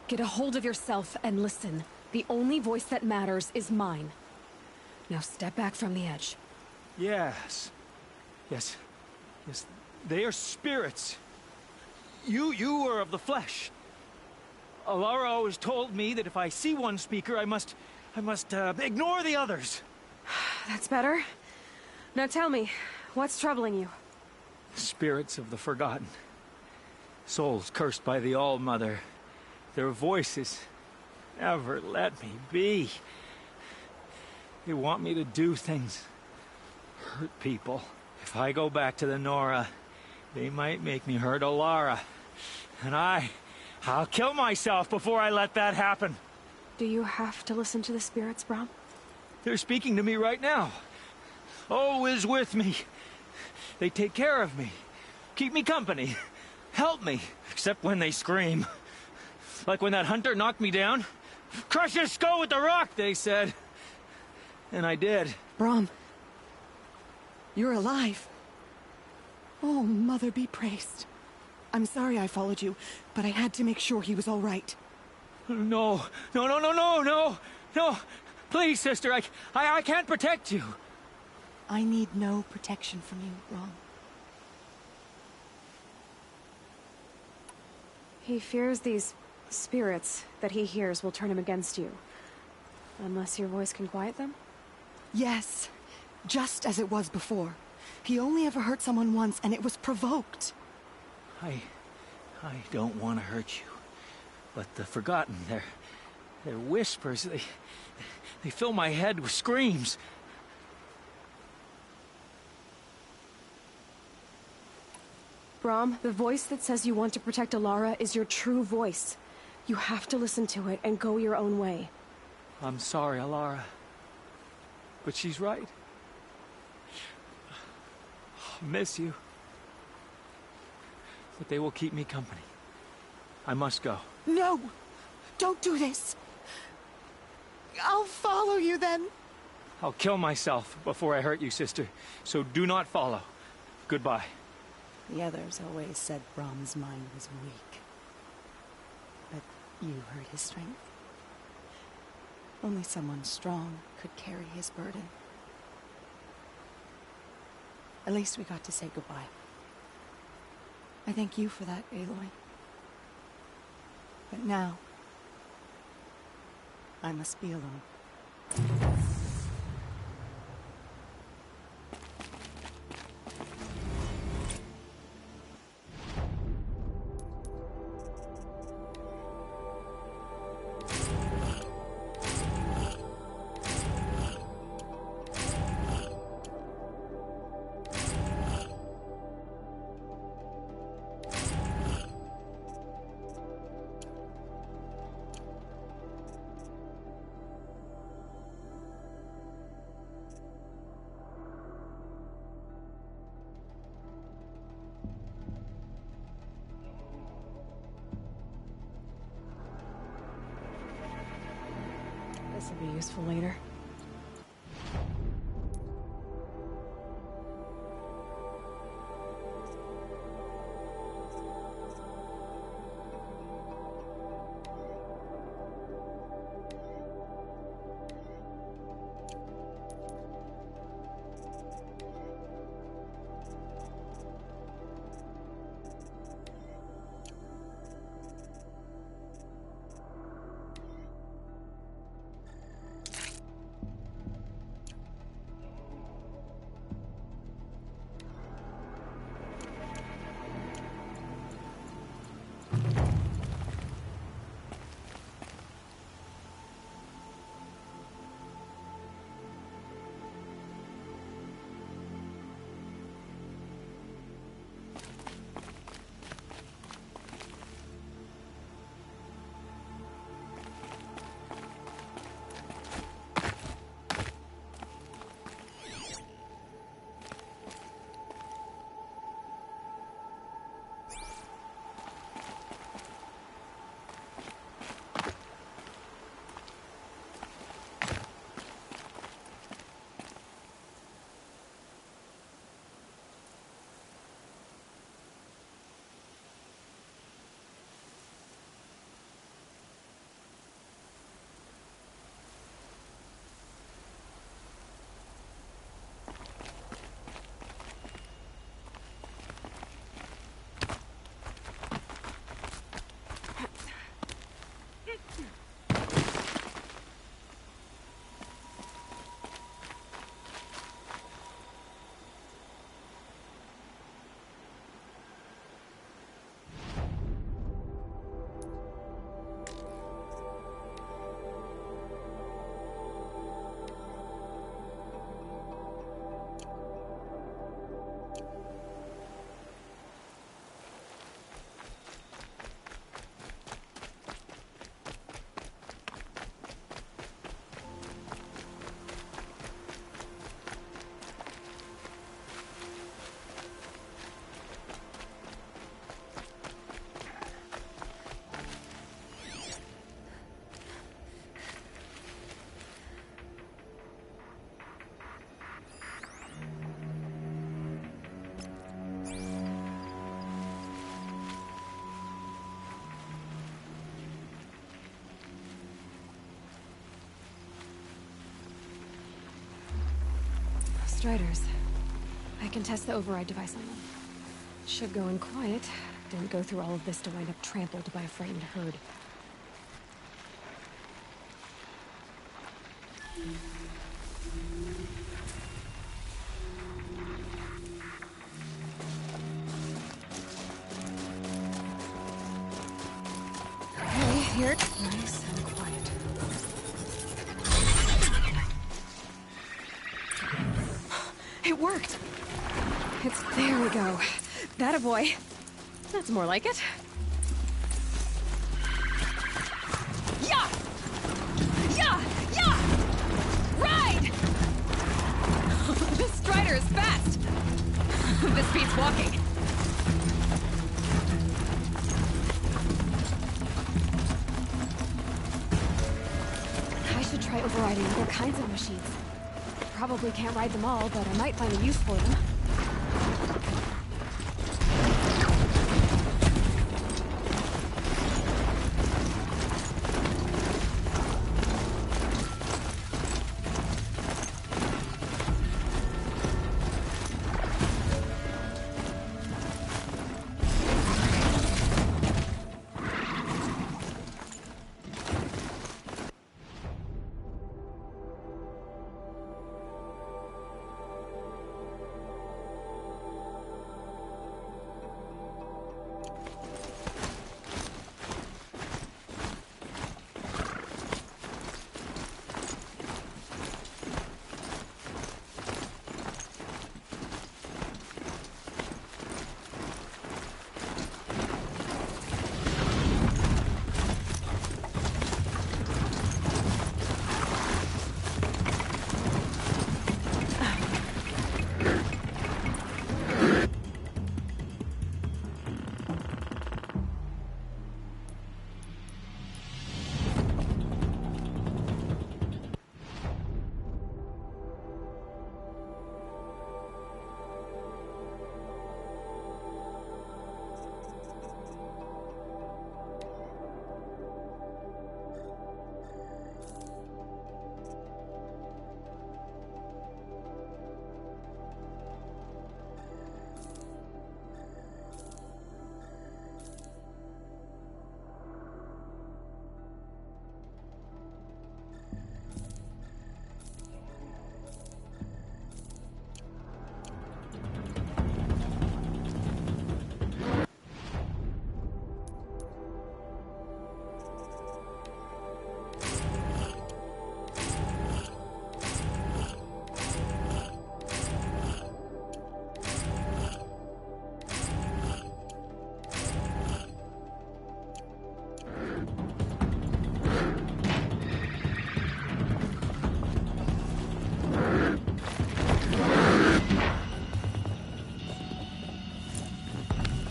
Get a hold of yourself and listen. The only voice that matters is mine. Now step back from the edge. Yes. Yes. Yes. They are spirits. You are of the flesh. Alara always told me that if I see one speaker, I must ignore the others. That's better. Now tell me, what's troubling you? Spirits of the forgotten. Souls cursed by the All-Mother. Their voices never let me be. They want me to do things, hurt people. If I go back to the Nora, they might make me hurt Alara. And I'll kill myself before I let that happen. Do you have to listen to the spirits, Brom? They're speaking to me right now. Oh is with me. They take care of me, keep me company, help me, except when they scream. Like when that hunter knocked me down. Crush his skull with the rock, they said. And I did. Brom, you're alive. Oh, Mother be praised. I'm sorry I followed you, but I had to make sure he was all right. No. Please, sister, I can't protect you. I need no protection from you, Brom. He fears these spirits that he hears will turn him against you. Unless your voice can quiet them? Yes, just as it was before. He only ever hurt someone once, and it was provoked. I don't want to hurt you. But the Forgotten, their whispers, they fill my head with screams. Brom, the voice that says you want to protect Alara is your true voice. You have to listen to it and go your own way. I'm sorry, Alara. But she's right. I miss you. But they will keep me company. I must go. No! Don't do this! I'll follow you then. I'll kill myself before I hurt you, sister. So do not follow. Goodbye. The others always said Brom's mind was weak. But you heard his strength. Only someone strong could carry his burden. At least we got to say goodbye. I thank you for that, Aloy. But now, I must be alone. This will be useful later. Striders. I can test the override device on them. Should go in quiet. Didn't go through all of this to wind up trampled by a frightened herd. Okay, here. Nice and quiet. It worked! There we go. That a boy. That's more like it. Yeah! Yeah! Yeah! Ride! This Strider is fast! This beats walking. I should try overriding other kinds of machines. Probably can't ride them all, but I might find a use for them.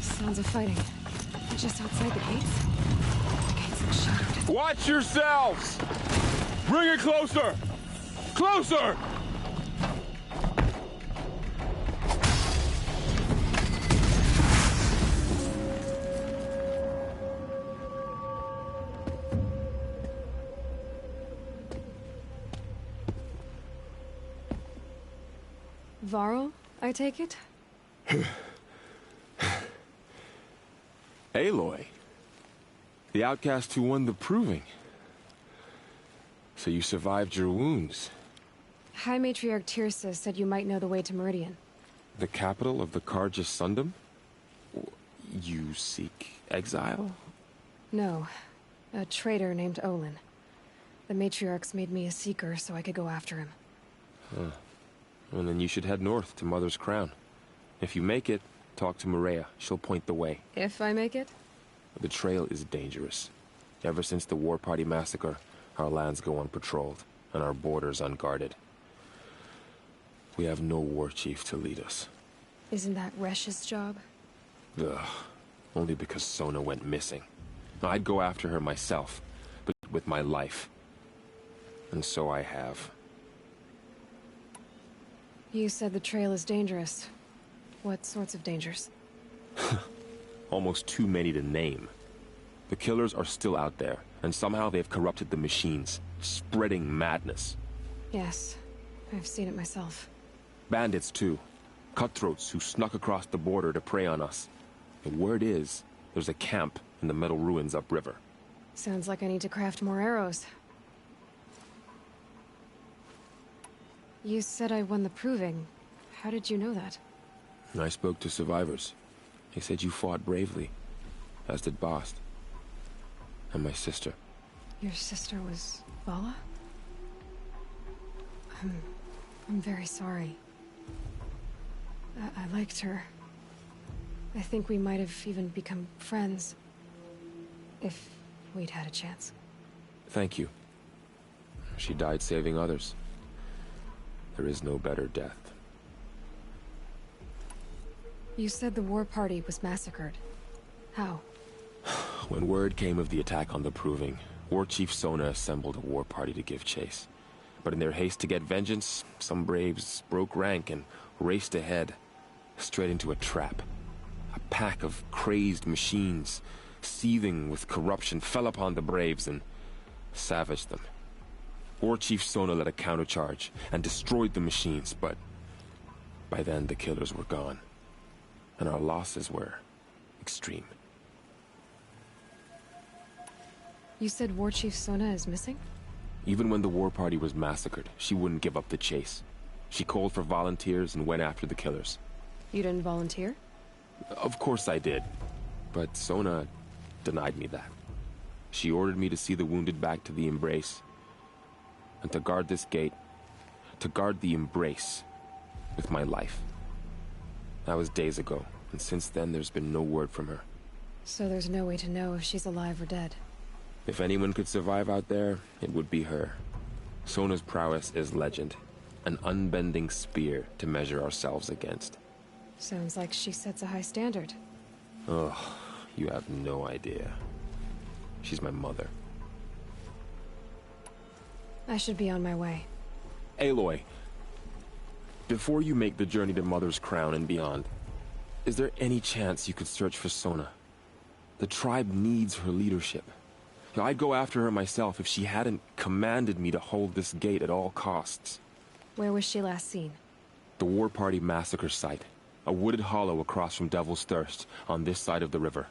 Sounds of fighting. Just outside the gates. The gates look shuttered. Watch yourselves! Bring it closer! Closer! Varl, I take it? Aloy. The outcast who won the proving. So you survived your wounds. High Matriarch Tirsa said you might know the way to Meridian. The capital of the Carja Sundom? You seek exile? No. A traitor named Olin. The Matriarchs made me a seeker so I could go after him. Huh. Well, then you should head north to Mother's Crown. If you make it, talk to Maria. She'll point the way. If I make it? The trail is dangerous. Ever since the War Party massacre, our lands go unpatrolled, and our borders unguarded. We have no war chief to lead us. Isn't that Resh's job? Ugh. Only because Sona went missing. I'd go after her myself, but with my life. And so I have. You said the trail is dangerous. What sorts of dangers? Almost too many to name. The killers are still out there, and somehow they've corrupted the machines, spreading madness. Yes, I've seen it myself. Bandits, too. Cutthroats who snuck across the border to prey on us. The word is, there's a camp in the metal ruins upriver. Sounds like I need to craft more arrows. You said I won the proving. How did you know that? I spoke to survivors. They said you fought bravely, as did Bast. And my sister. Your sister was Vala? I'm very sorry. I liked her. I think we might have even become friends. If we'd had a chance. Thank you. She died saving others. There is no better death. You said the war party was massacred. How? When word came of the attack on the Proving, War Chief Sona assembled a war party to give chase. But in their haste to get vengeance, some braves broke rank and raced ahead, straight into a trap. A pack of crazed machines, seething with corruption, fell upon the braves and savaged them. War Chief Sona led a countercharge and destroyed the machines, but by then the killers were gone, and our losses were extreme. You said War Chief Sona is missing? Even when the war party was massacred, she wouldn't give up the chase. She called for volunteers and went after the killers. You didn't volunteer? Of course I did, but Sona denied me that. She ordered me to see the wounded back to the Embrace, and to guard this gate, to guard the Embrace with my life. That was days ago, and since then there's been no word from her. So there's no way to know if she's alive or dead. If anyone could survive out there, it would be her. Sona's prowess is legend, an unbending spear to measure ourselves against. Sounds like she sets a high standard. Ugh, you have no idea. She's my mother. I should be on my way. Aloy, before you make the journey to Mother's Crown and beyond, is there any chance you could search for Sona? The tribe needs her leadership. I'd go after her myself if she hadn't commanded me to hold this gate at all costs. Where was she last seen? The War Party massacre site. A wooded hollow across from Devil's Thirst, on this side of the river.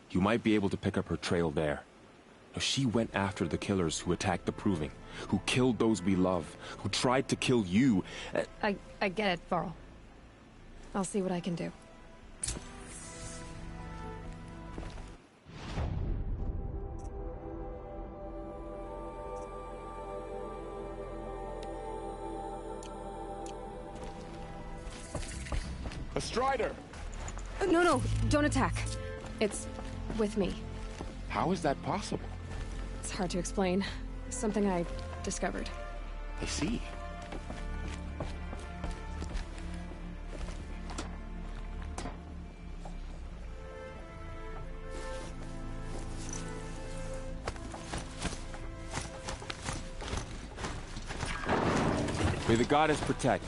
You might be able to pick up her trail there. Now, she went after the killers who attacked the Proving, who killed those we love, who tried to kill you. I get it, Varl. I'll see what I can do. A Strider! No, don't attack. It's with me. How is that possible? It's hard to explain. Something I discovered. I see. May the goddess protect.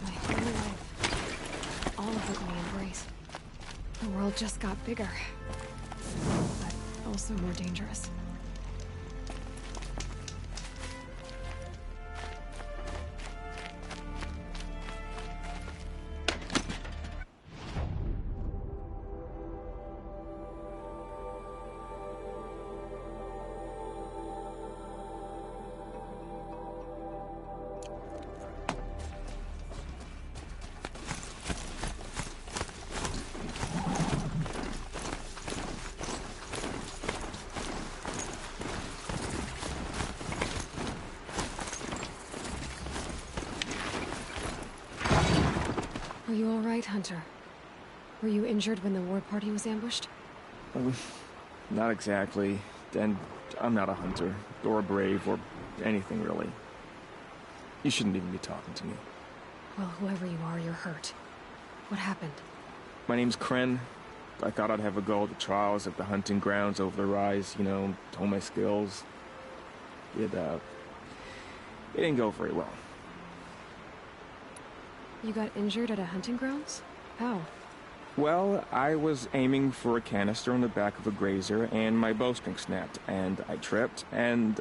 My whole life. All of it in the Embrace. The world just got bigger. But also more dangerous. Are you all right, Hunter? Were you injured when the war party was ambushed? Not exactly. And I'm not a hunter, or a brave, or anything really. You shouldn't even be talking to me. Well, whoever you are, you're hurt. What happened? My name's Kren. I thought I'd have a go at the trials at the hunting grounds over the rise, you know, hone my skills. It didn't go very well. You got injured at a hunting grounds? How? Well, I was aiming for a canister on the back of a grazer, and my bowstring snapped, and I tripped, and...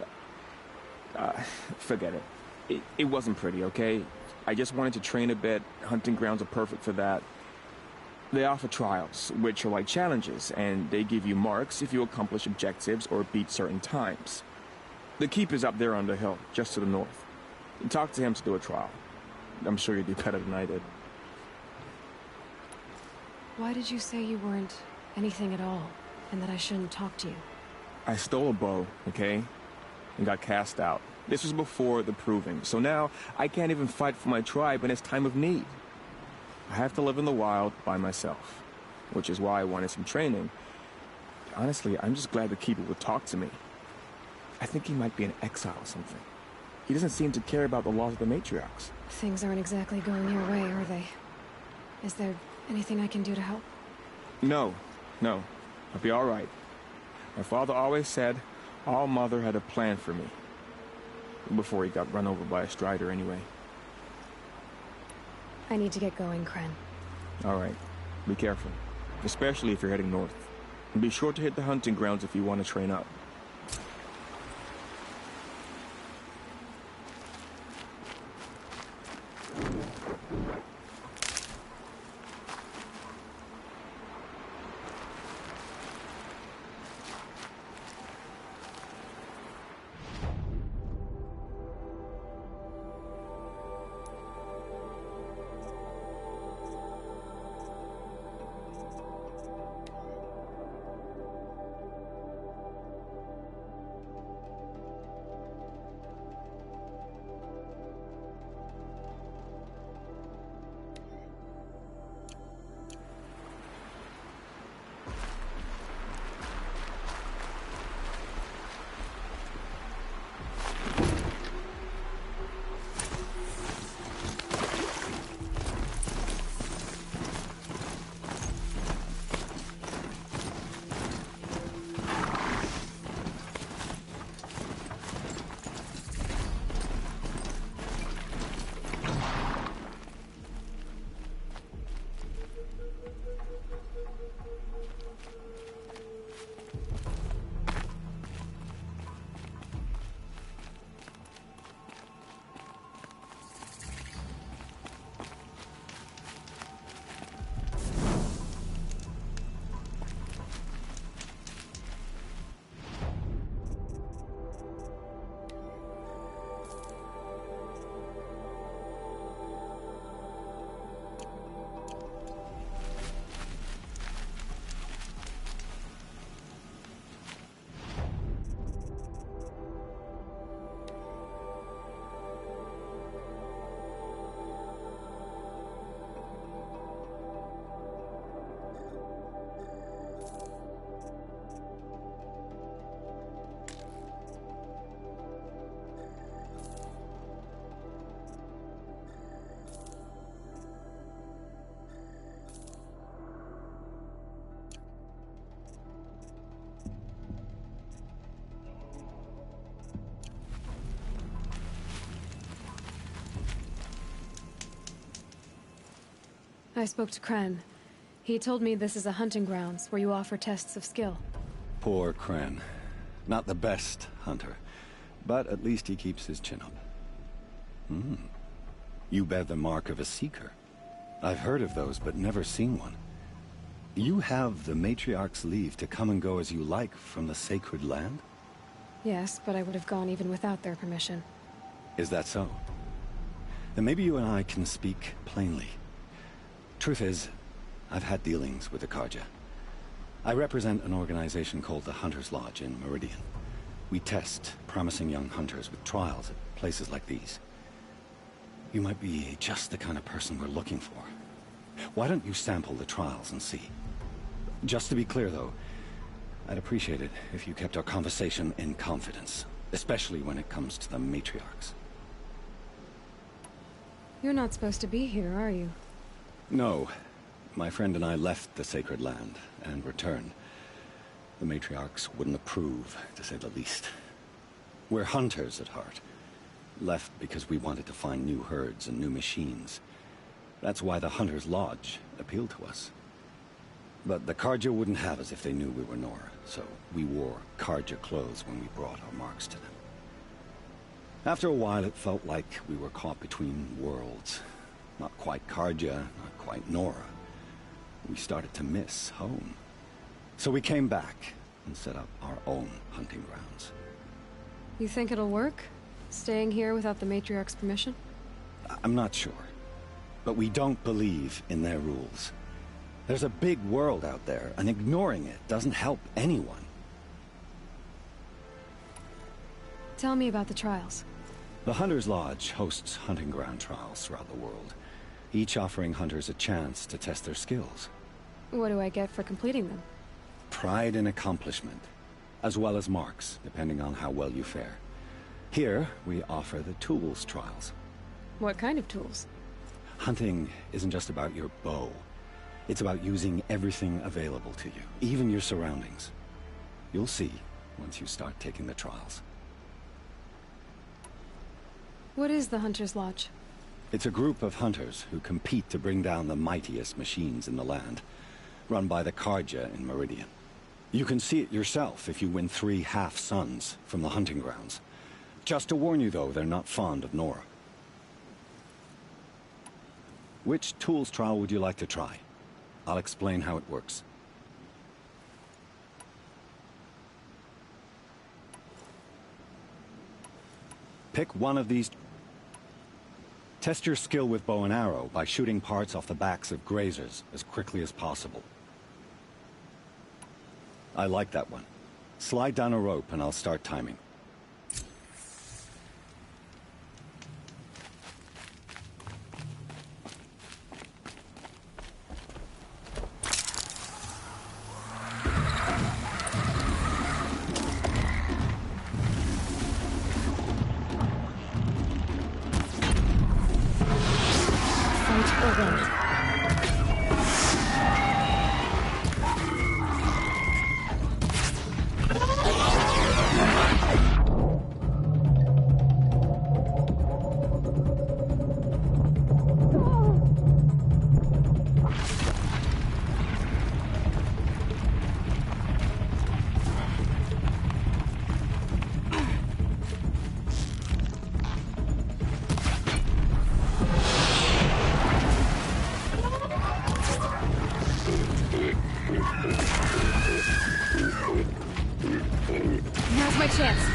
forget it. It wasn't pretty, okay? I just wanted to train a bit. Hunting grounds are perfect for that. They offer trials, which are like challenges, and they give you marks if you accomplish objectives or beat certain times. The keep is up there on the hill, just to the north. Talk to him to do a trial. I'm sure you'd do better than I did. Why did you say you weren't anything at all, and that I shouldn't talk to you? I stole a bow, okay? And got cast out. This was before the proving, so now I can't even fight for my tribe in its time of need. I have to live in the wild by myself, which is why I wanted some training. Honestly, I'm just glad the Keeper would talk to me. I think he might be in exile or something. He doesn't seem to care about the laws of the matriarchs. Things aren't exactly going your way, are they? Is there anything I can do to help? No. I'll be all right. My father always said All Mother had a plan for me. Before he got run over by a strider, anyway. I need to get going, Kren. All right. Be careful. Especially if you're heading north. And be sure to hit the hunting grounds if you want to train up. I spoke to Kren. He told me this is a hunting grounds where you offer tests of skill. Poor Kren. Not the best hunter, but at least he keeps his chin up. You bear the mark of a seeker. I've heard of those, but never seen one. You have the Matriarch's leave to come and go as you like from the sacred land? Yes, but I would have gone even without their permission. Is that so? Then maybe you and I can speak plainly. Truth is, I've had dealings with the Carja. I represent an organization called the Hunter's Lodge in Meridian. We test promising young hunters with trials at places like these. You might be just the kind of person we're looking for. Why don't you sample the trials and see? Just to be clear, though, I'd appreciate it if you kept our conversation in confidence, especially when it comes to the matriarchs. You're not supposed to be here, are you? No. My friend and I left the sacred land and returned. The matriarchs wouldn't approve, to say the least. We're hunters at heart. Left because we wanted to find new herds and new machines. That's why the Hunter's Lodge appealed to us. But the Carja wouldn't have us if they knew we were Nora, so we wore Carja clothes when we brought our marks to them. After a while, it felt like we were caught between worlds. Not quite Karja, not quite Nora. We started to miss home. So we came back and set up our own hunting grounds. You think it'll work? Staying here without the Matriarch's permission? I'm not sure. But we don't believe in their rules. There's a big world out there, and ignoring it doesn't help anyone. Tell me about the trials. The Hunter's Lodge hosts hunting ground trials throughout the world, each offering hunters a chance to test their skills. What do I get for completing them? Pride in accomplishment, as well as marks, depending on how well you fare. Here, we offer the tools trials. What kind of tools? Hunting isn't just about your bow. It's about using everything available to you, even your surroundings. You'll see once you start taking the trials. What is the Hunter's Lodge? It's a group of hunters who compete to bring down the mightiest machines in the land, run by the Karja in Meridian. You can see it yourself if you win 3 half-suns from the hunting grounds. Just to warn you, though, they're not fond of Nora. Which tools trial would you like to try? I'll explain how it works. Pick one of these. Test your skill with bow and arrow by shooting parts off the backs of grazers as quickly as possible. I like that one. Slide down a rope and I'll start timing. Now's my chance.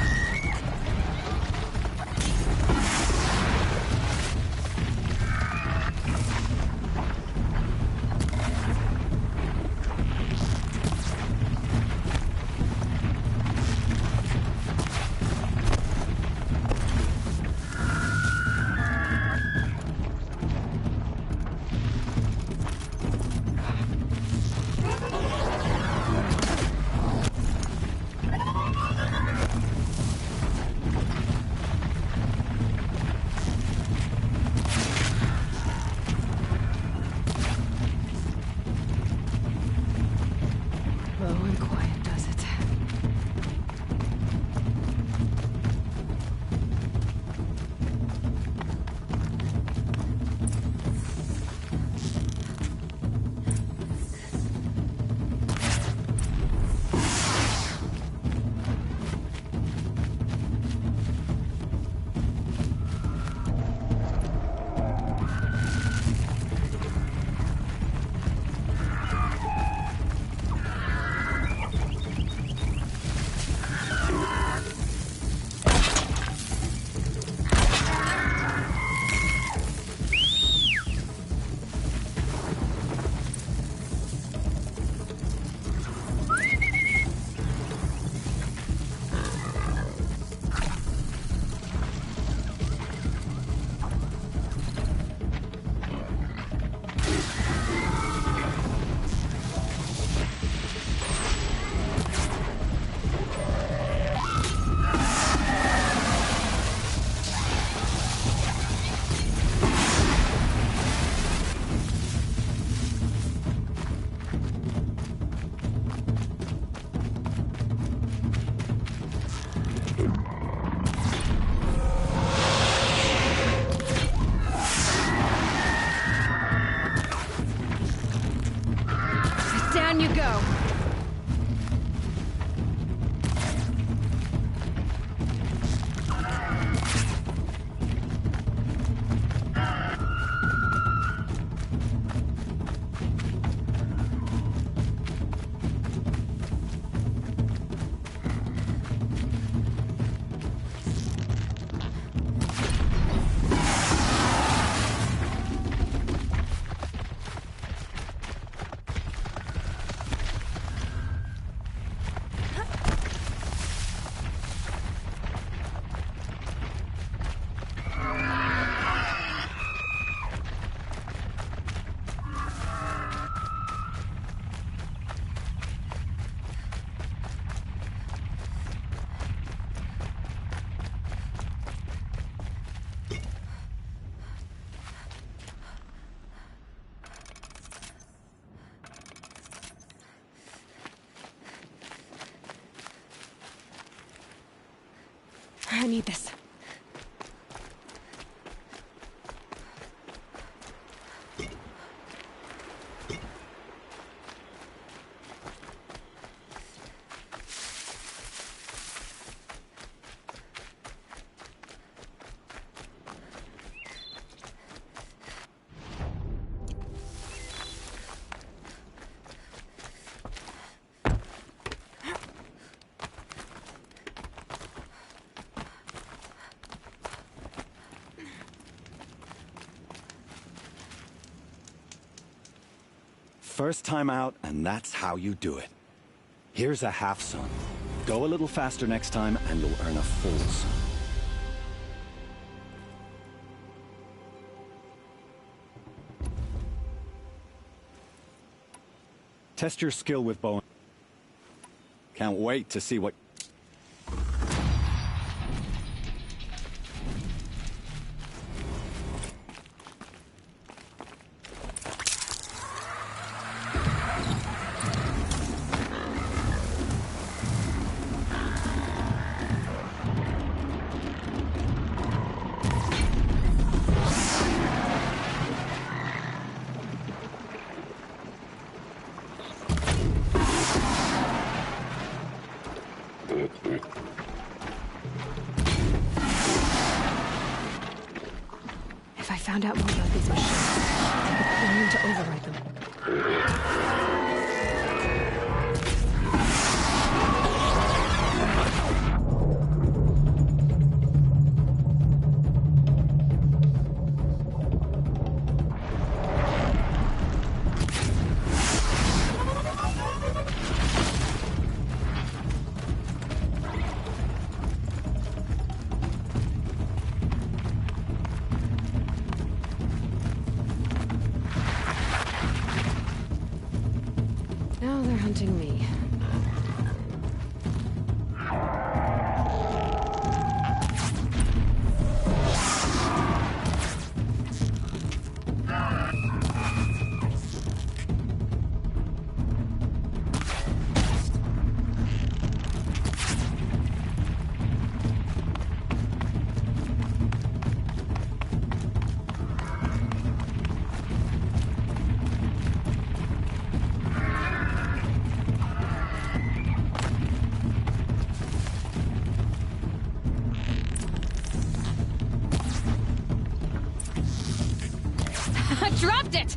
Low and quiet does it. Down you go. I need this. First time out, and that's how you do it. Here's a half sun. Go a little faster next time, and you'll earn a full sun. Test your skill with bow. Can't wait to see what... If I found out more about these machines, I could plan to override them. Now they're hunting me. I dropped it!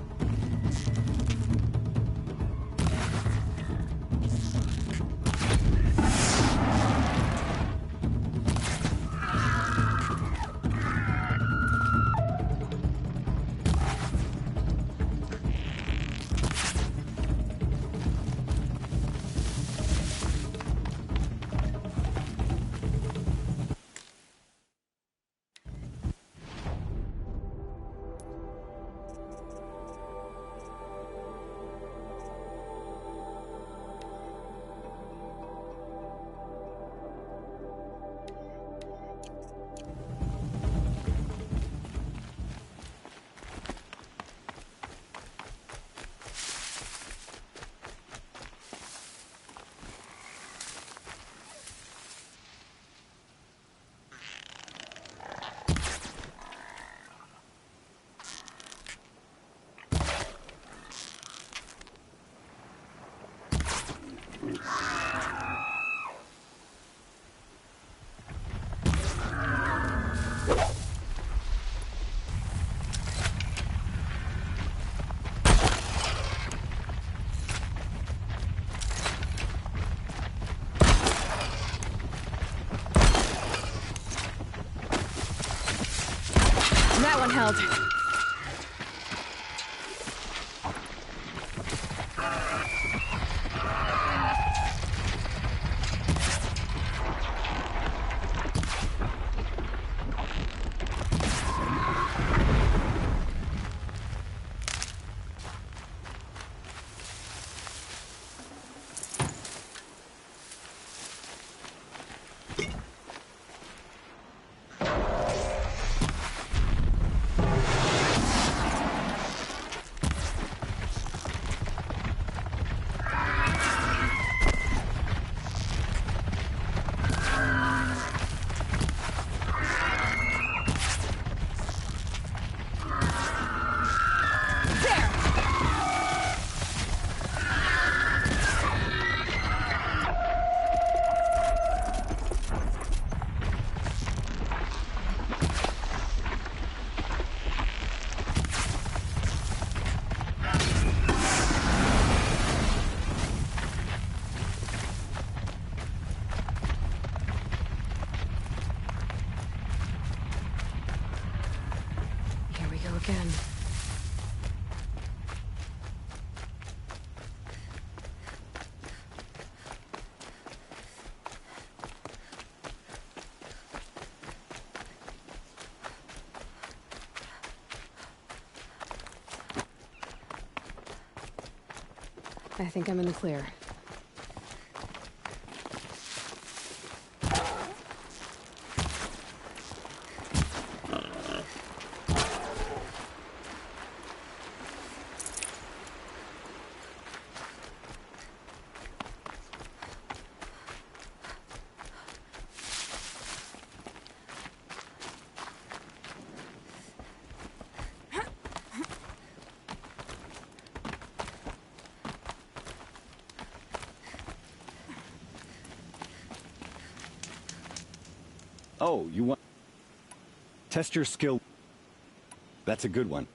That one held. I think I'm in the clear. Oh, you want... Test your skill. That's a good one.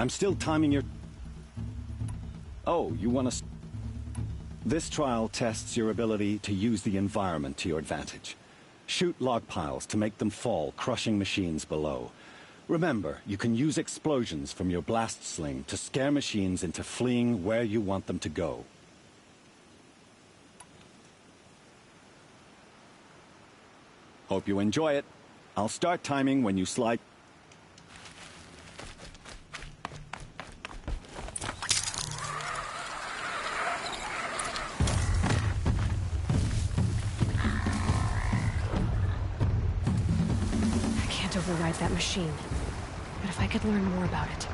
I'm still timing your... Oh, you want to... This trial tests your ability to use the environment to your advantage. Shoot log piles to make them fall, crushing machines below. Remember, you can use explosions from your blast sling to scare machines into fleeing where you want them to go. Hope you enjoy it. I'll start timing when you slide... Override that machine. But if I could learn more about it.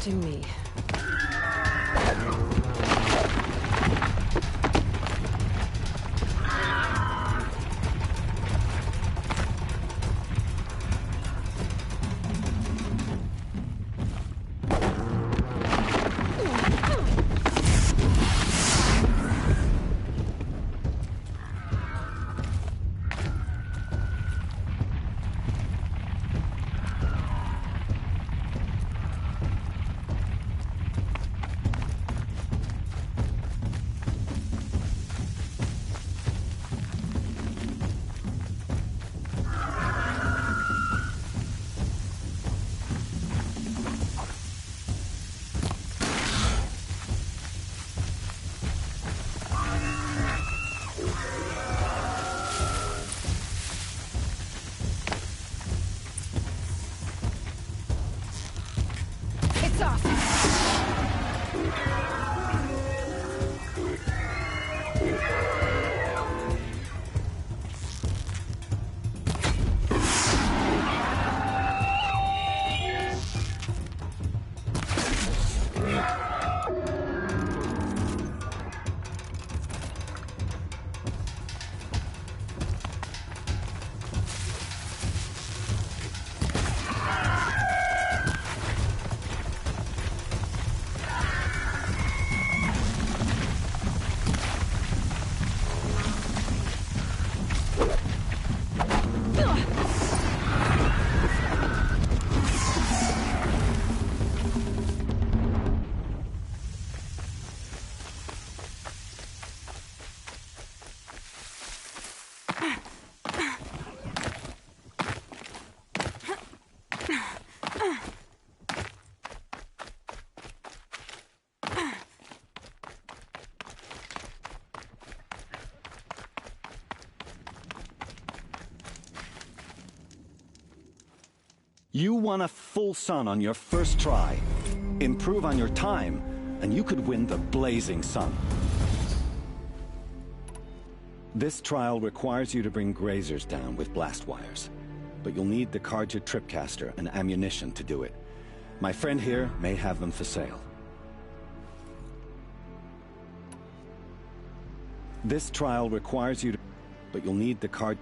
To me. You won a full sun on your first try. Improve on your time, and you could win the Blazing Sun. This trial requires you to bring grazers down with blast wires. But you'll need the Carja Tripcaster and ammunition to do it. My friend here may have them for sale. This trial requires you to... But you'll need the card...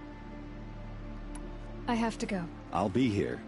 I have to go. I'll be here.